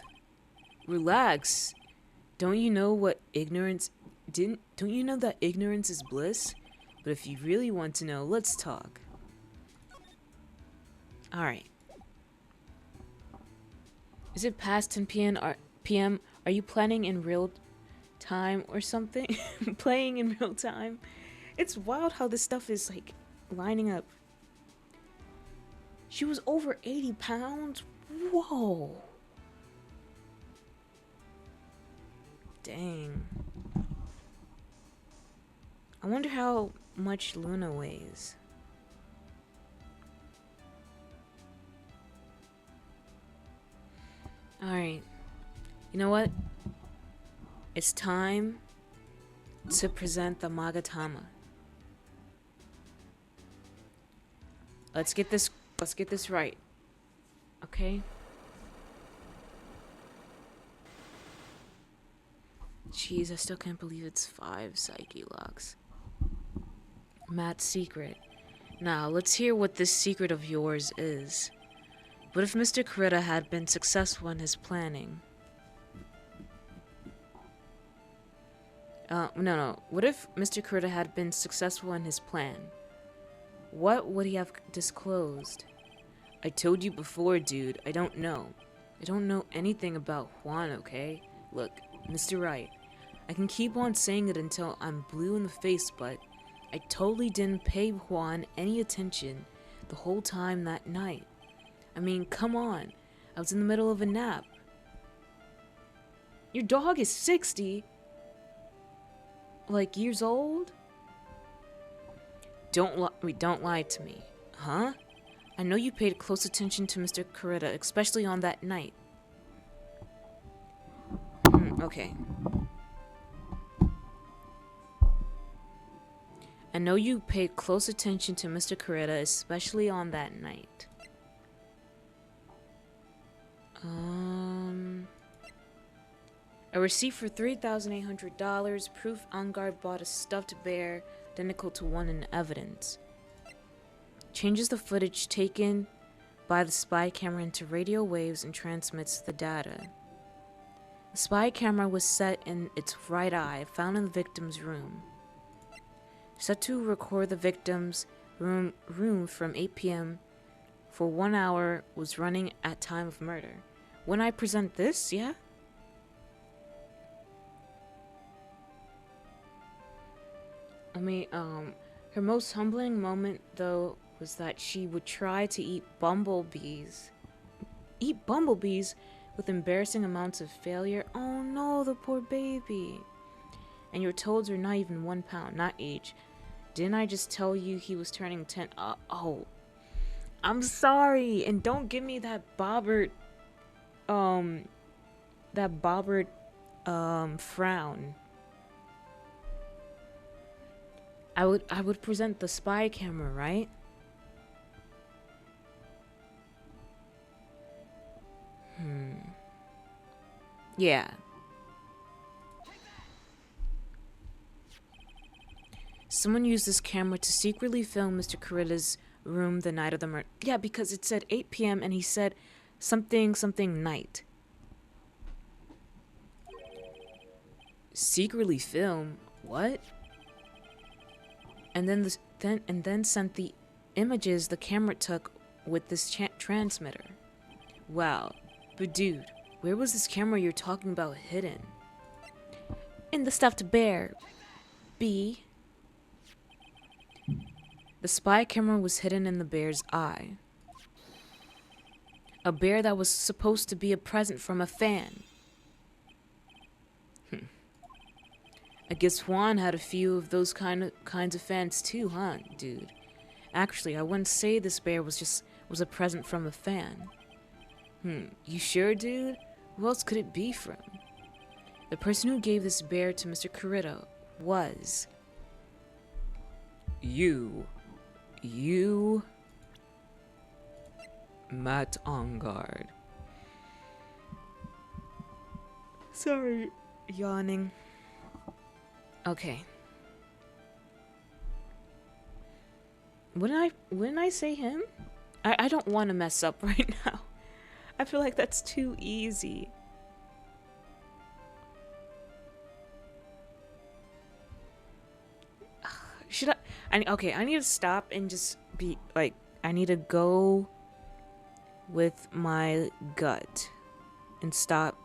Relax. Don't you know don't you know that ignorance is bliss? But if you really want to know, let's talk. All right. Is it past 10 p.m.? Are you planning in real time or something? Playing in real time? It's wild how this stuff is like lining up. She was over 80 pounds? Whoa. Dang. I wonder how much Luna weighs. Alright. You know what? It's time to present the Magatama. Let's get this right. Okay? Jeez, I still can't believe it's 5 psyche locks. Matt's secret. Now, let's hear what this secret of yours is. What if Mr. Coretta had been successful in his planning? No. What if Mr. Coretta had been successful in his plan? What would he have disclosed? I told you before, dude, I don't know. I don't know anything about Juan, okay? Look, Mr. Wright, I can keep on saying it until I'm blue in the face, but I totally didn't pay Juan any attention the whole time that night. I mean, come on. I was in the middle of a nap. Your dog is 60? Like, years old? Don't lie to me. Huh? I know you paid close attention to Mr. Coretta, especially on that night. Okay. I know you paid close attention to Mr. Coretta, especially on that night. A receipt for $3,800. Proof Engarde bought a stuffed bear identical to one in evidence. Changes the footage taken by the spy camera into radio waves and transmits the data. The spy camera was set in its right eye, found in the victim's room. Set to record the victim's room from 8 p.m. for 1 hour, was running at time of murder. When I present this, yeah? I mean, her most humbling moment, though, was that she would try to eat bumblebees with embarrassing amounts of failure. Oh no, the poor baby. And your toads are not even 1 pound, not age. Didn't I just tell you he was turning 10? Oh, I'm sorry. And don't give me that bobbert, frown. I would present the spy camera, right? Yeah. Someone used this camera to secretly film Mr. Coretta's room the night of the murder. Yeah, because it said 8 p.m. and he said something night. Secretly film? What? And then sent the images the camera took with this transmitter. Wow. But dude, where was this camera you're talking about hidden? In the stuffed bear. B. The spy camera was hidden in the bear's eye. A bear that was supposed to be a present from a fan. I guess Juan had a few of those kinds of fans too, huh, dude? Actually, I wouldn't say this bear was a present from a fan. You sure, dude? Who else could it be from? The person who gave this bear to Mr. Coretta was... You, Matt Engarde. Sorry, yawning. Okay. Wouldn't I say him? I don't want to mess up right now. I feel like that's too easy. Should okay, I need to stop and just be like, I need to go with my gut and stop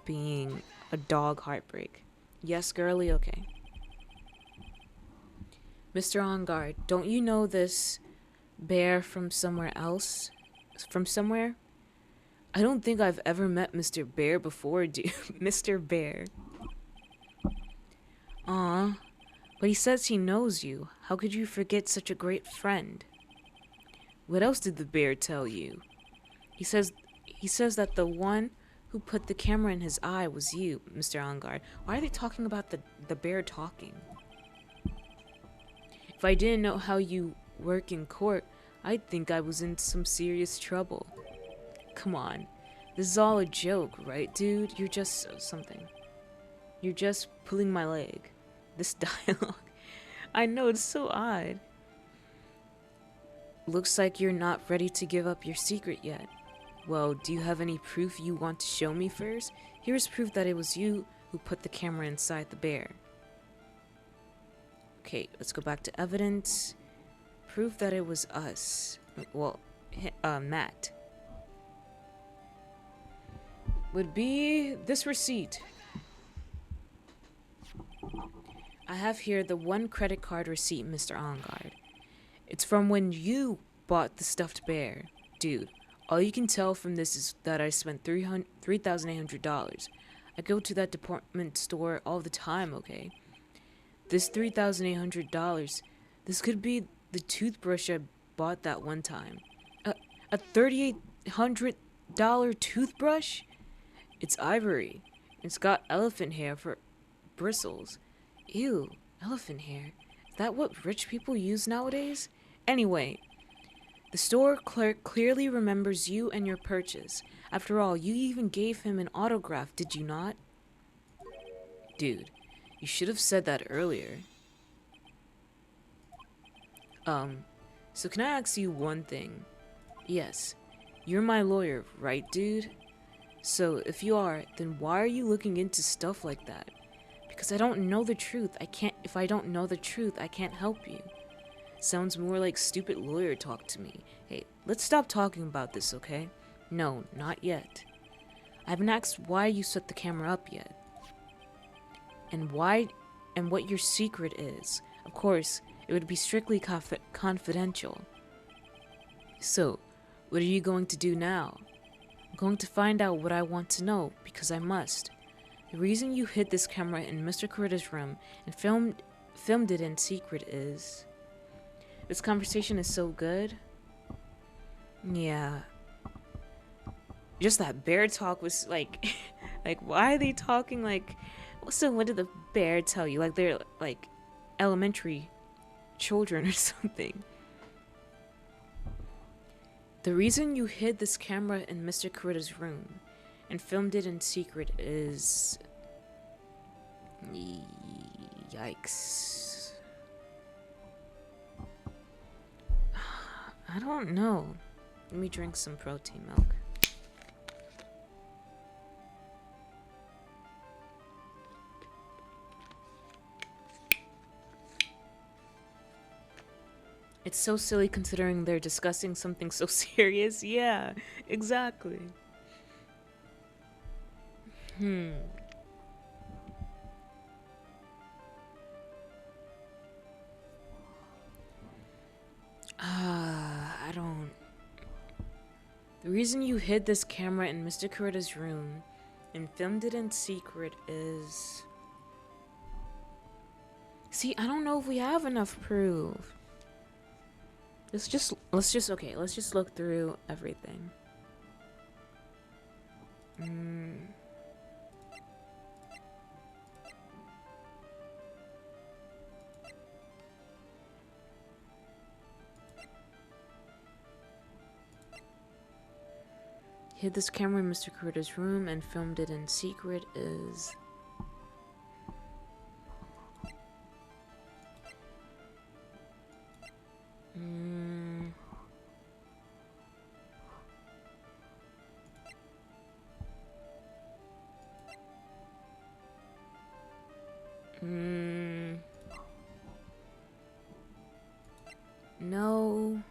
being a dog heartbreak. Yes, girly, okay. Mr. Engarde, don't you know this bear from somewhere else? From somewhere? I don't think I've ever met Mr. Bear before, dude. Mr. Bear. Aw, but he says he knows you. How could you forget such a great friend? What else did the bear tell you? He says that the one who put the camera in his eye was you, Mr. Engarde. Why are they talking about the bear talking? If I didn't know how you work in court, I'd think I was in some serious trouble. Come on. This is all a joke, right, dude? You're just something. You're just pulling my leg. This dialogue. I know, it's so odd. Looks like you're not ready to give up your secret yet. Well, do you have any proof you want to show me first? Here's proof that it was you who put the camera inside the bear. Okay, let's go back to evidence. Proof that it was us. Well, Matt. Would be this receipt. I have here the one credit card receipt, Mr. Engarde. It's from when you bought the stuffed bear. Dude, all you can tell from this is that I spent $3,800. I go to that department store all the time, okay? This $3,800, this could be the toothbrush I bought that one time. A $3,800 toothbrush? It's ivory. It's got elephant hair for bristles. Ew, elephant hair. Is that what rich people use nowadays? Anyway, the store clerk clearly remembers you and your purchase. After all, you even gave him an autograph, did you not? Dude, you should have said that earlier. So can I ask you one thing? Yes, you're my lawyer, right, dude? So if you are, then why are you looking into stuff like that? Because I don't know the truth. If I don't know the truth, I can't help you. Sounds more like stupid lawyer talk to me. Hey, let's stop talking about this, okay? No, not yet. I haven't asked why you set the camera up yet. And what your secret is. Of course, it would be strictly confidential. So, what are you going to do now? I'm going to find out what I want to know, because I must. The reason you hid this camera in Mr. Kurida's room and filmed it in secret is... This conversation is so good. Yeah. Just that bear talk was like... like, why are they talking like... So what did the bear tell you? Like, they're like elementary children or something. The reason you hid this camera in Mr. Kurida's room and filmed it in secret is... Yikes. I don't know. Let me drink some protein milk. It's so silly considering they're discussing something so serious. Yeah, exactly. I don't... The reason you hid this camera in Mr. Kurida's room and filmed it in secret is... See, I don't know if we have enough proof. Let's just look through everything. Hid this camera in Mr. Kurida's room and filmed it in secret is... No.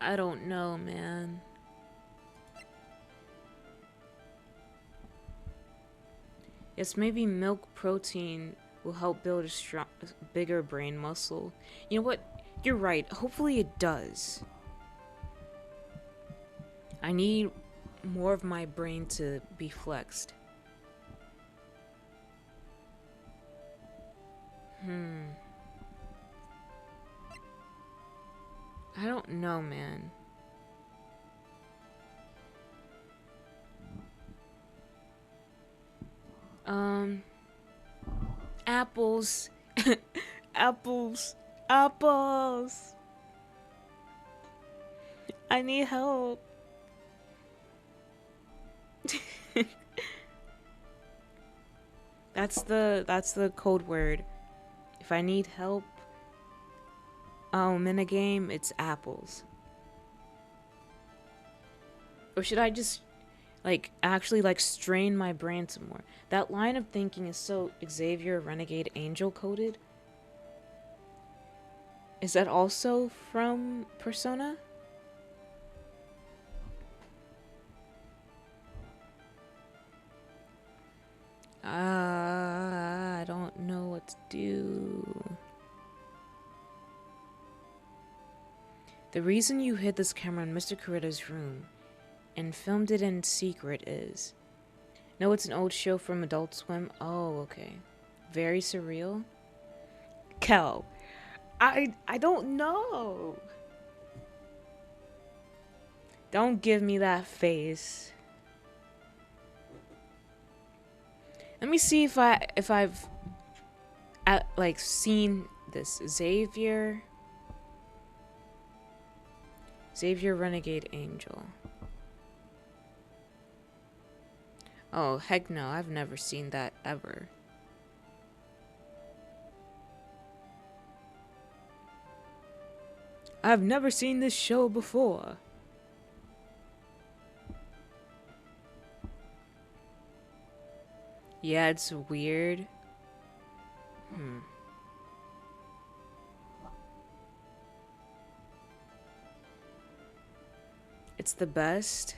I don't know, man. Yes, maybe milk protein will help build a bigger brain muscle. You know what? You're right. Hopefully it does. I need more of my brain to be flexed. I don't know, man. Apples. Apples. Apples. I need help. That's the code word. If I need help, in a game, it's apples. Or should I just actually strain my brain some more? That line of thinking is so Xavier Renegade Angel coded. Is that also from Persona? I don't know what to do. The reason you hid this camera in Mr. Kurida's room and filmed it in secret is... No, it's an old show from Adult Swim. Oh, okay. Very surreal. Kel, I don't know. Don't give me that face. Let me see if I've like seen this Xavier Renegade Angel. Oh, heck no, I've never seen that ever. I've never seen this show before. Yeah, it's weird. It's the best.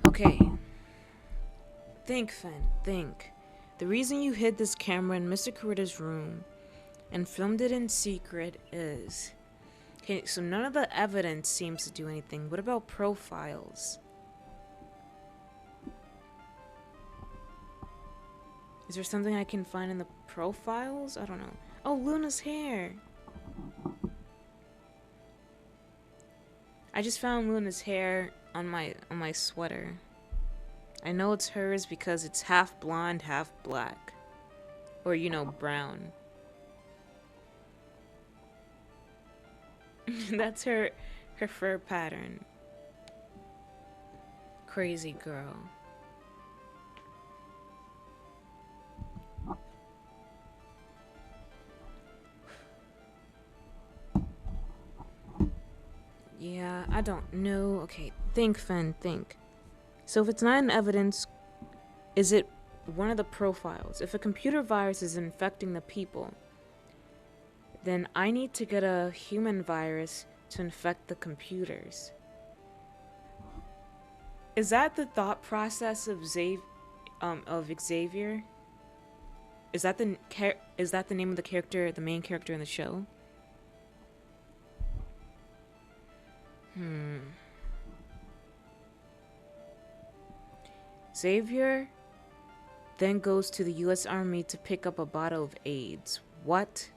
Okay. Think, Fen, think. The reason you hid this camera in Mr. Kurita's room and filmed it in secret is... Okay, so none of the evidence seems to do anything. What about profiles? Is there something I can find in the profiles? I don't know. Oh, Luna's hair! I just found Luna's hair on my sweater. I know it's hers because it's half blonde, half black. Or, you know, brown. That's her fur pattern. Crazy girl. Yeah, I don't know. Okay, think, Fen, think. So if it's not in evidence, is it one of the profiles? If a computer virus is infecting the people, then I need to get a human virus to infect the computers. Is that the thought process of Xavier? Is that the name of the character, the main character in the show? Xavier then goes to the US Army to pick up a bottle of AIDS. What?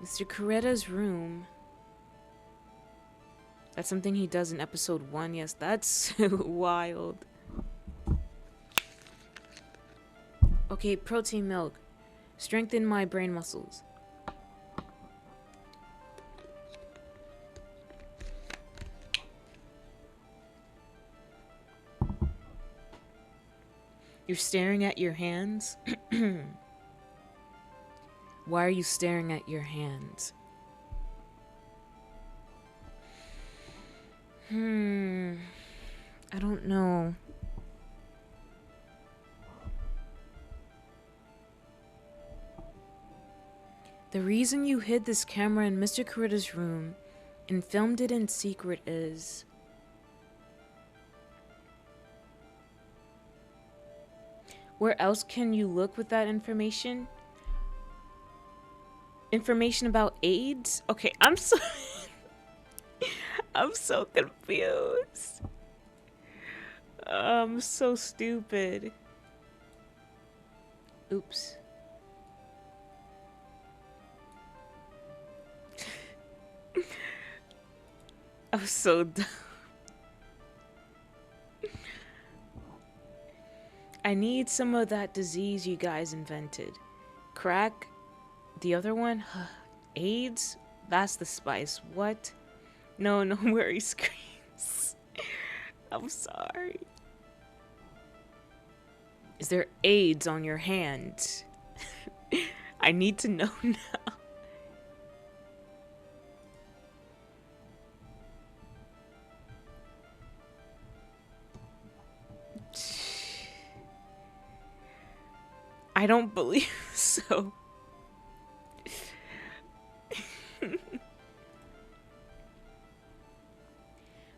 Mr. Kurita's room. That's something he does in episode 1. Yes, that's wild. Okay, protein milk. Strengthen my brain muscles. You're staring at your hands? Why are you staring at your hands? I don't know. The reason you hid this camera in Mr. Kurita's room and filmed it in secret is... Where else can you look with that information? Information about AIDS? Okay, I'm so... I'm so confused. I'm so stupid. Oops. I'm so dumb. I need some of that disease you guys invented. Crack? The other one? AIDS? That's the spice. What? No, no worry, screams. I'm sorry. Is there AIDS on your hand? I need to know now. I don't believe so.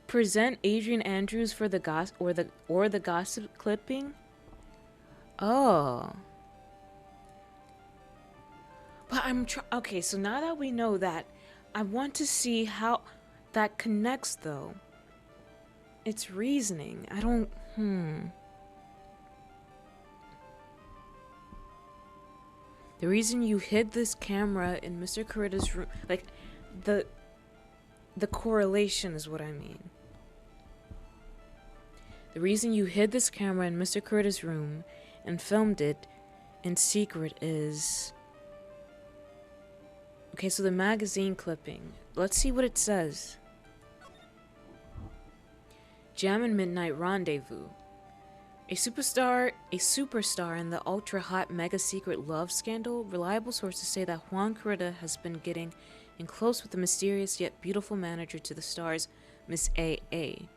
Present Adrian Andrews for the the gossip clipping? Oh. But okay, so now that we know that, I want to see how that connects though. It's reasoning. I don't The reason you hid this camera in Mr. Kurita's room, like, the correlation is what I mean. The reason you hid this camera in Mr. Kurita's room and filmed it in secret is... Okay, so the magazine clipping. Let's see what it says. Jam and Midnight Rendezvous. A superstar in the ultra-hot mega-secret love scandal. Reliable sources say that Juan Kurita has been getting in close with the mysterious yet beautiful manager to the stars, Miss A.A.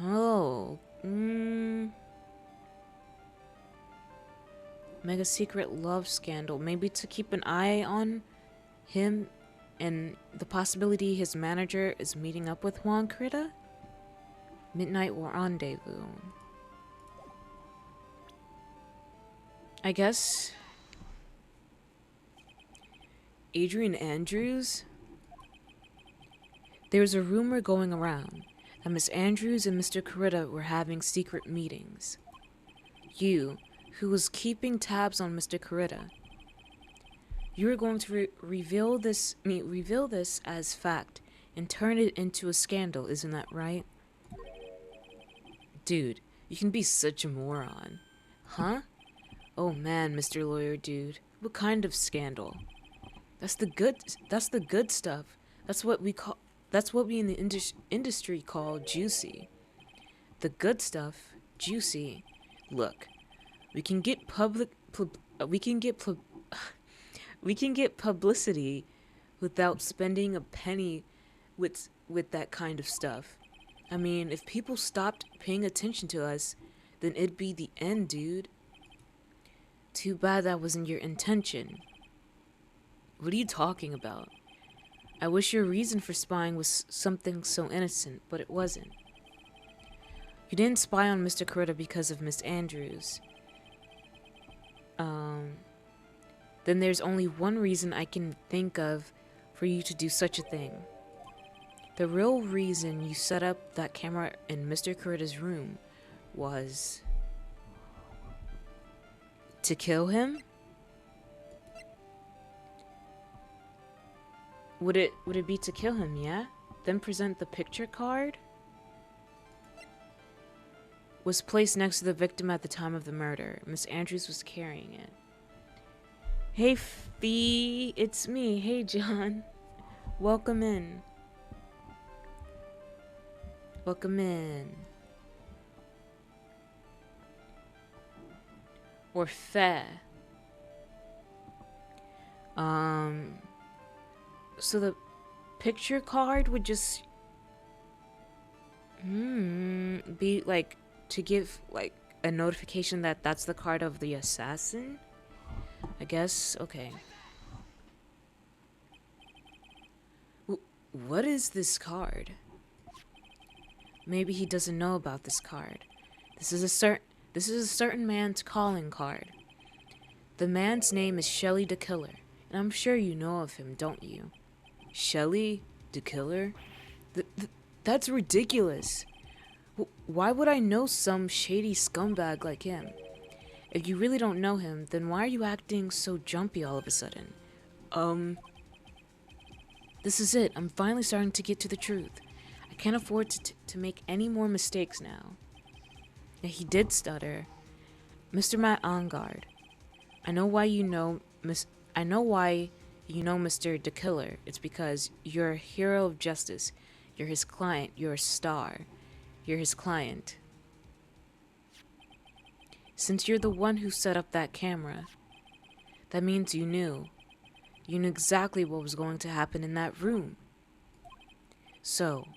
Oh. Mega secret love scandal. Maybe to keep an eye on him and the possibility his manager is meeting up with Juan Kurita? Midnight Rendezvous. I guess... Adrian Andrews? There's a rumor going around that Miss Andrews and Mr. Kurita were having secret meetings. You, who was keeping tabs on Mr. Kurita, you were going to reveal this as fact and turn it into a scandal, isn't that right? Dude, you can be such a moron. Huh? Oh man, Mr. Lawyer Dude. What kind of scandal? That's the good stuff. That's what we in the industry call juicy. The good stuff, juicy. Look, we can get publicity without spending a penny with that kind of stuff. I mean, if people stopped paying attention to us, then it'd be the end, dude. Too bad that wasn't your intention. What are you talking about? I wish your reason for spying was something so innocent, but it wasn't. You didn't spy on Mr. Kurita because of Miss Andrews. Then there's only one reason I can think of for you to do such a thing. The real reason you set up that camera in Mr. Kurita's room was... to kill him? Would it be to kill him, yeah? Then present the picture card? Was placed next to the victim at the time of the murder. Miss Andrews was carrying it. Hey Fee, it's me. Hey John. Welcome in. Welcome in. Or Fe. So the picture card would just be like to give like a notification that that's the card of the assassin? I guess. Okay. What is this card? Maybe he doesn't know about this card. This is a certain man's calling card. The man's name is Shelly the Killer, and I'm sure you know of him, don't you? Shelly the Killer? That's ridiculous. Why would I know some shady scumbag like him? If you really don't know him, then why are you acting so jumpy all of a sudden? This is it. I'm finally starting to get to the truth. I can't afford to make any more mistakes now. Yeah, he did stutter. Mr. Matt Engarde. I know why you know Mr. the Killer. It's because you're a hero of justice. You're his client. You're a star. You're his client. Since you're the one who set up that camera, that means you knew. You knew exactly what was going to happen in that room. So,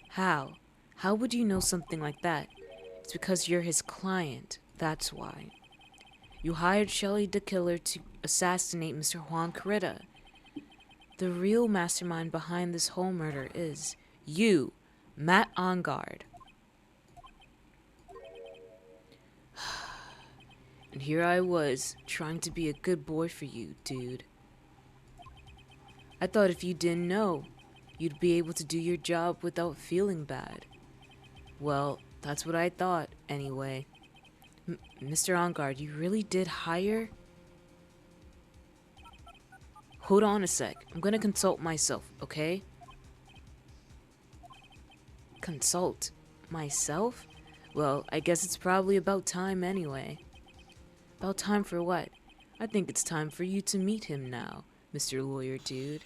how? How would you know something like that? It's because you're his client. That's why. You hired Shelly the Killer to assassinate Mr. Juan Kurita. The real mastermind behind this whole murder is you, Matt Engarde. And here I was, trying to be a good boy for you, dude. I thought if you didn't know, you'd be able to do your job without feeling bad. Well, that's what I thought, anyway. Mr. Engarde, you really did hire? Hold on a sec. I'm gonna consult myself, okay? Consult myself? Well, I guess it's probably about time anyway. About time for what? I think it's time for you to meet him now, Mr. Lawyer Dude.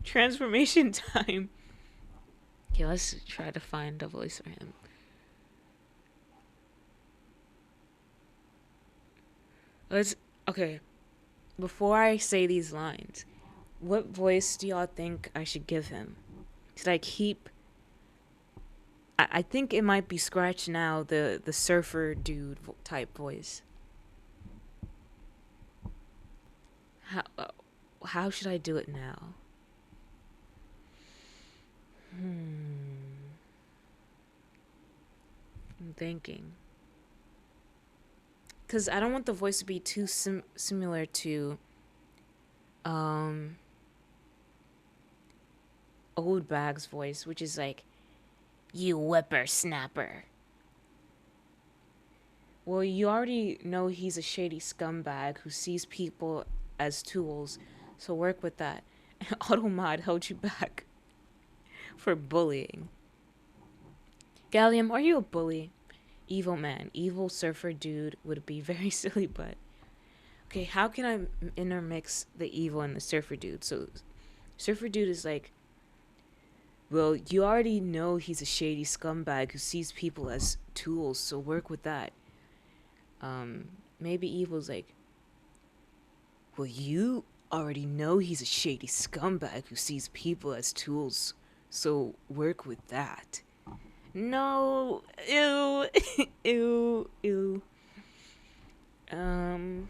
Transformation time. Okay, let's try to find a voice for him. Let's. Okay, before I say these lines, what voice do y'all think I should give him? Should I keep. I think it might be Scratch now, the surfer dude type voice. How should I do it now? I'm thinking. Because I don't want the voice to be too similar to um old Bag's voice, which is like, You whippersnapper. well, you already know he's a shady scumbag who sees people as tools, so work with that. Automod held you back for bullying. Gallium, are you a bully? Evil man, evil surfer dude would be very silly, but okay, how can I intermix the evil and the surfer dude? So, surfer dude is like, well, you already know he's a shady scumbag who sees people as tools, so work with that. Maybe evil's like, well, you already know he's a shady scumbag who sees people as tools, so work with that. No, ew, ew, ew. Um,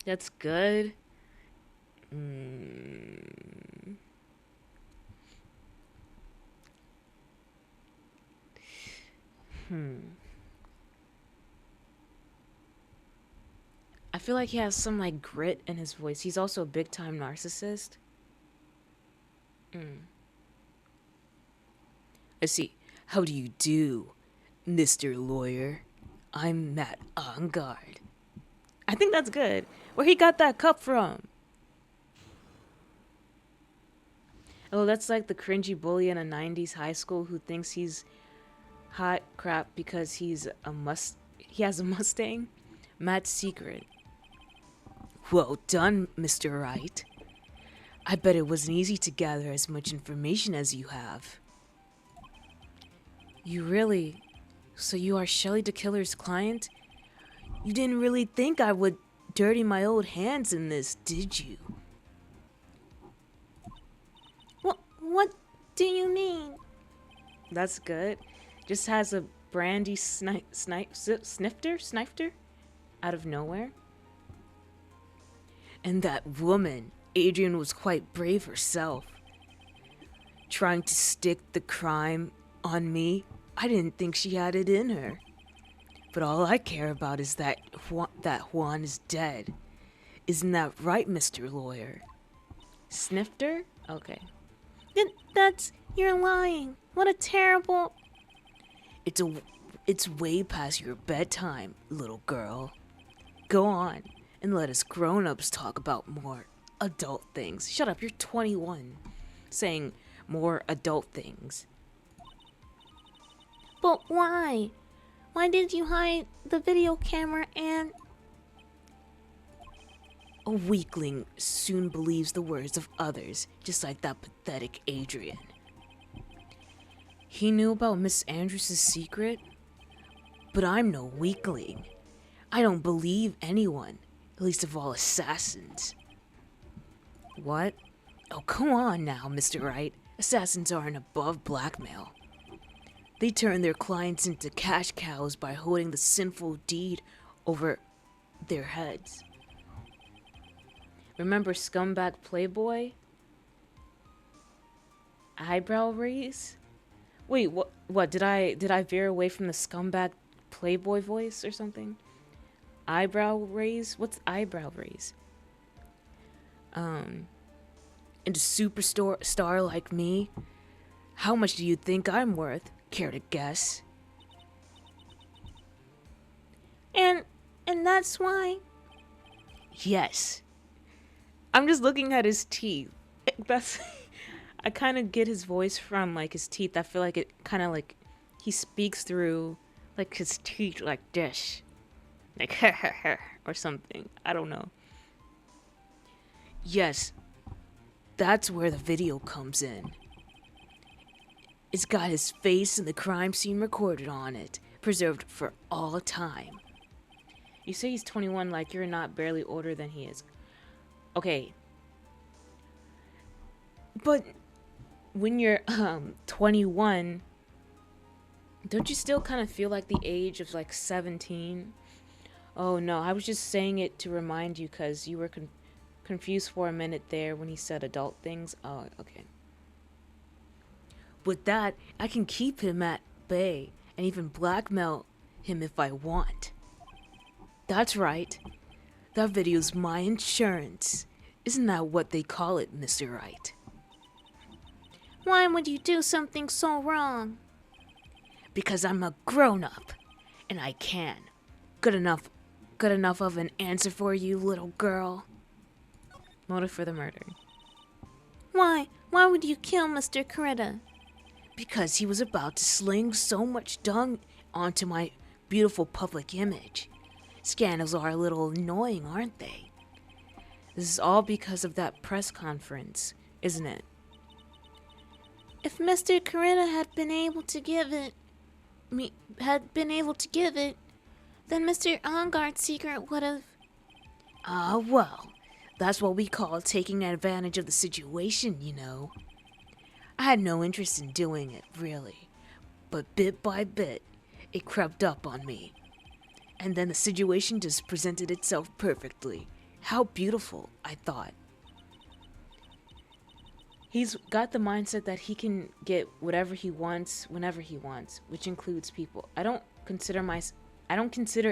that's good. Mm. I feel like he has some like grit in his voice. He's also a big time narcissist. I see. How do you do, Mr. Lawyer? I'm Matt Engarde. I think that's good. Where he got that cup from? Oh, that's like the cringy bully in a 90s high school who thinks he's hot crap because he has a Mustang. Matt's secret. Well done, Mr. Wright. I bet it wasn't easy to gather as much information as you have. You really? So you are Shelly the Killer's client? You didn't really think I would dirty my old hands in this, did you? What do you mean? That's good. Just has a brandy snifter out of nowhere. And that woman, Adrian, was quite brave herself. Trying to stick the crime on me, I didn't think she had it in her. But all I care about is that Juan is dead. Isn't that right, Mr. Lawyer? Snifter? Okay. You're lying. What a terrible. It's way past your bedtime, little girl. Go on and let us grown-ups talk about more adult things. Shut up, you're 21. Saying more adult things. But why? Why did you hide the video camera and. A weakling soon believes the words of others, just like that pathetic Adrian. He knew about Miss Andrews' secret? But I'm no weakling. I don't believe anyone, least of all assassins. What? Oh, come on now, Mr. Wright. Assassins aren't above blackmail. They turn their clients into cash cows by holding the sinful deed over their heads. Remember Scumbag Playboy? Eyebrow raise? Wait, what did I veer away from the Scumbag Playboy voice or something? Eyebrow raise? What's eyebrow raise? and a superstar star like me? How much do you think I'm worth? Care to guess? And that's why. Yes. I'm just looking at his teeth. That's I kind of get his voice from like his teeth. I feel like it kind of like he speaks through like his teeth like this. Like or something. I don't know. Yes, that's where the video comes in. It's got his face and the crime scene recorded on it, preserved for all time. You say he's 21 like you're not barely older than he is. Okay. But when you're 21, don't you still kind of feel like the age of like 17? Oh no, I was just saying it to remind you cuz you were confused for a minute there when he said adult things. Oh, okay. With that, I can keep him at bay and even blackmail him if I want. That's right. That video's my insurance. Isn't that what they call it, Mr. Wright? Why would you do something so wrong? Because I'm a grown-up, and I can. Good enough of an answer for you, little girl. Motive for the murder. Why? Why would you kill Mr. Coretta? Because he was about to sling so much dung onto my beautiful public image. Scandals are a little annoying, aren't they? This is all because of that press conference, isn't it? If Mr. Coretta had been able to give it, then Mr. Engarde's secret would have. Ah, well, that's what we call taking advantage of the situation, you know. I had no interest in doing it, really, but bit by bit, it crept up on me. And then the situation just presented itself perfectly. How beautiful, I thought. He's got the mindset that he can get whatever he wants whenever he wants, which includes people. I don't consider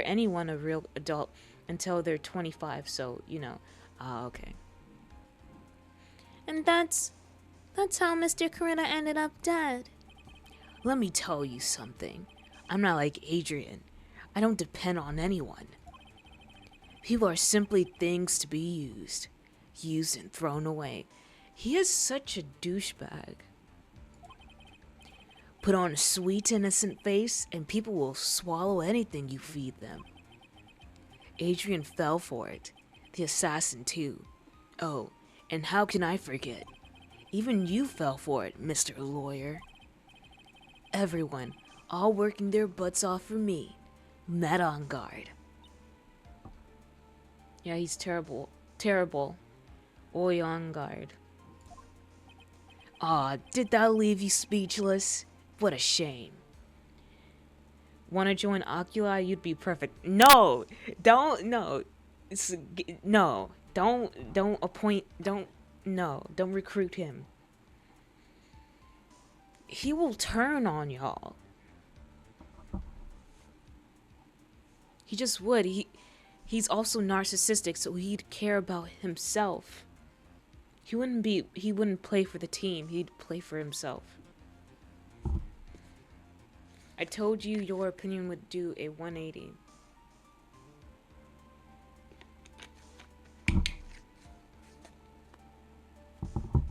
anyone a real adult until they're 25, so, you know. Okay. And that's how Mr. Coretta ended up dead. Let me tell you something. I'm not like Adrian. I don't depend on anyone. People are simply things to be used and thrown away. He is such a douchebag. Put on a sweet, innocent face, and people will swallow anything you feed them. Adrian fell for it. The assassin, too. Oh, and how can I forget? Even you fell for it, Mr. Lawyer. Everyone, all working their butts off for me. Met on guard. Yeah, he's terrible. Terrible. Oi, on guard. Aw, did that leave you speechless? What a shame. Wanna join Oculi? You'd be perfect. No! Don't, no. No. Don't appoint, don't recruit him. He will turn on y'all. He just would. He's also narcissistic, so he'd care about himself. He wouldn't play for the team, he'd play for himself. I told you your opinion would do a 180.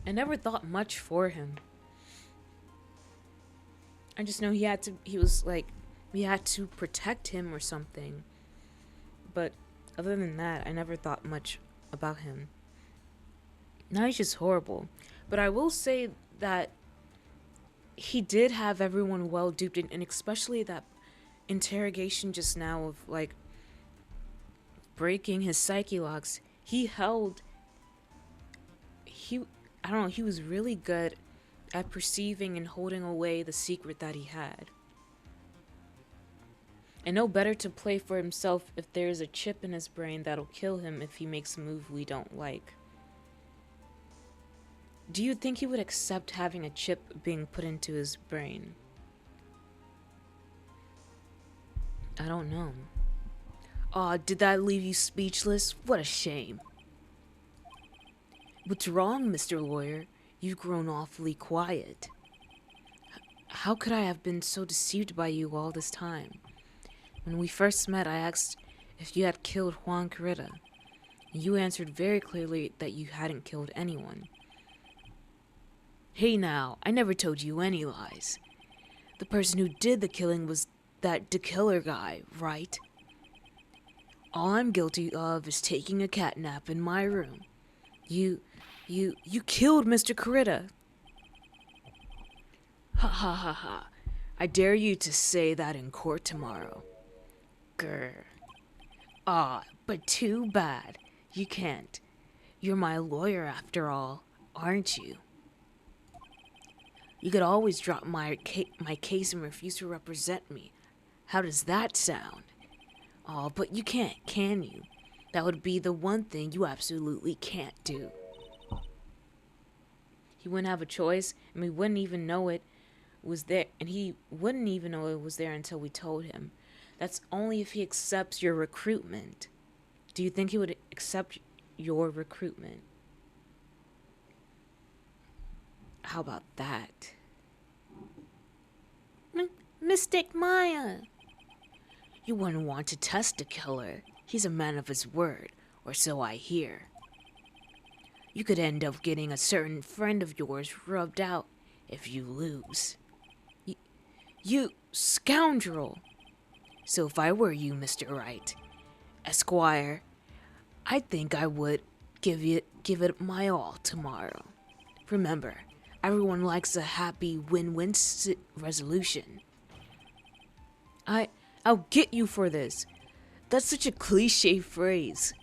I never thought much for him. I just know we had to protect him or something. But other than that, I never thought much about him. Now he's just horrible. But I will say that he did have everyone well duped, and especially that interrogation just now of like breaking his psyche locks. I don't know, he was really good at perceiving and holding away the secret that he had. And no better to play for himself if there's a chip in his brain that'll kill him if he makes a move we don't like. Do you think he would accept having a chip being put into his brain? I don't know. Aw, did that leave you speechless? What a shame. What's wrong, Mr. Lawyer? You've grown awfully quiet. How could I have been so deceived by you all this time? When we first met, I asked if you had killed Juan Carreta. You answered very clearly that you hadn't killed anyone. Hey now, I never told you any lies. The person who did the killing was that killer guy, Wright. All I'm guilty of is taking a cat nap in my room. You killed Mr. Carreta. Ha ha ha ha. I dare you to say that in court tomorrow. Grr. Ah, but too bad. You can't. You're my lawyer after all, aren't you? You could always drop my case and refuse to represent me. How does that sound? Oh, but you can't, can you? That would be the one thing you absolutely can't do. He wouldn't have a choice, and we wouldn't even know it was there, and he wouldn't even know it was there until we told him. That's only if he accepts your recruitment. Do you think he would accept your recruitment? How about that? Mystic Maya! You wouldn't want to test the killer. He's a man of his word, or so I hear. You could end up getting a certain friend of yours rubbed out if you lose. You scoundrel! So if I were you, Mr. Wright, Esquire, I think I would give it my all tomorrow. Remember, everyone likes a happy win-win resolution. I'll get you for this. That's such a cliche phrase.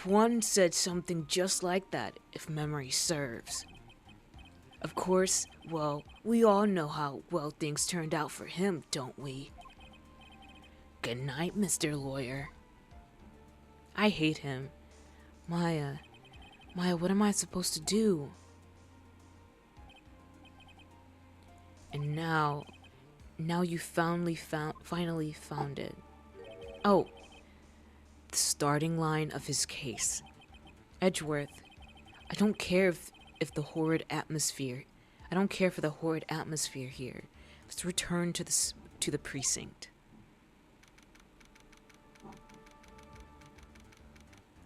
Juan said something just like that, if memory serves. Of course, well, we all know how well things turned out for him, don't we? Good night, Mr. Lawyer. I hate him. Maya, what am I supposed to do? And now you finally found it. Oh, the starting line of his case. Edgeworth, I don't care if the horrid atmosphere. I don't care for the horrid atmosphere here. Let's return to the precinct.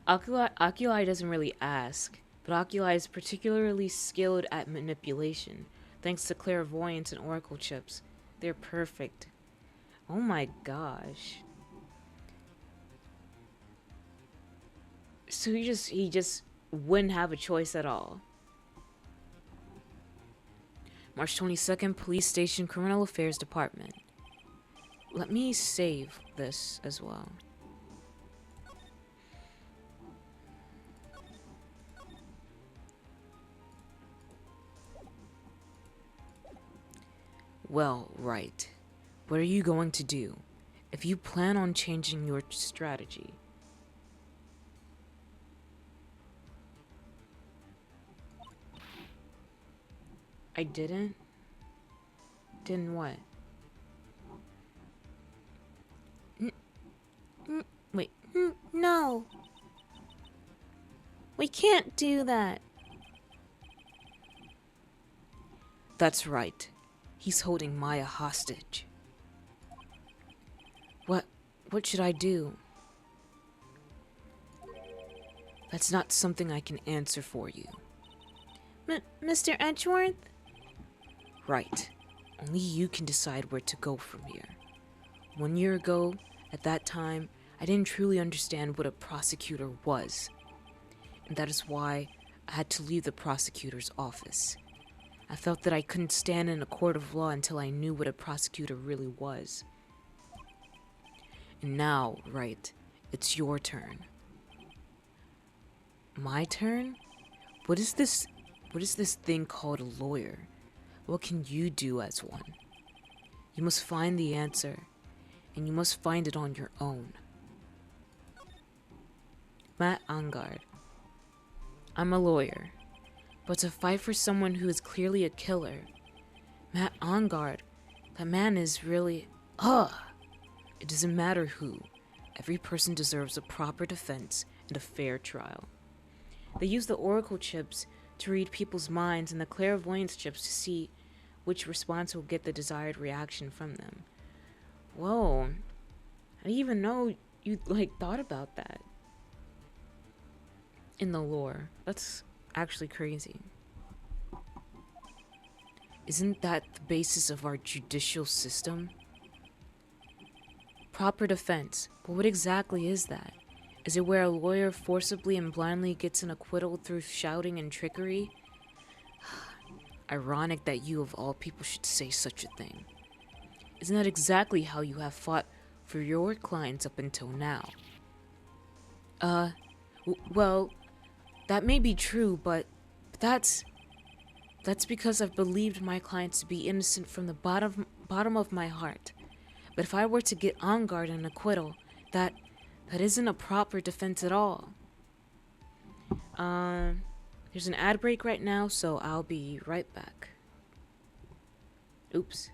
Oculi doesn't really ask, but Oculi is particularly skilled at manipulation, thanks to clairvoyance and oracle chips. They're perfect. Oh my gosh. So he just wouldn't have a choice at all. March 22nd, Police Station, Criminal Affairs Department. Let me save this as well. Well, right. What are you going to do? If you plan on changing your strategy. I didn't? Didn't what? Wait. No. We can't do that. That's right. He's holding Maya hostage. What should I do? That's not something I can answer for you. Mr. Edgeworth? Right. Only you can decide where to go from here. 1 year ago, at that time, I didn't truly understand what a prosecutor was. And that is why I had to leave the prosecutor's office. I felt that I couldn't stand in a court of law until I knew what a prosecutor really was. And now, Wright, it's your turn. My turn? What is this thing called a lawyer? What can you do as one? You must find the answer, and you must find it on your own. Matt Engarde. I'm a lawyer, but to fight for someone who is clearly a killer, Matt Engarde, that man is really... It doesn't matter who. Every person deserves a proper defense and a fair trial. They use the oracle chips to read people's minds and the clairvoyance chips to see which response will get the desired reaction from them. Whoa. I didn't even know you, like, thought about that in the lore. That's actually crazy. Isn't that the basis of our judicial system? Proper defense. But what exactly is that? Is it where a lawyer forcibly and blindly gets an acquittal through shouting and trickery? Ironic that you of all people should say such a thing. Isn't that exactly how you have fought for your clients up until now? Well, that may be true, but that's because I've believed my clients to be innocent from the bottom of my heart. But if I were to get Engarde an acquittal, that isn't a proper defense at all. There's an ad break right now, so I'll be right back. Oops.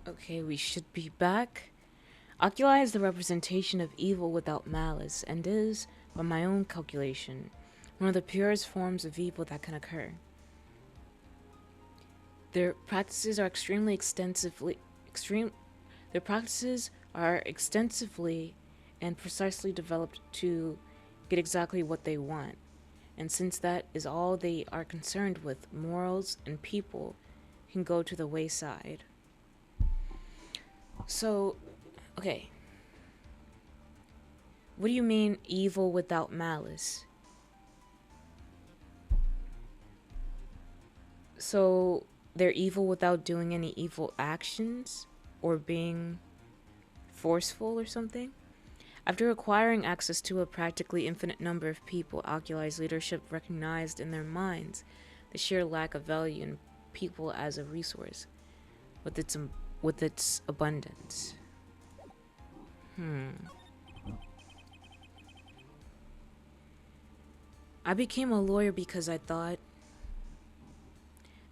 Okay, we should be back. Oculi is the representation of evil without malice, and is, by my own calculation, one of the purest forms of evil that can occur. Their practices are extensively and precisely developed to get exactly what they want. And since that is all they are concerned with, morals and people can go to the wayside. So, okay. What do you mean evil without malice? So, they're evil without doing any evil actions? Or being forceful or something? After acquiring access to a practically infinite number of people, Oculi's leadership recognized in their minds the sheer lack of value in people as a resource, with its abundance. I became a lawyer because I thought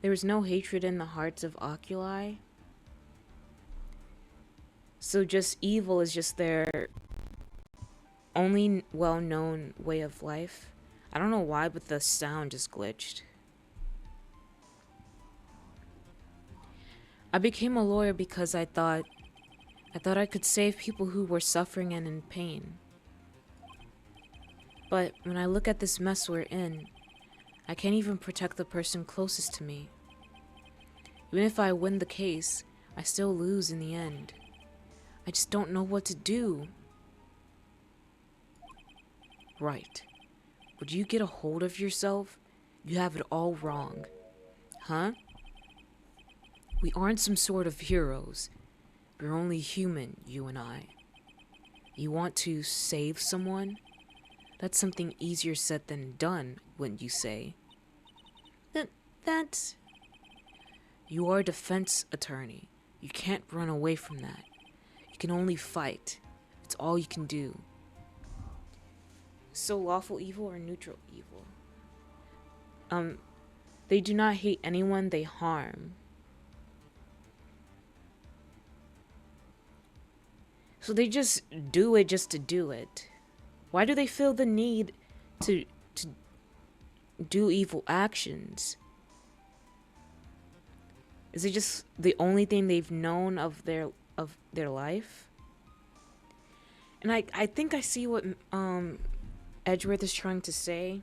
there was no hatred in the hearts of Oculi. So just evil is just their only well-known way of life. I don't know why, but the sound just glitched. I became a lawyer because I thought I could save people who were suffering and in pain. But when I look at this mess we're in, I can't even protect the person closest to me. Even if I win the case, I still lose in the end. I just don't know what to do. Right. Would you get a hold of yourself? You have it all wrong. Huh? We aren't some sort of heroes. We're only human, you and I. You want to save someone? That's something easier said than done, wouldn't you say? That's... You are a defense attorney. You can't run away from that. You can only fight. It's all you can do. So lawful evil or neutral evil? They do not hate anyone they harm. So they just do it just to do it. Why do they feel the need to do evil actions? Is it just the only thing they've known of their life? And I think I see what Edgeworth is trying to say.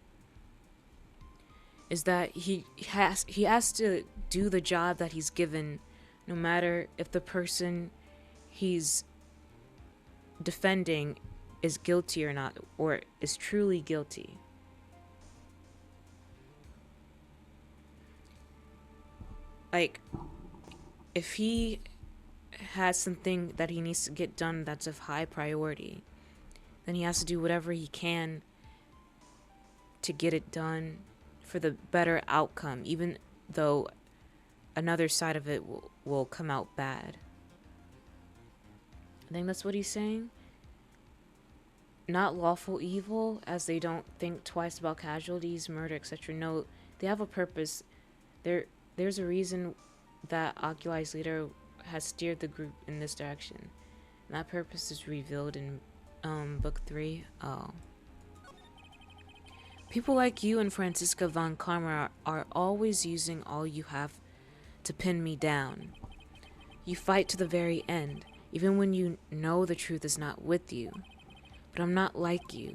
Is that he has to do the job that he's given, no matter if the person he's defending is guilty or not, or is truly guilty. Like, if he has something that he needs to get done that's of high priority, then he has to do whatever he can to get it done for the better outcome, even though another side of it will come out bad. I think that's what he's saying. Not lawful evil, as they don't think twice about casualties, murder, etc. No, they have a purpose. There's a reason that Oculi's leader has steered the group in this direction. And that purpose is revealed in book 3. Oh. People like you and Franziska von Karma are always using all you have to pin me down. You fight to the very end, even when you know the truth is not with you. But I'm not like you.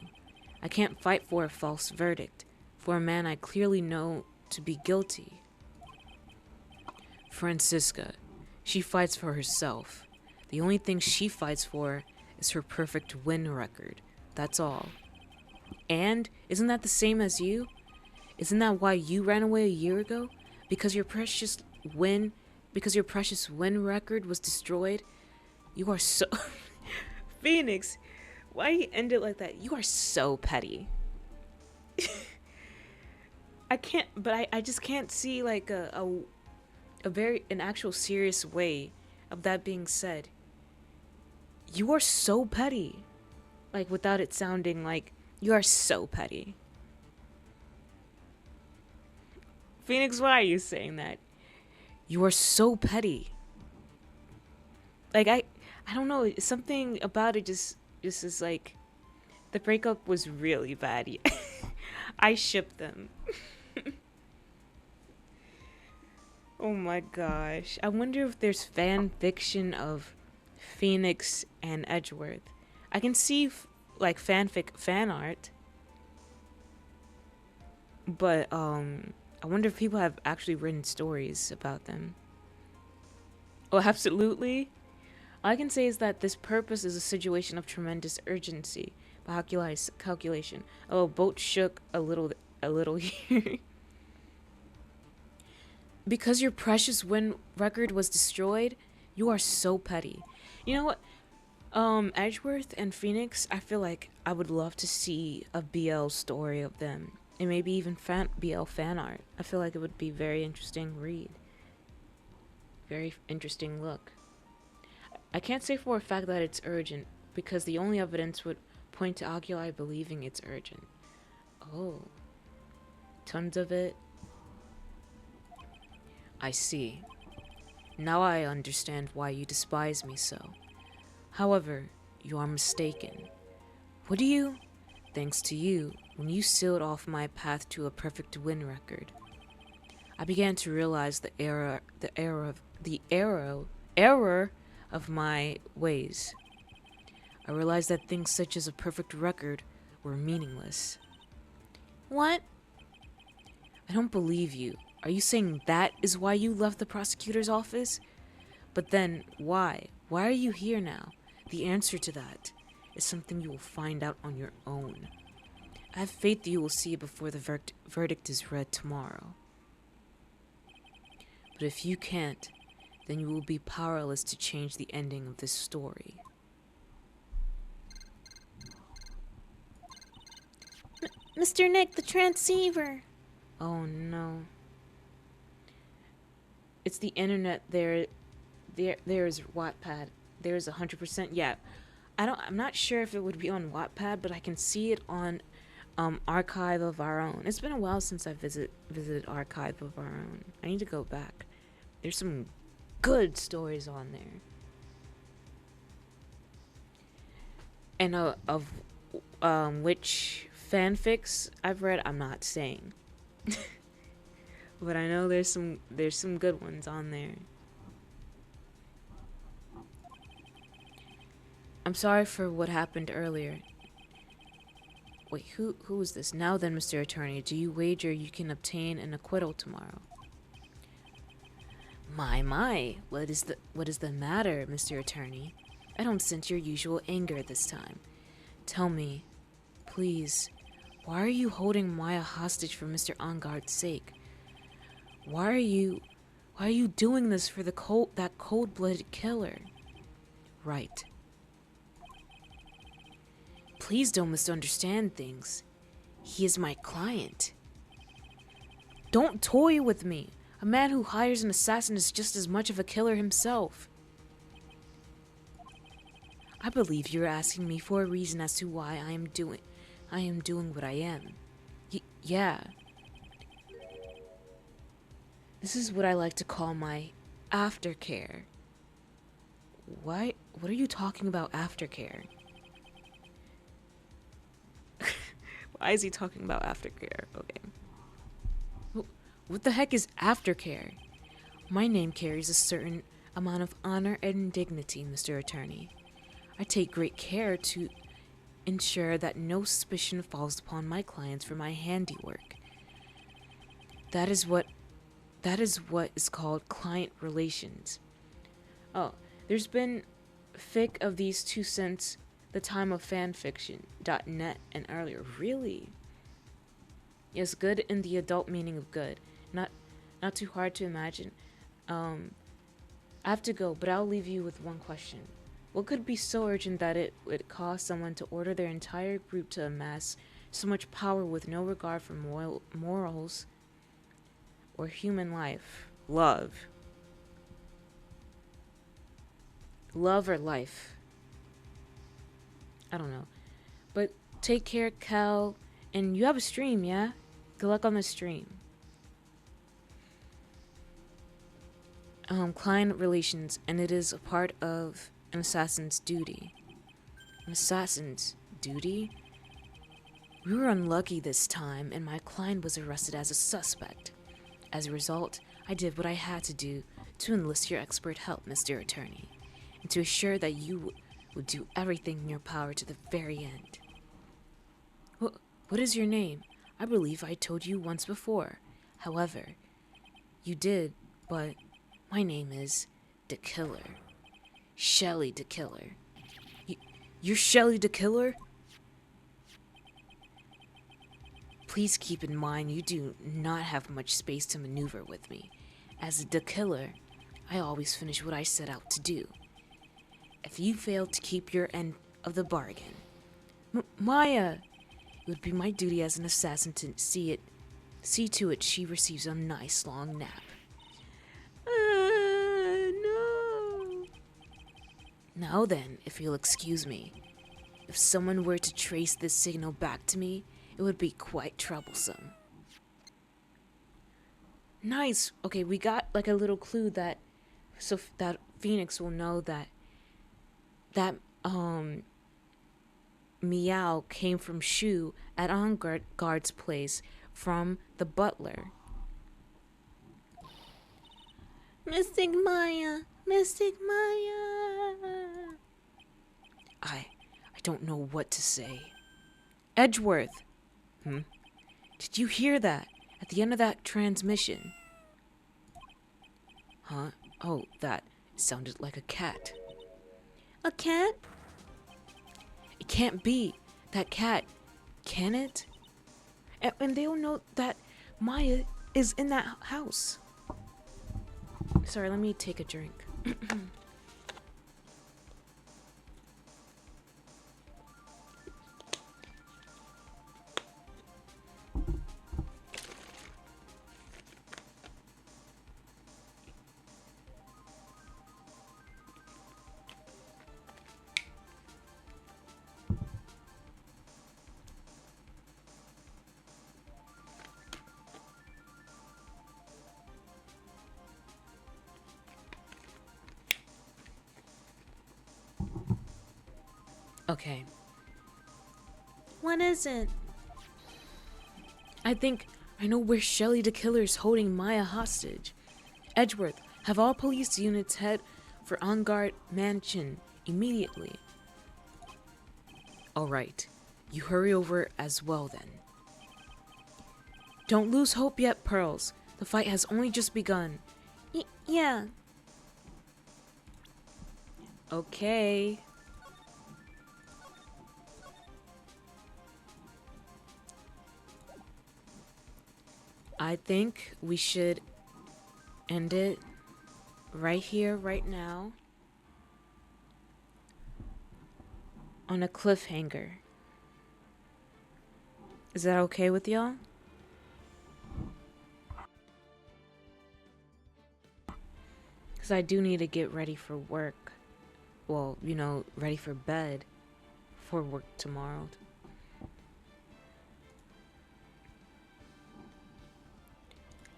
I can't fight for a false verdict, for a man I clearly know to be guilty. Franziska, she fights for herself. The only thing she fights for is her perfect win record. That's all. And isn't that the same as you? Isn't that why you ran away a year ago? Because your precious win record was destroyed? You are so... Phoenix, why you end it like that? You are so petty. I just can't see like an actual serious way of that being said. You are so petty. Like, without it sounding like you are so petty. Phoenix, why are you saying that? You are so petty. Like, I don't know, something about it just is like, the breakup was really bad. I shipped them. Oh my gosh. I wonder if there's fan fiction of Phoenix and Edgeworth. I can see like fan art. But I wonder if people have actually written stories about them. Oh, absolutely. All I can say is that this purpose is a situation of tremendous urgency. By calculation. Oh, boat shook a little here. Because your precious win record was destroyed, you are so petty. You know what? Edgeworth and Phoenix, I feel like I would love to see a BL story of them. And maybe even BL fan art. I feel like it would be very interesting read. Very interesting look. I can't say for a fact that it's urgent, because the only evidence would point to Oculi believing it's urgent. Oh. Tons of it. I see. Now I understand why you despise me so. However, you are mistaken. What do you? Thanks to you, when you sealed off my path to a perfect win record, I began to realize the error of my ways. I realized that things such as a perfect record were meaningless. What? I don't believe you. Are you saying that is why you left the prosecutor's office? But then, why? Why are you here now? The answer to that is something you will find out on your own. I have faith you will see it before the verdict is read tomorrow. But if you can't, then you will be powerless to change the ending of this story. Mr. Nick, the transceiver. Oh no. It's the internet. There's Wattpad. There's 100%. Yeah. I'm not sure if it would be on Wattpad, but I can see it on Archive of Our Own. It's been a while since I visited Archive of Our Own. I need to go back. There's some good stories on there. And of which fanfics I've read, I'm not saying. But I know there's some good ones on there. I'm sorry for what happened earlier. Wait, who is this? Now then, Mr. Attorney, do you wager you can obtain an acquittal tomorrow? My, what is the matter, Mr. Attorney? I don't sense your usual anger this time. Tell me, please, why are you holding Maya hostage for Mr. Engarde's sake? Why are you doing this for that cold-blooded killer? Right. Please don't misunderstand things. He is my client. Don't toy with me. A man who hires an assassin is just as much of a killer himself. I believe you're asking me for a reason as to why I am doing what I am. Yeah. This is what I like to call my aftercare. What are you talking about, aftercare? Why is he talking about aftercare? Okay. What the heck is aftercare? My name carries a certain amount of honor and dignity, Mr. Attorney. I take great care to ensure that no suspicion falls upon my clients for my handiwork. That is what is called client relations. Oh, there's been fic of these two since the time of fanfiction.net and earlier. Really? Yes, good in the adult meaning of good. Not too hard to imagine. I have to go, but I'll leave you with one question. What could be so urgent that it would cause someone to order their entire group to amass so much power with no regard for morals or human life? Love. Love or life? I don't know. But take care, Cal. And you have a stream, yeah? Good luck on the stream. Client relations, and it is a part of an assassin's duty. An assassin's duty? We were unlucky this time, and my client was arrested as a suspect. As a result, I did what I had to do to enlist your expert help, Mr. Attorney, and to assure that you would do everything in your power to the very end. What is your name? I believe I told you once before. However, you did, but my name is the Killer. Shelly the Killer. You're Shelly the Killer? Please keep in mind you do not have much space to maneuver with me. As the Killer, I always finish what I set out to do. If you fail to keep your end of the bargain, Maya, it would be my duty as an assassin to see to it she receives a nice long nap. No. Now then, if you'll excuse me, if someone were to trace this signal back to me, it would be quite troublesome. Nice. Okay, we got like a little clue that Phoenix will know that meow came from Shu at Engarde's place from the butler. Mystic Maya! Mystic Maya! I don't know what to say. Edgeworth! Did you hear that? At the end of that transmission? Huh? Oh, that sounded like a cat. A cat? It can't be that cat, can it? And they'll know that Maya is in that house. Sorry, let me take a drink. Okay. What is it? I think I know where Shelly the Killer's holding Maya hostage. Edgeworth, have all police units head for Engarde Mansion immediately. Alright, you hurry over as well then. Don't lose hope yet, Pearls. The fight has only just begun. Yeah. Okay. I think we should end it right here, right now, on a cliffhanger. Is that okay with y'all? Because I do need to get ready for work. Well, ready for bed for work tomorrow.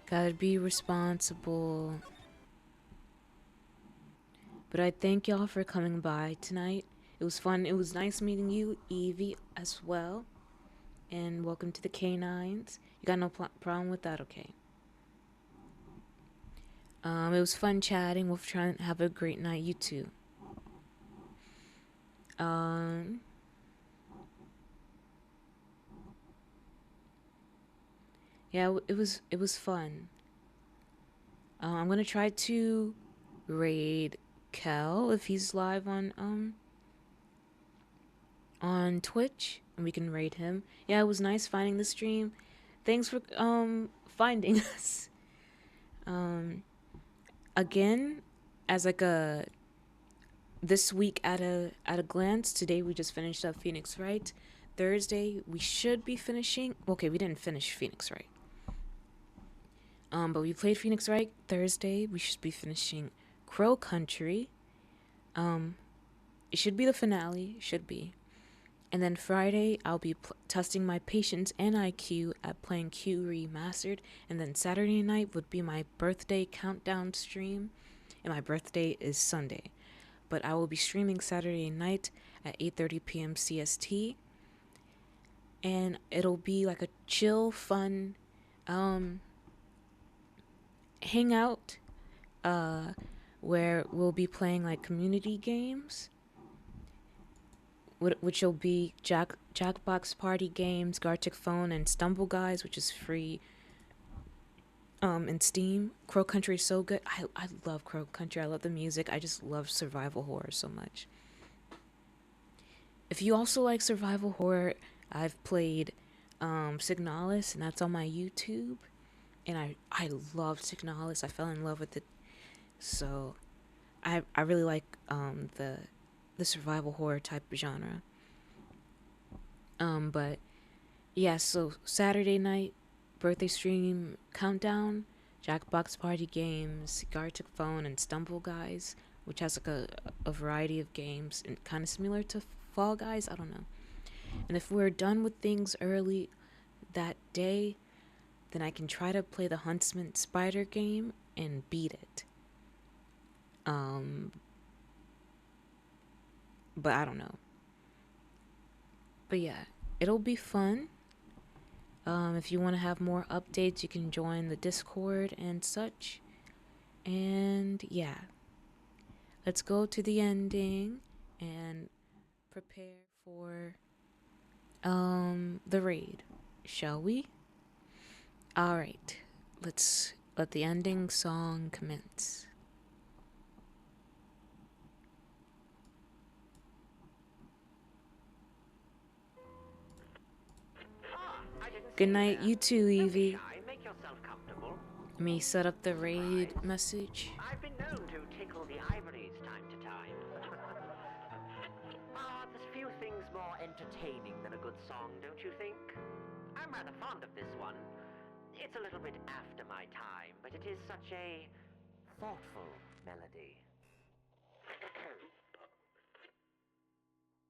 Gotta be responsible. But I thank y'all for coming by tonight. It was fun. It was nice meeting you, Evie, as well. And welcome to the Canines. You got no problem with that? Okay. It was fun chatting. We'll try and have a great night, you too. Yeah, it was fun. I'm gonna try to raid Kel if he's live on Twitch, and we can raid him. Yeah, it was nice finding the stream. Thanks for finding us. Again, as like a this week at a glance. Today we just finished up Phoenix Wright. Thursday we should be finishing. Okay, we didn't finish Phoenix Wright. But we played Phoenix Wright. Thursday we should be finishing Crow Country. It should be the finale. Should be. And then Friday, I'll be testing my patience and IQ at playing Q Remastered. And then Saturday night would be my birthday countdown stream. And my birthday is Sunday. But I will be streaming Saturday night at 8:30 p.m. CST. And it'll be like a chill, fun hangout where we'll be playing like community games, which will be Jackbox Party Games, Gartic Phone, and Stumble Guys, which is free in Steam. Crow Country is so good. I love Crow Country. I love the music. I just love survival horror so much. If you also like survival horror, I've played Signalis, and that's on my YouTube. And I love Signalis. I fell in love with it. So I really like the survival horror type of genre. But yeah, so Saturday night, birthday stream countdown, Jackbox Party Games, Gartic Phone, and Stumble Guys, which has like a variety of games and kind of similar to Fall Guys. I don't know. And if we're done with things early that day, then I can try to play the Huntsman Spider game and beat it. But I don't know. But yeah, it'll be fun. If you want to have more updates, you can join the Discord and such. And yeah, let's go to the ending and prepare for the raid, shall we? All right, let's let the ending song commence. Good night, you too, Evie. Make yourself comfortable. Let me set up the raid message. I've been known to tickle the ivories time to time. There's few things more entertaining than a good song, don't you think? I'm rather fond of this one. It's a little bit after my time, but it is such a thoughtful melody.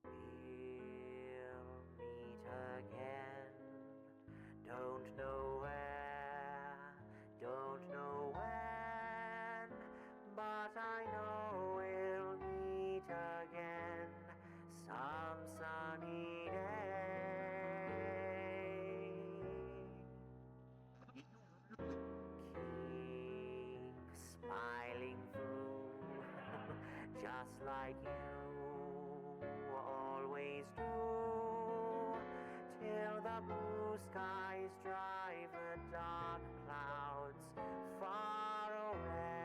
We'll meet again. Don't know where, don't know when, but I know we'll meet again some sunny day. Keep smiling through, just like you always do, till the blue skies drive the dark clouds far away.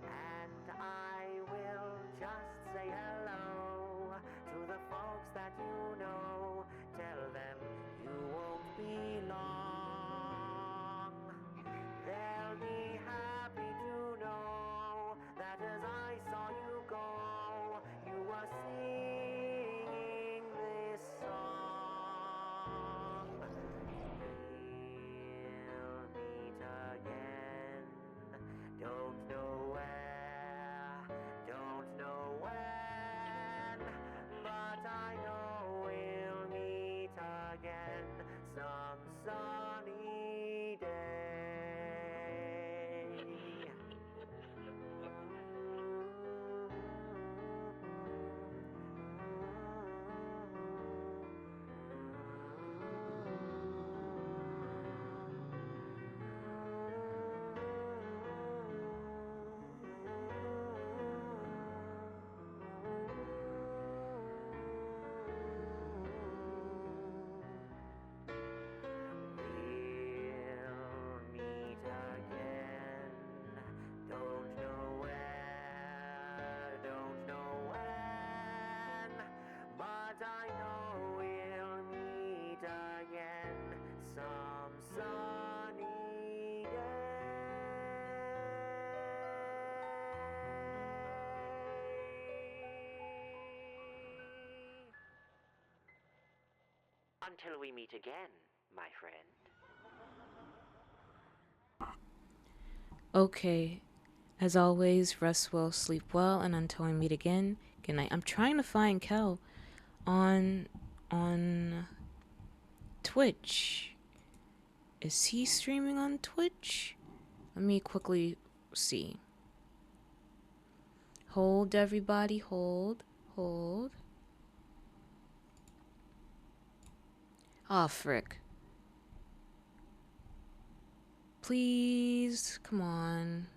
And I will just say hello to the folks that you know. Tell them you won't be long. They'll be happy to know that as I saw you go, you were singing this song. We'll meet again. Don't know where, don't know when, but I know we'll meet again some sunny day. We'll meet again. Don't know where, don't know when, but I know we'll meet again some sunny day. Until we meet again, my friend. Okay, as always, rest well, sleep well, and until we meet again, good night. I'm trying to find Kel on Twitch. Is he streaming on Twitch? Let me quickly see. Hold, everybody, hold. Ah, frick. Please, come on.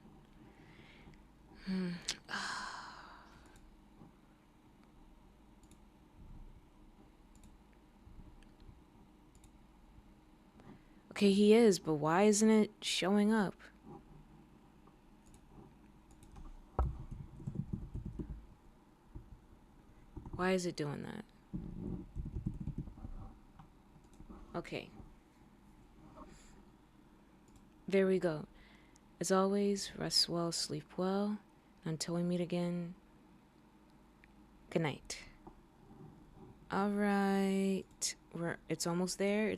Okay, he is, but why isn't it showing up? Why is it doing that? Okay. There we go. As always, rest well, sleep well. Until we meet again, good night. Alright. It's almost there.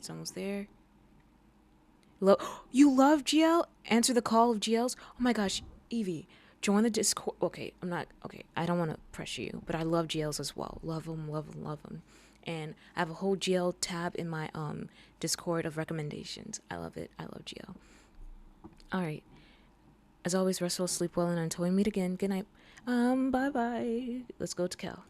You love GL? Answer the call of GLs? Oh my gosh, Evie, join the Discord. Okay, I don't want to pressure you, but I love GLs as well. Love them. And I have a whole GL tab in my Discord of recommendations. I love it. I love GL. Alright. As always, rest well, sleep well, and until we meet again, good night. Bye-bye. Let's go to Cal.